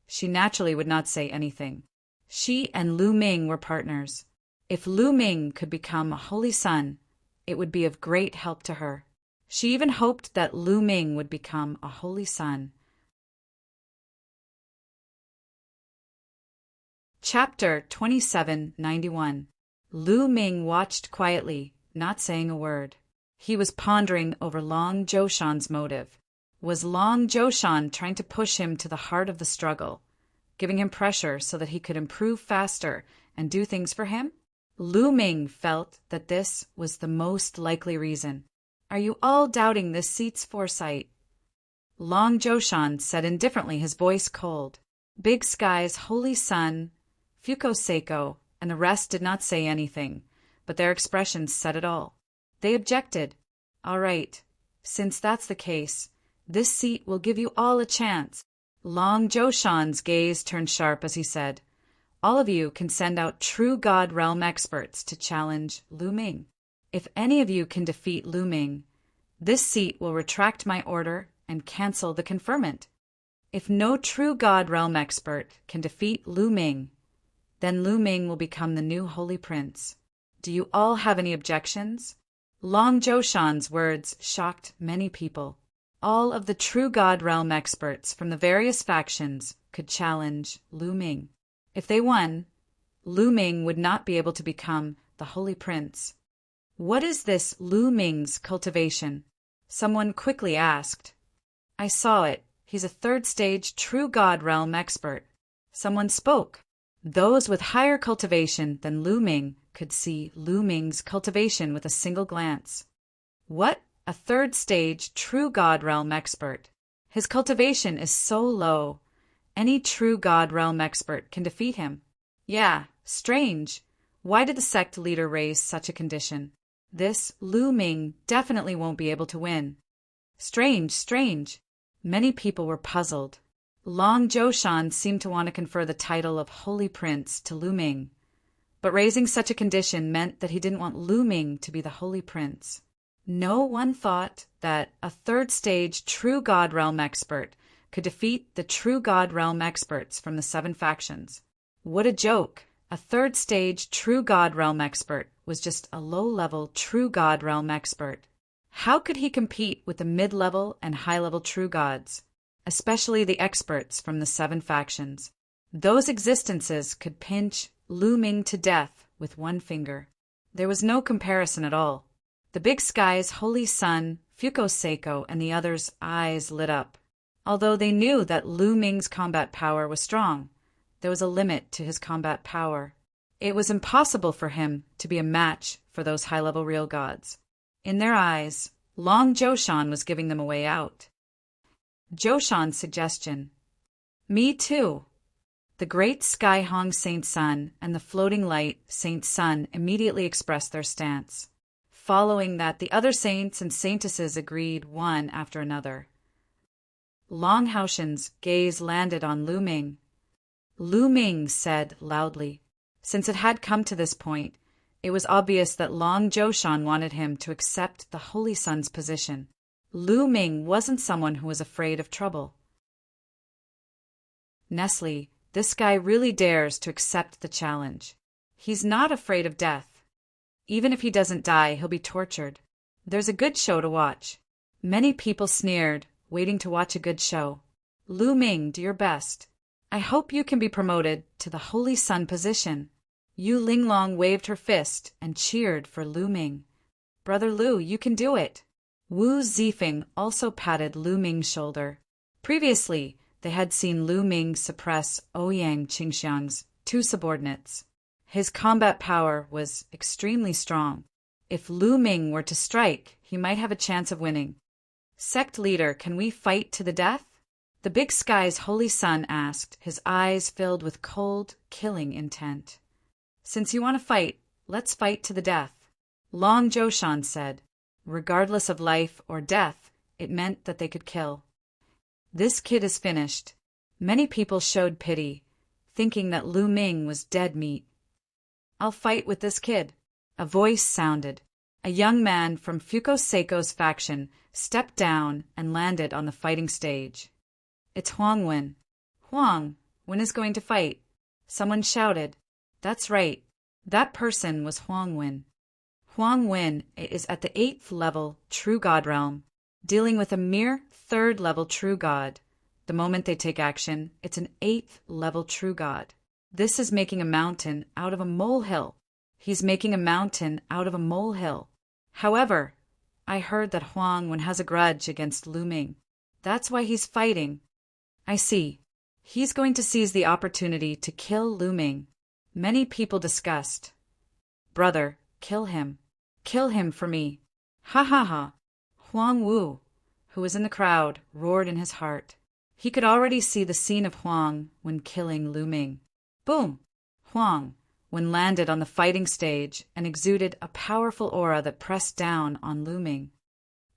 she naturally would not say anything. She and Lu Ming were partners. If Lu Ming could become a holy son, it would be of great help to her. She even hoped that Lu Ming would become a holy son. Chapter 2791. Lu Ming watched quietly, not saying a word. He was pondering over Long Zhoushan's motive. Was Long Zhoushan trying to push him to the heart of the struggle, giving him pressure so that he could improve faster and do things for him? Lu Ming felt that this was the most likely reason. Are you all doubting this seat's foresight? Long Zhoushan said indifferently, his voice cold. Big Sky's Holy Son, Fuko Seiko, and the rest did not say anything, but their expressions said it all. They objected. All right, since that's the case, this seat will give you all a chance. Long Zhoushan's gaze turned sharp as he said, all of you can send out true God realm experts to challenge Lu Ming. If any of you can defeat Lu Ming, this seat will retract my order and cancel the conferment. If no true God realm expert can defeat Lu Ming, then Lu Ming will become the new holy prince. Do you all have any objections? Long Zhoushan's words shocked many people. All of the true God realm experts from the various factions could challenge Lu Ming. If they won, Lu Ming would not be able to become the Holy Prince. What is this Lu Ming's cultivation? Someone quickly asked. I saw it. He's a third-stage true God realm expert. Someone spoke. Those with higher cultivation than Lu Ming could see Lu Ming's cultivation with a single glance. What? A third-stage true God realm expert. His cultivation is so low. Any true God realm expert can defeat him. Yeah, strange. Why did the sect leader raise such a condition? This Lu Ming definitely won't be able to win. Strange. Many people were puzzled. Long Zhoushan seemed to want to confer the title of Holy Prince to Lu Ming, but raising such a condition meant that he didn't want Lu Ming to be the Holy Prince. No one thought that a third-stage true God realm expert could defeat the true God realm experts from the 7 factions. What a joke! A third-stage true God realm expert was just a low-level true God realm expert. How could he compete with the mid-level and high-level true gods, especially the experts from the 7 factions? Those existences could pinch Lu Ming to death with one finger. There was no comparison at all. The Big Sky's Holy Sun, Fuko Seiko, and the others' eyes lit up. Although they knew that Lu Ming's combat power was strong, there was a limit to his combat power. It was impossible for him to be a match for those high-level real gods. In their eyes, Long Zhoushan was giving them a way out. Zhoushan's suggestion. Me too. The great Sky Hong Saint Sun and the floating light Saint Sun immediately expressed their stance. Following that, the other saints and saintesses agreed one after another. Long Haoshan's gaze landed on Lu Ming. Lu Ming said loudly. Since it had come to this point, it was obvious that Long Zhoushan wanted him to accept the Holy Sun's position. Lu Ming wasn't someone who was afraid of trouble. Nestle, this guy really dares to accept the challenge. He's not afraid of death. Even if he doesn't die, he'll be tortured. There's a good show to watch. Many people sneered, waiting to watch a good show. Lu Ming, do your best. I hope you can be promoted to the Holy Sun position. Yu Linglong waved her fist and cheered for Lu Ming. Brother Lu, you can do it. Wu Zifeng also patted Lu Ming's shoulder. Previously, they had seen Lu Ming suppress Ouyang Qingxiang's 2 subordinates. His combat power was extremely strong. If Lu Ming were to strike, he might have a chance of winning. Sect leader, can we fight to the death? The Big Sky's Holy Sun asked, his eyes filled with cold, killing intent. Since you want to fight, let's fight to the death. Long Zhoushan said. Regardless of life or death, it meant that they could kill. This kid is finished. Many people showed pity, thinking that Lu Ming was dead meat. I'll fight with this kid. A voice sounded. A young man from Fuko Seiko's faction stepped down and landed on the fighting stage. It's Huang Wen. Huang, Wen is going to fight. Someone shouted. That's right. That person was Huang Wen. Huang Wen is at the 8th level True God realm, dealing with a mere 3rd level True God. The moment they take action, it's an 8th level True God. This is making a mountain out of a molehill. He's making a mountain out of a molehill. However, I heard that Huang Wen has a grudge against Lu Ming. That's why he's fighting. I see. He's going to seize the opportunity to kill Lu Ming. Many people discussed. Brother, kill him. Kill him for me. Ha ha ha. Huang Wu, who was in the crowd, roared in his heart. He could already see the scene of Huang when killing Lu Ming. Boom! Huang Wen landed on the fighting stage and exuded a powerful aura that pressed down on Lu Ming.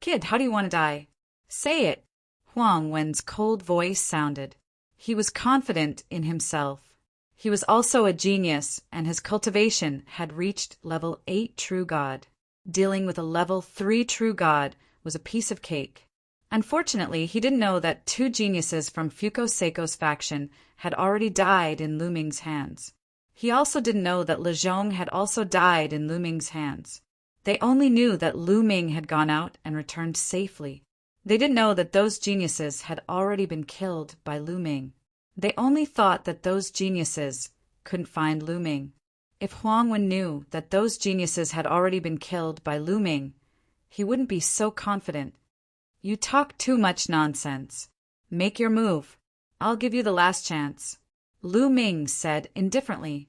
Kid, how do you want to die? Say it. Huang Wen's cold voice sounded. He was confident in himself. He was also a genius, and his cultivation had reached level 8 True God. Dealing with a level 3 True God was a piece of cake. Unfortunately, he didn't know that 2 geniuses from Fuko Seiko's faction had already died in Lu Ming's hands. He also didn't know that Lezhong had also died in Lu Ming's hands. They only knew that Lu Ming had gone out and returned safely. They didn't know that those geniuses had already been killed by Lu Ming. They only thought that those geniuses couldn't find Lu Ming. If Huang Wen knew that those geniuses had already been killed by Lu Ming, he wouldn't be so confident. You talk too much nonsense. Make your move. I'll give you the last chance. Lu Ming said indifferently,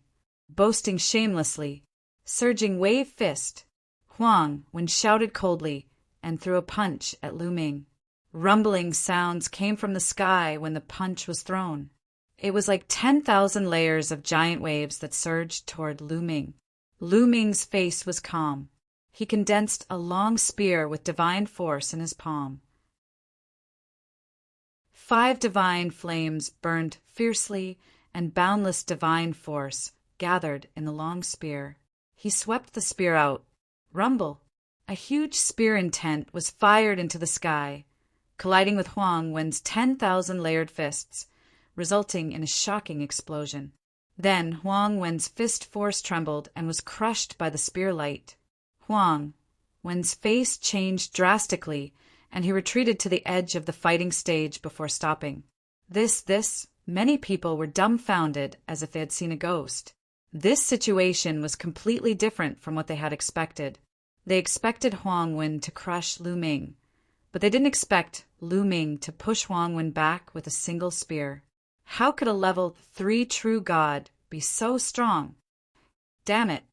boasting shamelessly, surging wave fist. Huang Wen shouted coldly and threw a punch at Lu Ming. Rumbling sounds came from the sky when the punch was thrown. It was like 10,000 layers of giant waves that surged toward Lu Ming. Lu Ming's face was calm. He condensed a long spear with divine force in his palm. 5 divine flames burned fiercely, and boundless divine force gathered in the long spear. He swept the spear out. Rumble! A huge spear intent was fired into the sky, colliding with Huang Wen's 10,000 layered fists, resulting in a shocking explosion. Then Huang Wen's fist force trembled and was crushed by the spear light. Huang Wen's face changed drastically, and he retreated to the edge of the fighting stage before stopping. Many people were dumbfounded as if they had seen a ghost. This situation was completely different from what they had expected. They expected Huang Wen to crush Lu Ming, but they didn't expect Lu Ming to push Huang Wen back with a single spear. How could a level 3 true god be so strong? Damn it!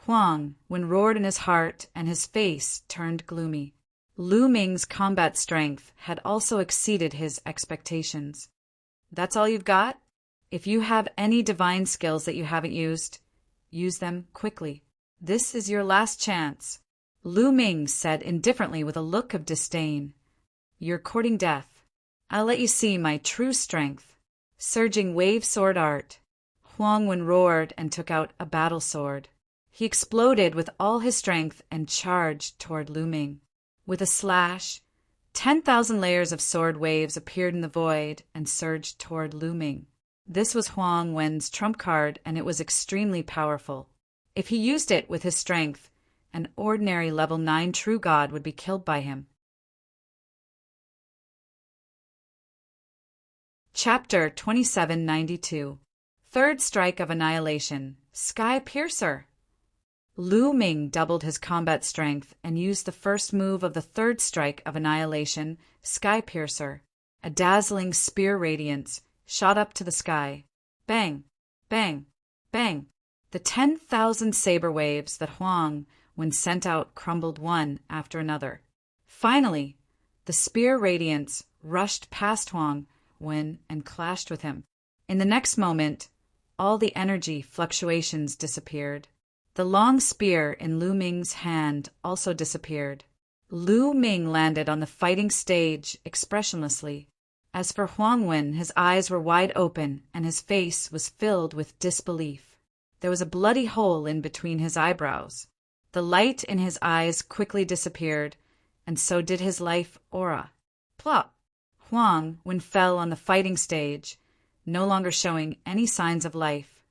Huang Wen roared in his heart, and his face turned gloomy. Lu Ming's combat strength had also exceeded his expectations. That's all you've got? If you have any divine skills that you haven't used, use them quickly. This is your last chance. Lu Ming said indifferently with a look of disdain. You're courting death. I'll let you see my true strength. Surging wave sword art. Huang Wen roared and took out a battle sword. He exploded with all his strength and charged toward Lu Ming. With a slash, 10,000 layers of sword waves appeared in the void and surged toward Lu Ming. This was Huang Wen's trump card, and it was extremely powerful. If he used it with his strength, an ordinary level 9 true god would be killed by him. Chapter 2792. Third Strike of Annihilation. Sky Piercer. Lu Ming doubled his combat strength and used the first move of the Third Strike of Annihilation, Sky Piercer. A dazzling spear radiance shot up to the sky. Bang! Bang! Bang! The 10,000 saber waves that Huang Wen sent out crumbled one after another. Finally, the spear radiance rushed past Huang Wen and clashed with him. In the next moment, all the energy fluctuations disappeared. The long spear in Lu Ming's hand also disappeared. Lu Ming landed on the fighting stage expressionlessly. As for Huang Wen, his eyes were wide open and his face was filled with disbelief. There was a bloody hole in between his eyebrows. The light in his eyes quickly disappeared, and so did his life aura. Plop! Huang Wen fell on the fighting stage, no longer showing any signs of life.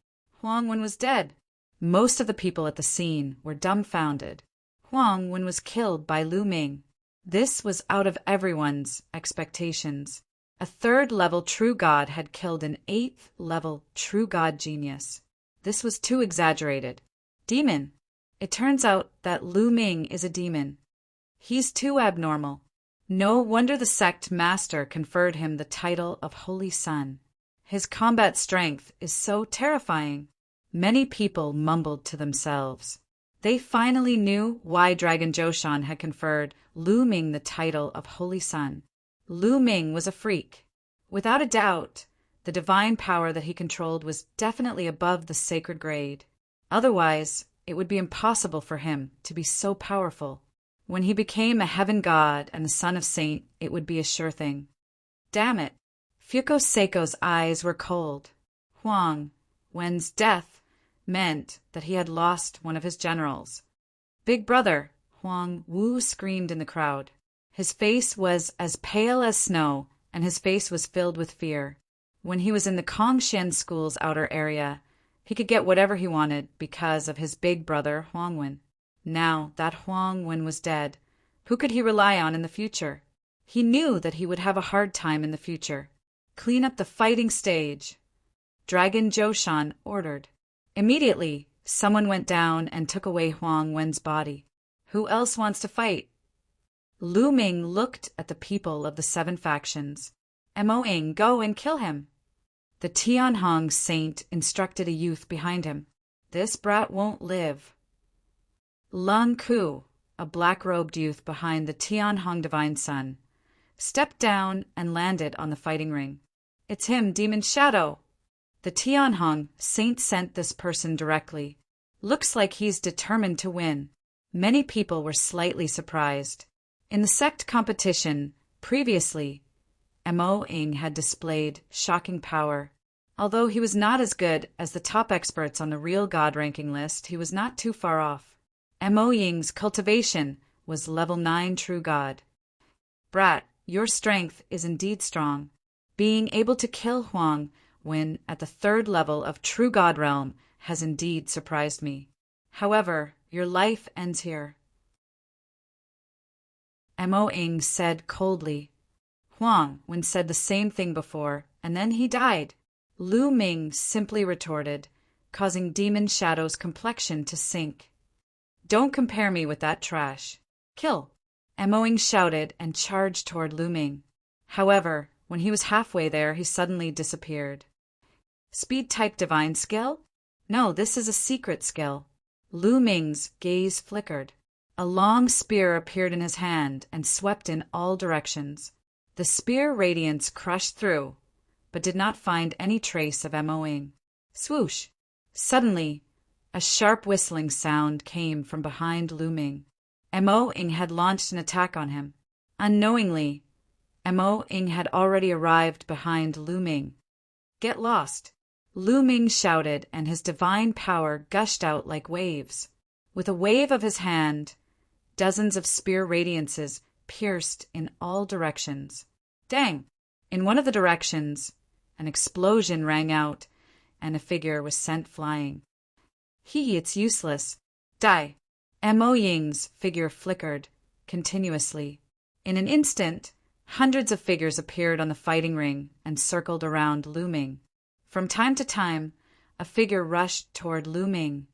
Huang Wen was dead. Most of the people at the scene were dumbfounded. Huang Wen was killed by Lu Ming. This was out of everyone's expectations. A 3rd-level true god had killed an 8th-level true god genius. This was too exaggerated. Demon. It turns out that Lu Ming is a demon. He's too abnormal. No wonder the sect master conferred him the title of Holy Sun. His combat strength is so terrifying. Many people mumbled to themselves. They finally knew why Dragon Zhoushan had conferred Lu Ming the title of Holy Sun. Lu Ming was a freak. Without a doubt, the divine power that he controlled was definitely above the sacred grade. Otherwise, it would be impossible for him to be so powerful. When he became a heaven god and the son of saint, it would be a sure thing. Damn it! Fuko Seiko's eyes were cold. Huang Wen's death meant that he had lost one of his generals. Big brother! Huang Wu screamed in the crowd. His face was as pale as snow, and his face was filled with fear. When he was in the Kongshan School's outer area, he could get whatever he wanted because of his big brother Huang Wen. Now that Huang Wen was dead, who could he rely on in the future? He knew that he would have a hard time in the future. "Clean up the fighting stage," Dragon Joshan ordered. Immediately, someone went down and took away Huang Wen's body. "Who else wants to fight?" Lu Ming looked at the people of the 7 factions. "Mo Ing, go and kill him." The Tianhong saint instructed a youth behind him. "This brat won't live." Lung Ku, a black-robed youth behind the Tianhong divine son, stepped down and landed on the fighting ring. "It's him, Demon Shadow." The Tianhong saint sent this person directly. "Looks like he's determined to win." Many people were slightly surprised. In the sect competition, previously, Mo Ing had displayed shocking power. Although he was not as good as the top experts on the real god ranking list, he was not too far off. Mo Ying's cultivation was level 9 true god. "Brat, your strength is indeed strong. Being able to kill Huang when at the 3rd level of true god realm has indeed surprised me. However, your life ends here." Mo Ing said coldly. Huang Wen said the same thing before, and then he died. Lu Ming simply retorted, causing Demon Shadow's complexion to sink. "Don't compare me with that trash. Kill!" Mo Ing shouted and charged toward Lu Ming. However, when he was halfway there, he suddenly disappeared. Speed-type divine skill? No, this is a secret skill. Lu Ming's gaze flickered. A long spear appeared in his hand and swept in all directions. The spear radiance crushed through, but did not find any trace of Mo Ing. Swoosh! Suddenly, a sharp whistling sound came from behind Lu Ming. Mo Ing had launched an attack on him. Unknowingly, Mo Ing had already arrived behind Lu Ming. "Get lost!" Lu Ming shouted, and his divine power gushed out like waves. With a wave of his hand, dozens of spear radiances pierced in all directions. Dang! In one of the directions, an explosion rang out, and a figure was sent flying. It's useless. Die! Mo Ying's figure flickered continuously. In an instant, hundreds of figures appeared on the fighting ring and circled around Lu Ming. From time to time, a figure rushed toward Lu Ming,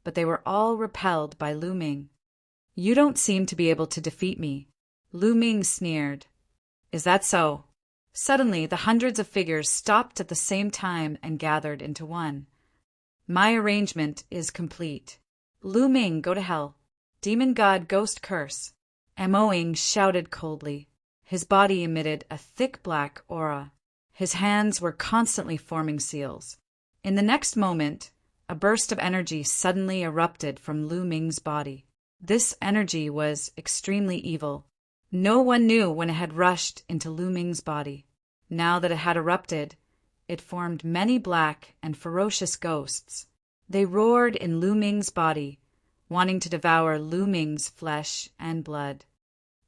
but they were all repelled by Lu Ming. "You don't seem to be able to defeat me," Lu Ming sneered. "Is that so?" Suddenly, the hundreds of figures stopped at the same time and gathered into one. "My arrangement is complete. Lu Ming, go to hell. Demon God Ghost Curse." Mo Ing shouted coldly. His body emitted a thick black aura. His hands were constantly forming seals. In the next moment, a burst of energy suddenly erupted from Lu Ming's body. This energy was extremely evil. No one knew when it had rushed into Lu Ming's body. Now that it had erupted, it formed many black and ferocious ghosts. They roared in Lu Ming's body, wanting to devour Lu Ming's flesh and blood.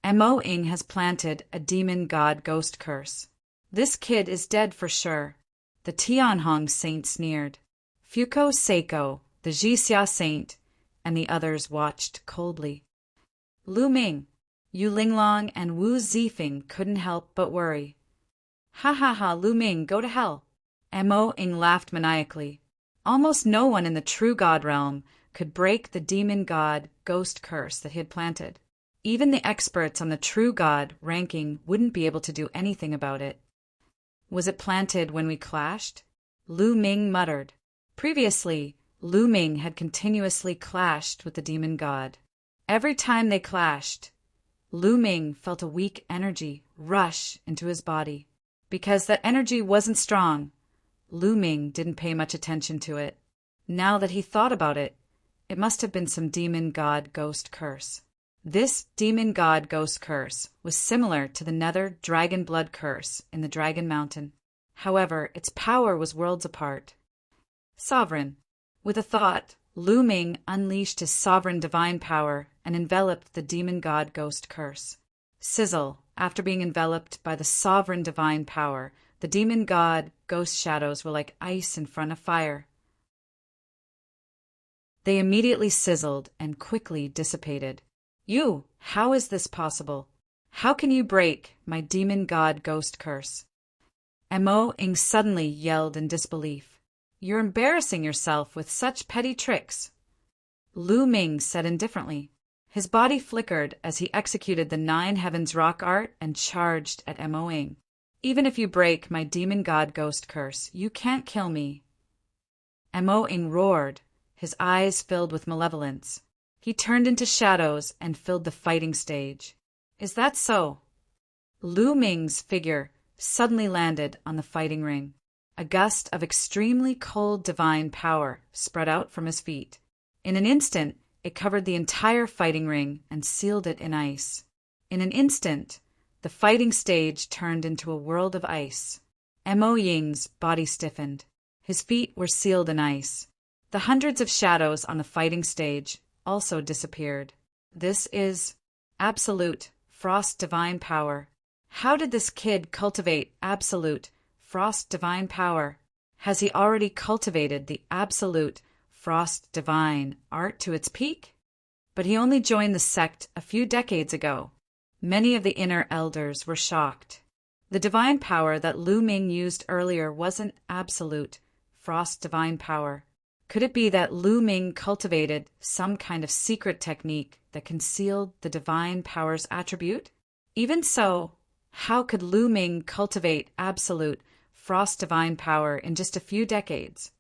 Mo Ing has planted a demon god ghost curse. "This kid is dead for sure," the Tianhong saint sneered. Fuko Seiko, the Jixia saint, and the others watched coldly. Lu Ming, Yu Linglong, and Wu Zifeng couldn't help but worry. "Ha ha ha, Lu Ming, go to hell." Mo Ing laughed maniacally. Almost no one in the true god realm could break the demon god ghost curse that he had planted. Even the experts on the true god ranking wouldn't be able to do anything about it. "Was it planted when we clashed?" Lu Ming muttered. Previously, Lu Ming had continuously clashed with the demon god. Every time they clashed, Lu Ming felt a weak energy rush into his body. Because that energy wasn't strong, Lu Ming didn't pay much attention to it. Now that he thought about it, it must have been some demon god ghost curse. This demon god ghost curse was similar to the Nether dragon blood curse in the Dragon Mountain. However, its power was worlds apart. Sovereign. With a thought, Lu Ming unleashed his sovereign divine power and enveloped the demon god ghost curse. Sizzle. After being enveloped by the sovereign divine power, the demon god ghost shadows were like ice in front of fire. They immediately sizzled and quickly dissipated. "You, how is this possible? How can you break my demon god ghost curse? Mo-ing suddenly yelled in disbelief. You're embarrassing yourself with such petty tricks. Lu Ming said indifferently. His body flickered as he executed the 9 Heavens rock art and charged at Mo-ing. Even if you break my demon god ghost curse, you can't kill me. Mo-ing roared, his eyes filled with malevolence. He turned into shadows and filled the fighting stage. Is that so? Lu Ming's figure suddenly landed on the fighting ring. A gust of extremely cold divine power spread out from his feet. In an instant, it covered the entire fighting ring and sealed it in ice. In an instant, the fighting stage turned into a world of ice. Mo-ying's body stiffened. His feet were sealed in ice. The hundreds of shadows on the fighting stage also disappeared. This is absolute frost divine power. How did this kid cultivate absolute frost divine power? Has he already cultivated the absolute frost divine art to its peak? But he only joined the sect a few decades ago. Many of the inner elders were shocked. The divine power that Lu Ming used earlier wasn't absolute frost divine power. Could it be that Lu Ming cultivated some kind of secret technique that concealed the divine power's attribute? Even so, how could Lu Ming cultivate absolute frost divine power in just a few decades?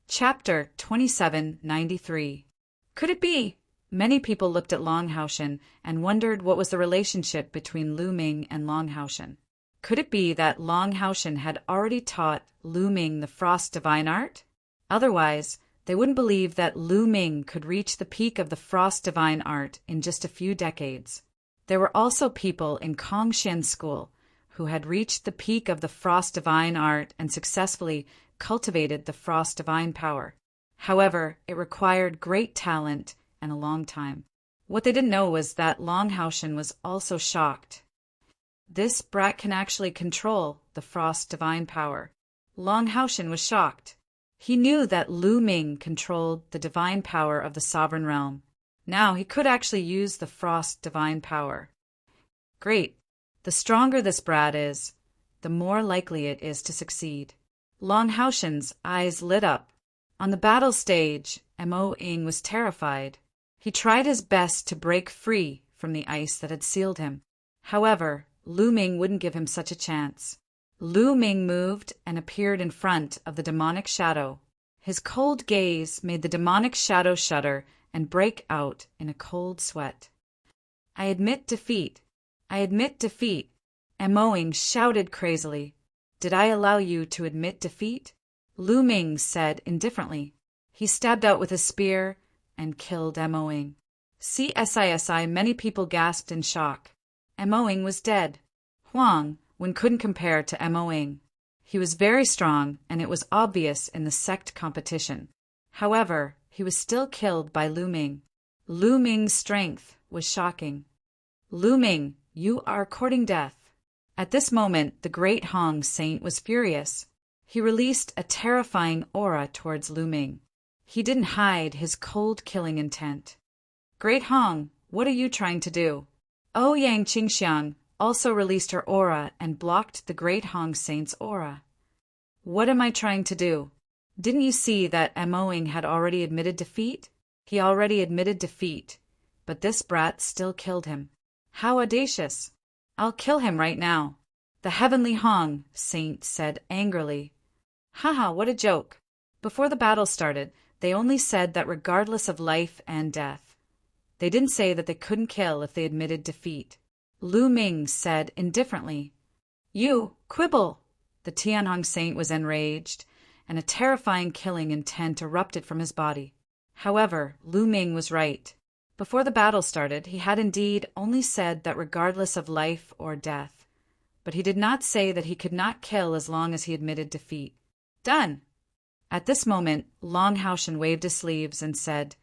Chapter 2793. Could it be? Many people looked at Longhausen and wondered what was the relationship between Lu Ming and Longhausen. Could it be that Longhausen had already taught Lu Ming the frost divine art? Otherwise, they wouldn't believe that Lu Ming could reach the peak of the frost divine art in just a few decades. There were also people in Kongshan School who had reached the peak of the frost divine art and successfully cultivated the frost divine power. However, it required great talent and a long time. What they didn't know was that Longhausen was also shocked. This brat can actually control the frost divine power. Longhausen was shocked. He knew that Lu Ming controlled the divine power of the sovereign realm. Now he could actually use the frost divine power. Great. The stronger this brat is, the more likely it is to succeed. Longhausen's eyes lit up. On the battle stage, Mo-ing was terrified. He tried his best to break free from the ice that had sealed him. However, Lu Ming wouldn't give him such a chance. Lu Ming moved and appeared in front of the demonic shadow. His cold gaze made the demonic shadow shudder and break out in a cold sweat. I admit defeat. I admit defeat. Mo-ing shouted crazily. Did I allow you to admit defeat? Lu Ming said indifferently. He stabbed out with his spear and killed Mo-ing. CSISI, many people gasped in shock. Mo-ing was dead. Huang Wen couldn't compare to Mo-ing. He was very strong, and it was obvious in the sect competition. However, he was still killed by Lu Ming. Lu Ming's strength was shocking. Lu Ming, you are courting death. At this moment, the great Hong Saint was furious. He released a terrifying aura towards Lu Ming. He didn't hide his cold killing intent. Great Hong, what are you trying to do? Ouyang Qingxiang also released her aura and blocked the great Hong Saint's aura. What am I trying to do? Didn't you see that Mo-ing had already admitted defeat? He already admitted defeat, but this brat still killed him. How audacious! I'll kill him right now. The heavenly Hong Saint said angrily. Haha, what a joke. Before the battle started, they only said that regardless of life and death. They didn't say that they couldn't kill if they admitted defeat. Lu Ming said indifferently. You quibble! The Tianhong Saint was enraged, and a terrifying killing intent erupted from his body. However, Lu Ming was right. Before the battle started, he had indeed only said that regardless of life or death, but he did not say that he could not kill as long as he admitted defeat. Done! At this moment, Longhausen waved his sleeves and said,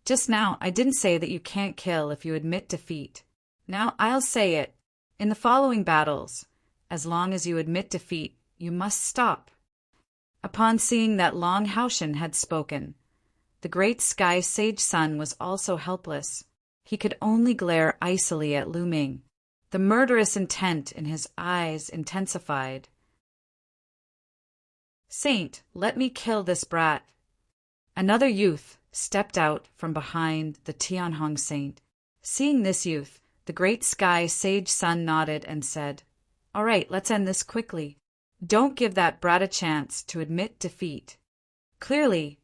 Just now, I didn't say that you can't kill if you admit defeat. Now I'll say it. In the following battles, as long as you admit defeat, you must stop. Upon seeing that Longhausen had spoken, The great sky sage sun was also helpless. He could only glare icily at Lu Ming. The murderous intent in his eyes intensified. "Saint, let me kill this brat." Another youth stepped out from behind the Tianhong saint. Seeing this youth, the great sky sage sun nodded and said, "All right, let's end this quickly. Don't give that brat a chance to admit defeat." Clearly,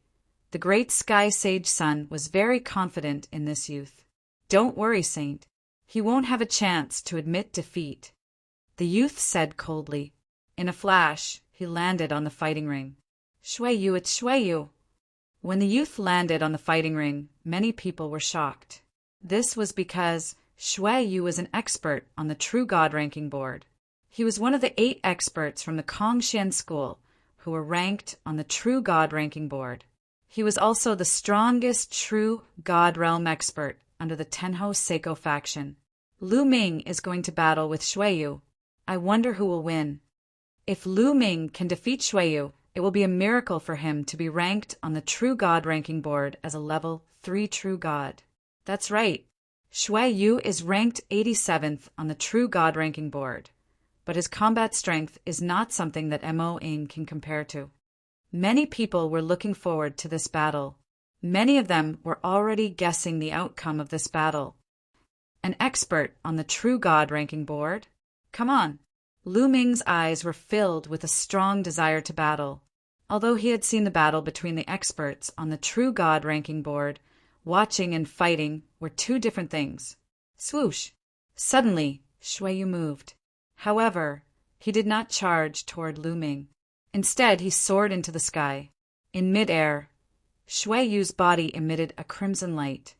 the great sky sage sun was very confident in this youth. "Don't worry, Saint. He won't have a chance to admit defeat," the youth said coldly. In a flash, he landed on the fighting ring. "Shui Yu, it's Shui Yu." When the youth landed on the fighting ring, many people were shocked. This was because Shui Yu was an expert on the True God ranking board. He was one of the 8 experts from the Kongxian school who were ranked on the True God ranking board. He was also the strongest True God realm expert under the Tenho Seiko faction. Lu Ming is going to battle with Shui Yu. I wonder who will win. If Lu Ming can defeat Shui Yu, it will be a miracle for him to be ranked on the True God ranking board as a level 3 True God. That's right. Shui Yu is ranked 87th on the True God ranking board, but his combat strength is not something that Mo Ing can compare to. Many people were looking forward to this battle. Many of them were already guessing the outcome of this battle. An expert on the True God ranking board? Come on. Lu Ming's eyes were filled with a strong desire to battle. Although he had seen the battle between the experts on the True God ranking board, watching and fighting were 2 different things. Swoosh! Suddenly, Shui Yu moved. However, he did not charge toward Lu Ming. Instead, he soared into the sky. In midair, Shui Yu's body emitted a crimson light.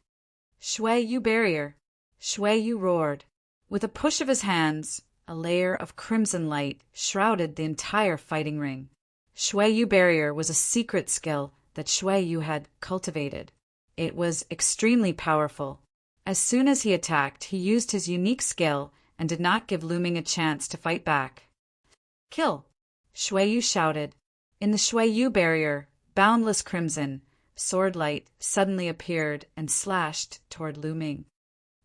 "Shui Yu barrier!" Shui Yu roared. With a push of his hands, a layer of crimson light shrouded the entire fighting ring. Shui Yu barrier was a secret skill that Shui Yu had cultivated. It was extremely powerful. As soon as he attacked, he used his unique skill and did not give Lu Ming a chance to fight back. "Kill!" Shui Yu shouted. In the Shui Yu barrier, boundless crimson, sword light suddenly appeared and slashed toward Lu Ming.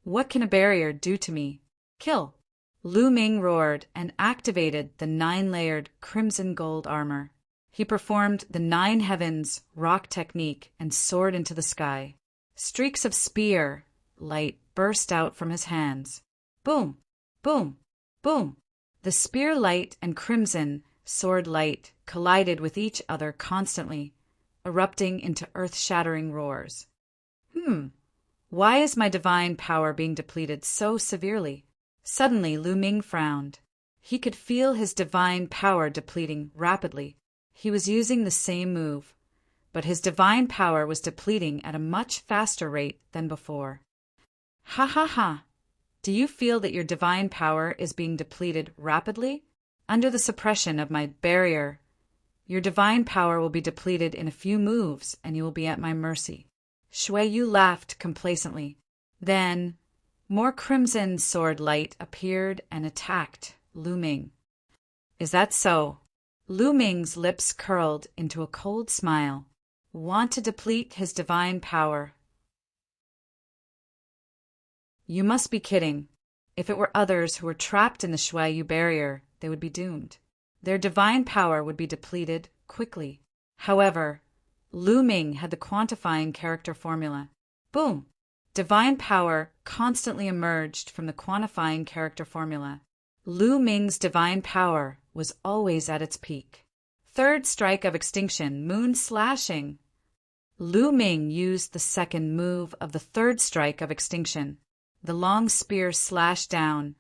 "What can a barrier do to me? Kill!" Lu Ming roared and activated the 9-layered crimson gold armor. He performed the 9 heavens rock technique and soared into the sky. Streaks of spear light burst out from his hands. Boom! Boom! Boom! The spear light and crimson sword light collided with each other constantly, erupting into earth-shattering roars. Why is my divine power being depleted so severely? Suddenly, Lu Ming frowned. He could feel his divine power depleting rapidly. He was using the same move, but his divine power was depleting at a much faster rate than before. Ha ha ha! Do you feel that your divine power is being depleted rapidly? Under the suppression of my barrier, your divine power will be depleted in a few moves and you will be at my mercy. Shui Yu laughed complacently. Then, more crimson sword light appeared and attacked Lu Ming. Is that so? Lu Ming's lips curled into a cold smile. Want to deplete his divine power? You must be kidding. If it were others who were trapped in the Shui Yu barrier, they would be doomed. Their divine power would be depleted quickly. However, Lu Ming had the quantifying character formula. Boom! Divine power constantly emerged from the quantifying character formula. Lu Ming's divine power was always at its peak. Third strike of extinction, moon slashing. Lu Ming used the second move of the third strike of extinction. The long spear slashed down,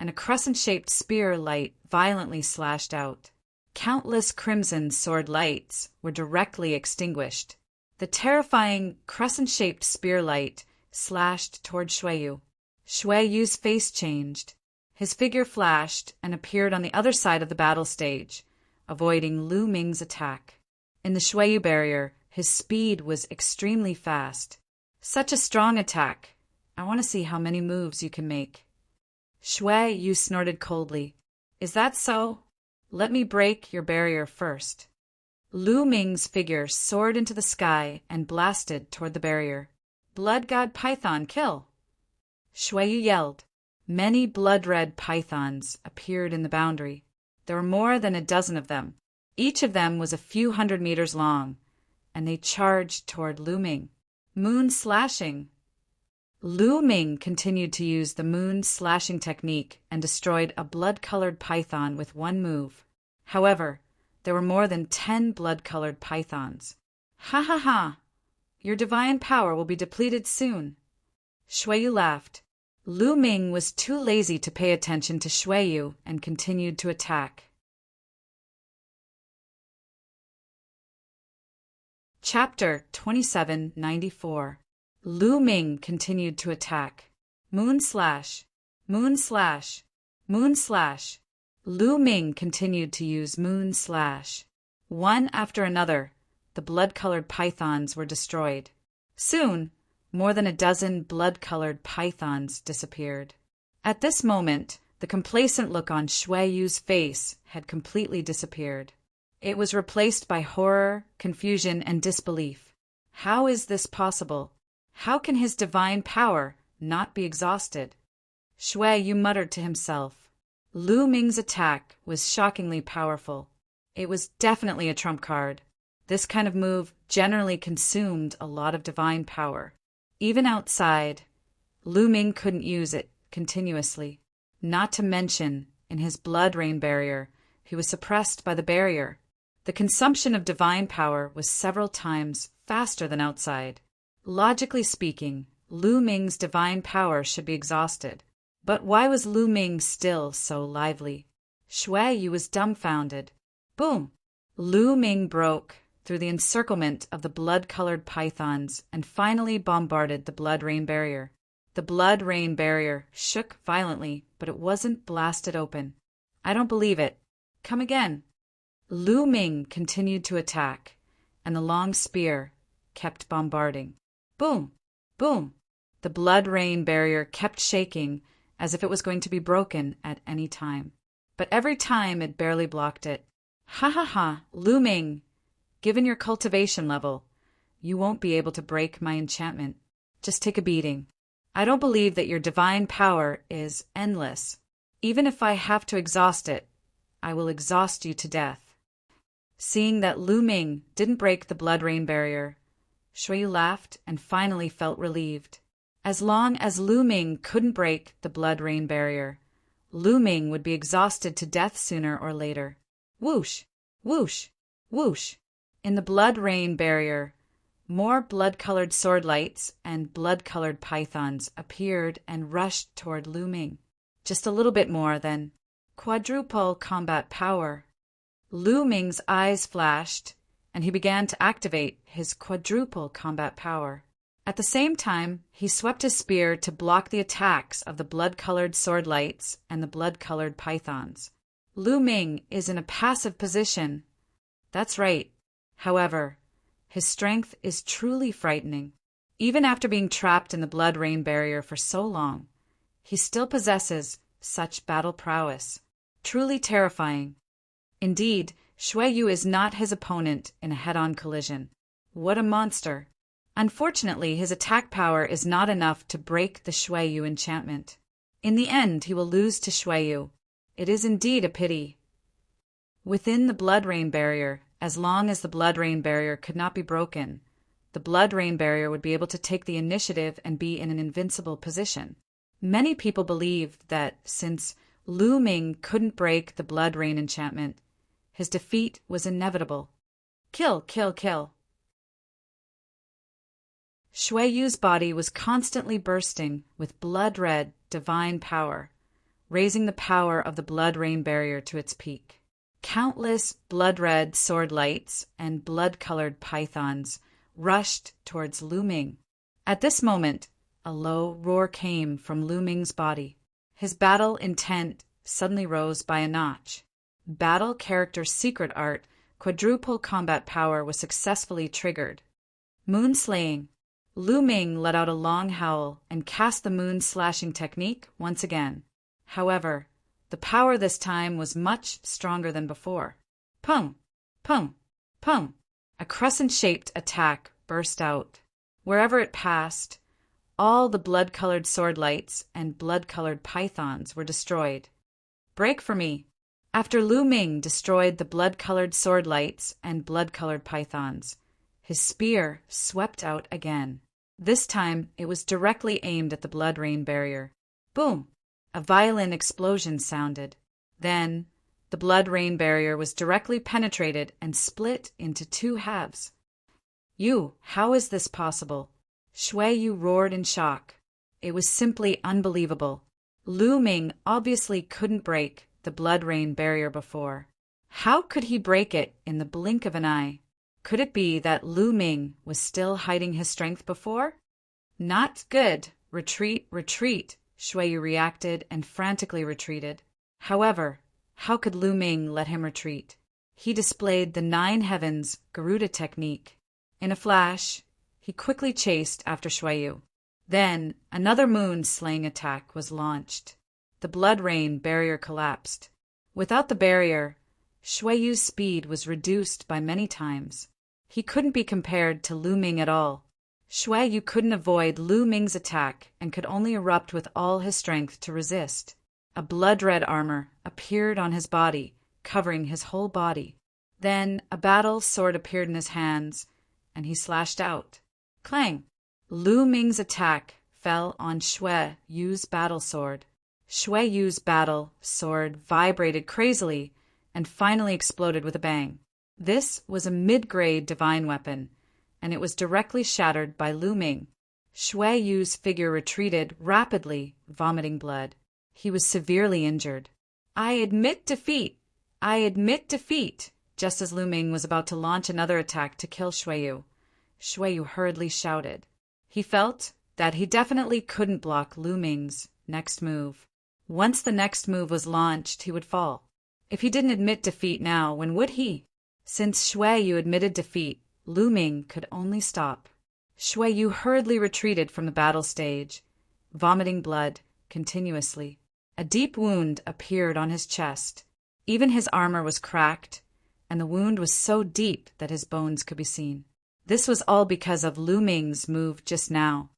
and a crescent-shaped spear light violently slashed out. Countless crimson sword lights were directly extinguished. The terrifying crescent-shaped spear light slashed toward Shui Yu. Shui Yu's face changed. His figure flashed and appeared on the other side of the battle stage, avoiding Lu Ming's attack. In the Shui Yu barrier, his speed was extremely fast. Such a strong attack. I want to see how many moves you can make. Shui Yu snorted coldly. Is that so? Let me break your barrier first. Lu Ming's figure soared into the sky and blasted toward the barrier. Blood God Python, kill! Shuiyu yelled. Many blood-red pythons appeared in the boundary. There were more than a dozen of them. Each of them was a few hundred meters long, and they charged toward Lu Ming. Moon slashing. Lu Ming continued to use the moon slashing technique and destroyed a blood-colored python with one move. However, there were more than 10 blood-colored pythons. Ha ha ha! Your divine power will be depleted soon. Shuiyu laughed. Lu Ming was too lazy to pay attention to Shuiyu and continued to attack. Chapter 2794. Lu Ming continued to attack. Moon slash, moon slash, moon slash. Lu Ming continued to use moon slash. One after another, the blood-colored pythons were destroyed. Soon, more than a dozen blood-colored pythons disappeared. At this moment, the complacent look on Shuiyu's face had completely disappeared. It was replaced by horror, confusion, and disbelief. How is this possible? How can his divine power not be exhausted? Shuiyu muttered to himself. Lu Ming's attack was shockingly powerful. It was definitely a trump card. This kind of move generally consumed a lot of divine power. Even outside, Lu Ming couldn't use it continuously. Not to mention, in his blood rain barrier, he was suppressed by the barrier. The consumption of divine power was several times faster than outside. Logically speaking, Lu Ming's divine power should be exhausted. But why was Lu Ming still so lively? Shuiyu was dumbfounded. Boom! Lu Ming broke through the encirclement of the blood-colored pythons and finally bombarded the blood rain barrier. The blood rain barrier shook violently, but it wasn't blasted open. I don't believe it. Come again. Lu Ming continued to attack, and the long spear kept bombarding. Boom! Boom! The blood rain barrier kept shaking as if it was going to be broken at any time. But every time it barely blocked it. Ha ha ha, Lu Ming! Given your cultivation level, you won't be able to break my enchantment. Just take a beating. I don't believe that your divine power is endless. Even if I have to exhaust it, I will exhaust you to death. Seeing that Lu Ming didn't break the blood rain barrier, Shuiyu laughed and finally felt relieved. As long as Lu Ming couldn't break the blood rain barrier, Lu Ming would be exhausted to death sooner or later. Whoosh! Whoosh! Whoosh! In the blood rain barrier, more blood-colored sword lights and blood-colored pythons appeared and rushed toward Lu Ming. Just a little bit more than quadruple combat power. Lu Ming's eyes flashed, and he began to activate his quadruple combat power. At the same time, he swept his spear to block the attacks of the blood-colored sword lights and the blood-colored pythons. Lu Ming is in a passive position. That's right. However, his strength is truly frightening. Even after being trapped in the blood rain barrier for so long, he still possesses such battle prowess. Truly terrifying. Indeed, Shuiyu is not his opponent in a head-on collision. What a monster! Unfortunately, his attack power is not enough to break the Shuiyu enchantment. In the end, he will lose to Shuiyu. It is indeed a pity. Within the blood rain barrier, as long as the blood rain barrier could not be broken, the blood rain barrier would be able to take the initiative and be in an invincible position. Many people believed that since Lu Ming couldn't break the blood rain enchantment, his defeat was inevitable. Kill, kill, kill. Shuiyu's body was constantly bursting with blood-red divine power, raising the power of the blood rain barrier to its peak. Countless blood-red sword lights and blood-colored pythons rushed towards Lu Ming. At this moment, a low roar came from Lu Ming's body. His battle intent suddenly rose by a notch. Battle character secret art quadruple combat power was successfully triggered. Moon slaying. Lu Ming let out a long howl and cast the moon slashing technique once again. However, the power this time was much stronger than before. Pung! Pung! Pum! A crescent-shaped attack burst out. Wherever it passed, all the blood-colored sword lights and blood-colored pythons were destroyed. Break for me! After Lu Ming destroyed the blood-colored sword lights and blood-colored pythons, his spear swept out again. This time it was directly aimed at the blood rain barrier. Boom! A violent explosion sounded. Then the blood rain barrier was directly penetrated and split into two halves. How is this possible? Shui Yu roared in shock. It was simply unbelievable. Lu Ming obviously couldn't break the blood rain barrier before. How could he break it in the blink of an eye? Could it be that Lu Ming was still hiding his strength before? Not good. Retreat, retreat, Shui Yu reacted and frantically retreated. However, how could Lu Ming let him retreat? He displayed the Nine Heavens Garuda technique. In a flash, he quickly chased after Shui Yu. Then another moon-slaying attack was launched. The blood rain barrier collapsed. Without the barrier, Shui Yu's speed was reduced by many times. He couldn't be compared to Lu Ming at all. Shui Yu couldn't avoid Lu Ming's attack and could only erupt with all his strength to resist. A blood-red armor appeared on his body, covering his whole body. Then a battle sword appeared in his hands, and he slashed out. Clang! Lu Ming's attack fell on Shui Yu's battle sword. Shui Yu's battle sword vibrated crazily and finally exploded with a bang. This was a mid-grade divine weapon, and it was directly shattered by Lu Ming. Shui Yu's figure retreated rapidly, vomiting blood. He was severely injured. I admit defeat! I admit defeat! Just as Lu Ming was about to launch another attack to kill Shui Yu hurriedly shouted. He felt that he definitely couldn't block Lu Ming's next move. Once the next move was launched, he would fall. If he didn't admit defeat now, when would he? Since Shui Yu admitted defeat, Lu Ming could only stop. Shui Yu hurriedly retreated from the battle stage, vomiting blood continuously. A deep wound appeared on his chest. Even his armor was cracked, and the wound was so deep that his bones could be seen. This was all because of Lu Ming's move just now.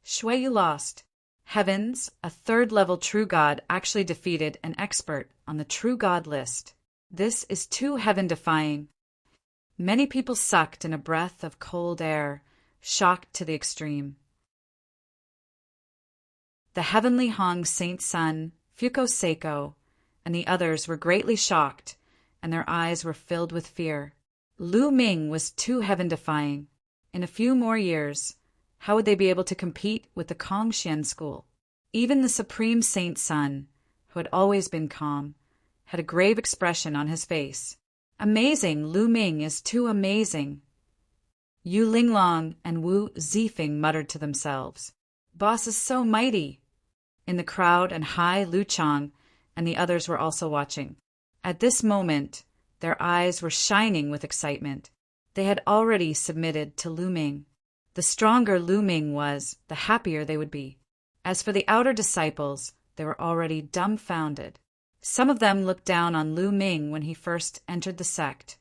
Shui Yu lost. Heavens, a third-level true god actually defeated an expert on the true god list. This is too heaven-defying. Many people sucked in a breath of cold air, shocked to the extreme. The heavenly Hong Saint Sun, Fuko Seiko, and the others were greatly shocked, and their eyes were filled with fear. Lu Ming was too heaven-defying. In a few more years, how would they be able to compete with the Kongxian school? Even the Supreme Saint Sun, who had always been calm, had a grave expression on his face. Amazing! Lu Ming is too amazing! Yu Linglong and Wu Zifeng muttered to themselves. Boss is so mighty! In the crowd, and Hai Lu Chang and the others were also watching. At this moment, their eyes were shining with excitement. They had already submitted to Lu Ming. The stronger Lu Ming was, the happier they would be. As for the outer disciples, they were already dumbfounded. Some of them looked down on Lu Ming when he first entered the sect,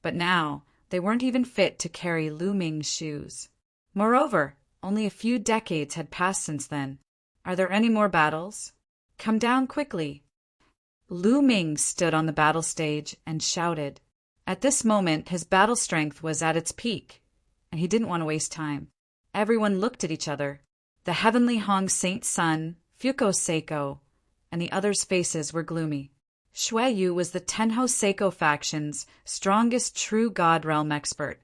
but now they weren't even fit to carry Lu Ming's shoes. Moreover, only a few decades had passed since then. Are there any more battles? Come down quickly. Lu Ming stood on the battle stage and shouted. At this moment, his battle strength was at its peak, and he didn't want to waste time. Everyone looked at each other. The heavenly Hong Saint Sun, Fuko Seiko, and the others' faces were gloomy. Shui Yu was the Tenho Seiko faction's strongest true God realm expert,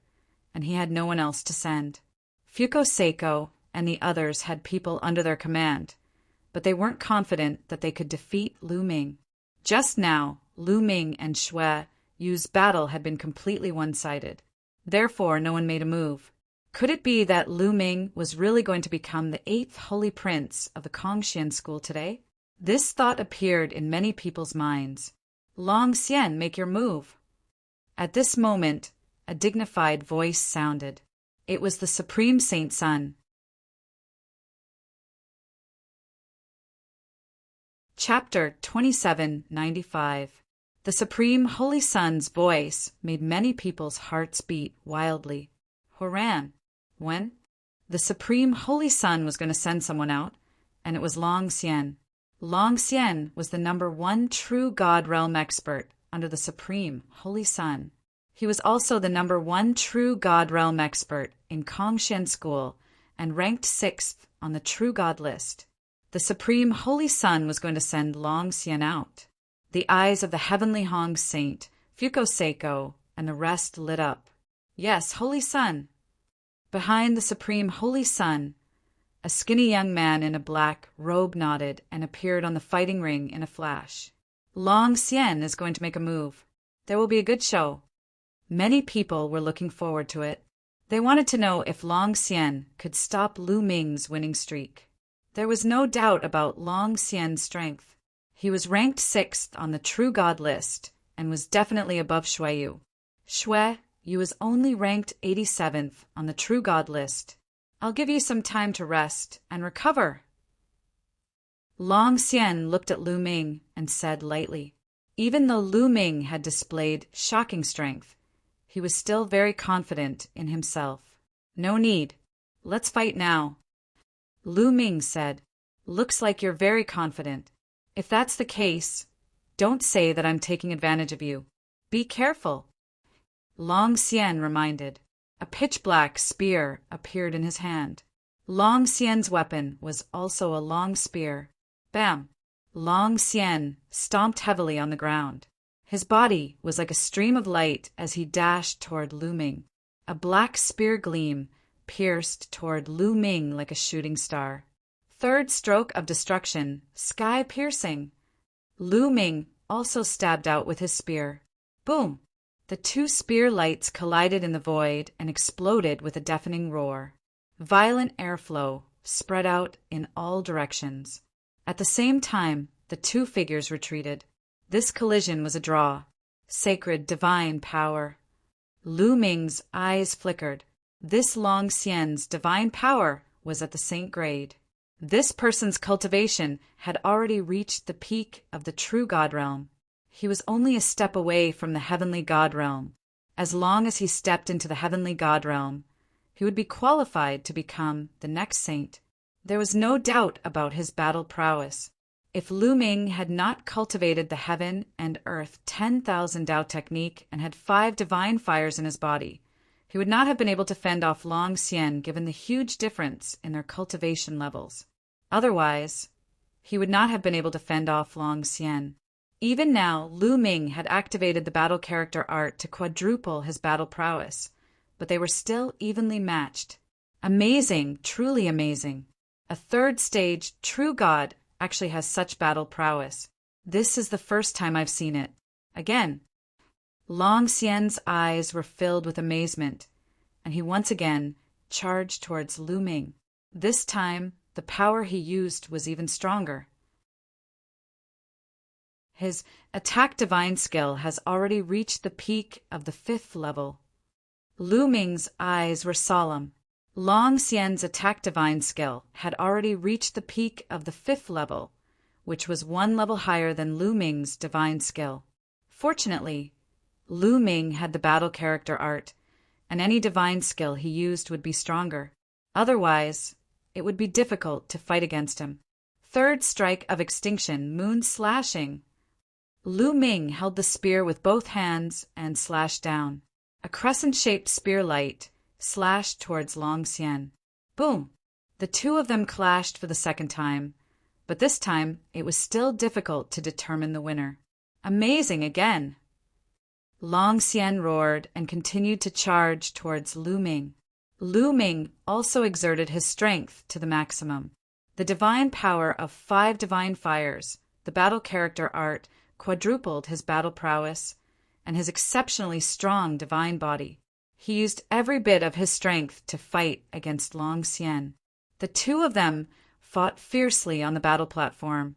and he had no one else to send. Fuko Seiko and the others had people under their command, but they weren't confident that they could defeat Lu Ming. Just now, Lu Ming and Shui Yu's battle had been completely one-sided. Therefore, no one made a move. Could it be that Lu Ming was really going to become the 8th Holy Prince of the Kongxian school today? This thought appeared in many people's minds. Long Xian, make your move. At this moment, a dignified voice sounded. It was the Supreme Saint Sun. Chapter 2795. The Supreme Holy Sun's voice made many people's hearts beat wildly. Horan. When? The Supreme Holy Sun was going to send someone out, and it was Long Xian. Long Xian was the #1 true God realm expert under the Supreme Holy Sun. He was also the #1 true God realm expert in Kongshan School and ranked 6th on the True God list. The Supreme Holy Sun was going to send Long Xian out. The eyes of the heavenly Hong Saint, Fuko Seiko, and the rest lit up. Yes, Holy Sun. Behind the Supreme Holy Sun, a skinny young man in a black robe nodded and appeared on the fighting ring in a flash. Long Xian is going to make a move. There will be a good show. Many people were looking forward to it. They wanted to know if Long Xian could stop Lu Ming's winning streak. There was no doubt about Long Xian's strength. He was ranked 6th on the True God list and was definitely above Shuai. Shuai was only ranked 87th on the True God list. I'll give you some time to rest and recover. Long Xian looked at Lu Ming and said lightly. Even though Lu Ming had displayed shocking strength, he was still very confident in himself. No need. Let's fight now. Lu Ming said, Looks like you're very confident. If that's the case, don't say that I'm taking advantage of you. Be careful. Long Xian reminded. A pitch-black spear appeared in his hand. Long Xian's weapon was also a long spear. Bam! Long Xian stomped heavily on the ground. His body was like a stream of light as he dashed toward Lu Ming. A black spear gleam pierced toward Lu Ming like a shooting star. Third stroke of destruction, sky-piercing. Lu Ming also stabbed out with his spear. Boom! The two spear lights collided in the void and exploded with a deafening roar. Violent airflow spread out in all directions. At the same time, the two figures retreated. This collision was a draw. Sacred divine power. Lu Ming's eyes flickered. This Long Xian's divine power was at the saint grade. This person's cultivation had already reached the peak of the true God realm. He was only a step away from the heavenly God realm. As long as he stepped into the heavenly God realm, he would be qualified to become the next saint. There was no doubt about his battle prowess. If Lu Ming had not cultivated the heaven and earth 10,000 Dao technique and had 5 divine fires in his body, he would not have been able to fend off Long Xian given the huge difference in their cultivation levels. Otherwise, he would not have been able to fend off Long Xian. Even now, Lu Ming had activated the battle character art to quadruple his battle prowess, but they were still evenly matched. Amazing, truly amazing. A third stage true God actually has such battle prowess. This is the first time I've seen it. Again, Long Xian's eyes were filled with amazement, and he once again charged towards Lu Ming. This time, the power he used was even stronger. His attack divine skill has already reached the peak of the 5th level. Lu Ming's eyes were solemn. Long Xian's attack divine skill had already reached the peak of the 5th level, which was 1 level higher than Lu Ming's divine skill. Fortunately, Lu Ming had the battle character art, and any divine skill he used would be stronger. Otherwise, it would be difficult to fight against him. Third strike of extinction, moon slashing. Lu Ming held the spear with both hands and slashed down. A crescent-shaped spear light slashed towards Long Xian. Boom! The two of them clashed for the second time, but this time it was still difficult to determine the winner. Amazing again! Long Xian roared and continued to charge towards Lu Ming. Lu Ming also exerted his strength to the maximum. The divine power of 5 divine fires, the battle character art, quadrupled his battle prowess and his exceptionally strong divine body. He used every bit of his strength to fight against Long Xian. The two of them fought fiercely on the battle platform,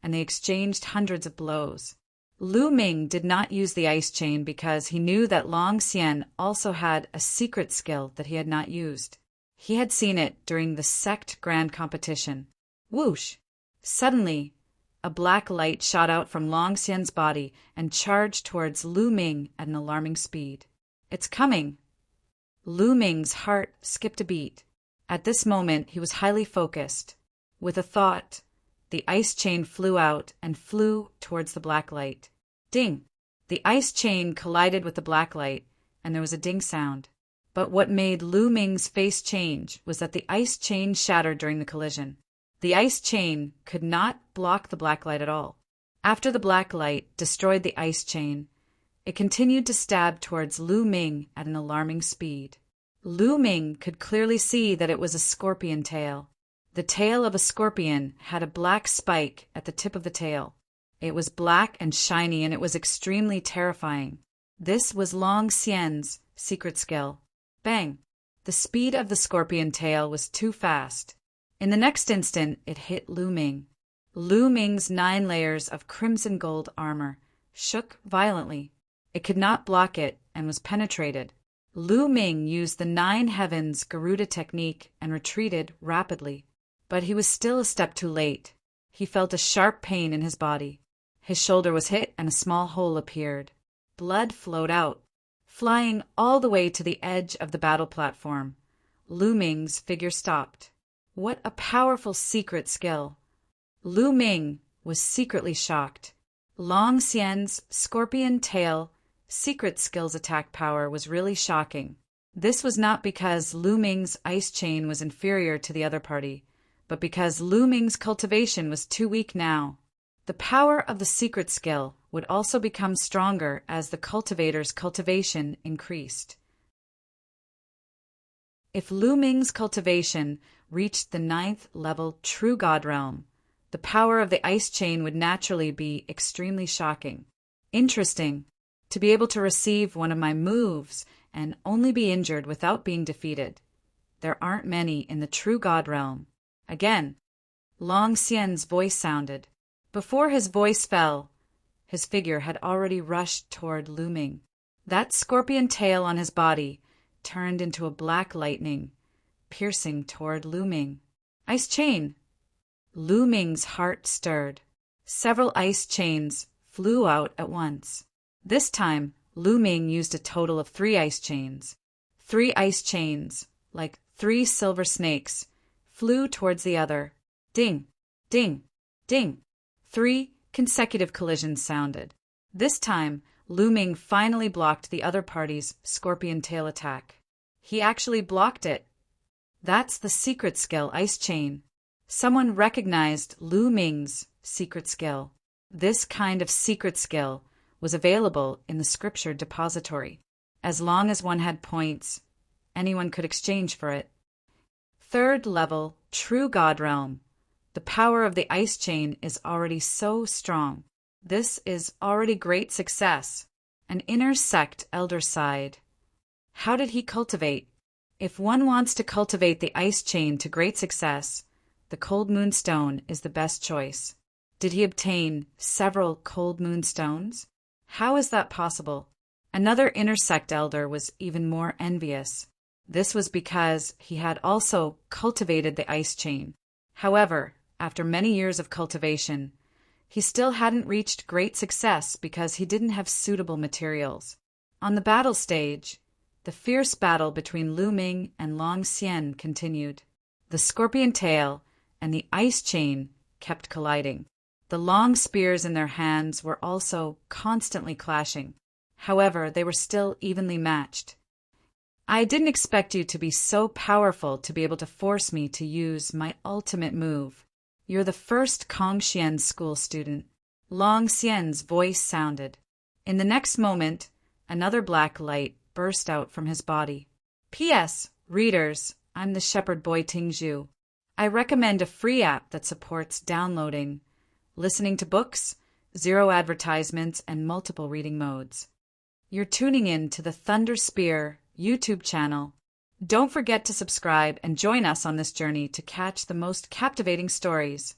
and they exchanged hundreds of blows. Lu Ming did not use the ice chain because he knew that Long Xian also had a secret skill that he had not used. He had seen it during the sect grand competition. Whoosh! Suddenly, a black light shot out from Long Xian's body and charged towards Lu Ming at an alarming speed. "It's coming!" Lu Ming's heart skipped a beat. At this moment, he was highly focused. With a thought, the ice chain flew out and flew towards the black light. Ding! The ice chain collided with the black light, and there was a ding sound. But what made Lu Ming's face change was that the ice chain shattered during the collision. The ice chain could not block the black light at all. After the black light destroyed the ice chain, it continued to stab towards Lu Ming at an alarming speed. Lu Ming could clearly see that it was a scorpion tail. The tail of a scorpion had a black spike at the tip of the tail. It was black and shiny, and it was extremely terrifying. This was Long Xian's secret skill. Bang! The speed of the scorpion tail was too fast. In the next instant, it hit Lu Ming. Lu Ming's 9 layers of crimson gold armor shook violently. It could not block it and was penetrated. Lu Ming used the 9 heavens Garuda technique and retreated rapidly. But he was still a step too late. He felt a sharp pain in his body. His shoulder was hit and a small hole appeared. Blood flowed out. Flying all the way to the edge of the battle platform, Lu Ming's figure stopped. What a powerful secret skill! Lu Ming was secretly shocked. Long Xian's scorpion tail secret skills attack power was really shocking. This was not because Lu Ming's ice chain was inferior to the other party, but because Lu Ming's cultivation was too weak now. The power of the secret skill would also become stronger as the cultivator's cultivation increased. If Lu Ming's cultivation reached the 9th level True God realm, the power of the ice chain would naturally be extremely shocking. Interesting. To be able to receive one of my moves and only be injured without being defeated. There aren't many in the True God realm. Again, Long Xian's voice sounded. Before his voice fell, his figure had already rushed toward Lu Ming. That scorpion tail on his body turned into a black lightning, piercing toward Lu Ming. Ice chain! Lu Ming's heart stirred. Several ice chains flew out at once. This time, Lu Ming used a total of 3 ice chains. 3 ice chains, like 3 silver snakes, flew towards the other. Ding! Ding! Ding! 3 consecutive collisions sounded. This time, Lu Ming finally blocked the other party's scorpion tail attack. He actually blocked it. That's the secret skill, Ice Chain. Someone recognized Lu Ming's secret skill. This kind of secret skill was available in the scripture depository. As long as one had points, anyone could exchange for it. 3rd level, True God realm. The power of the ice chain is already so strong. This is already great success. An inner sect elder sighed. How did he cultivate? If one wants to cultivate the ice chain to great success, the cold moon stone is the best choice. Did he obtain several cold moon stones? How is that possible? Another inner sect elder was even more envious. This was because he had also cultivated the ice chain. However, after many years of cultivation, he still hadn't reached great success because he didn't have suitable materials. On the battle stage, the fierce battle between Lu Ming and Long Xian continued. The scorpion tail and the ice chain kept colliding. The long spears in their hands were also constantly clashing. However, they were still evenly matched. I didn't expect you to be so powerful to be able to force me to use my ultimate move. You're the first Kongxian school student. Long Xian's voice sounded. In the next moment, another black light burst out from his body. P.S. Readers, I'm the shepherd boy Tingzhu. I recommend a free app that supports downloading, listening to books, 0 advertisements, and multiple reading modes. You're tuning in to the Thunder Spear YouTube channel. Don't forget to subscribe and join us on this journey to catch the most captivating stories.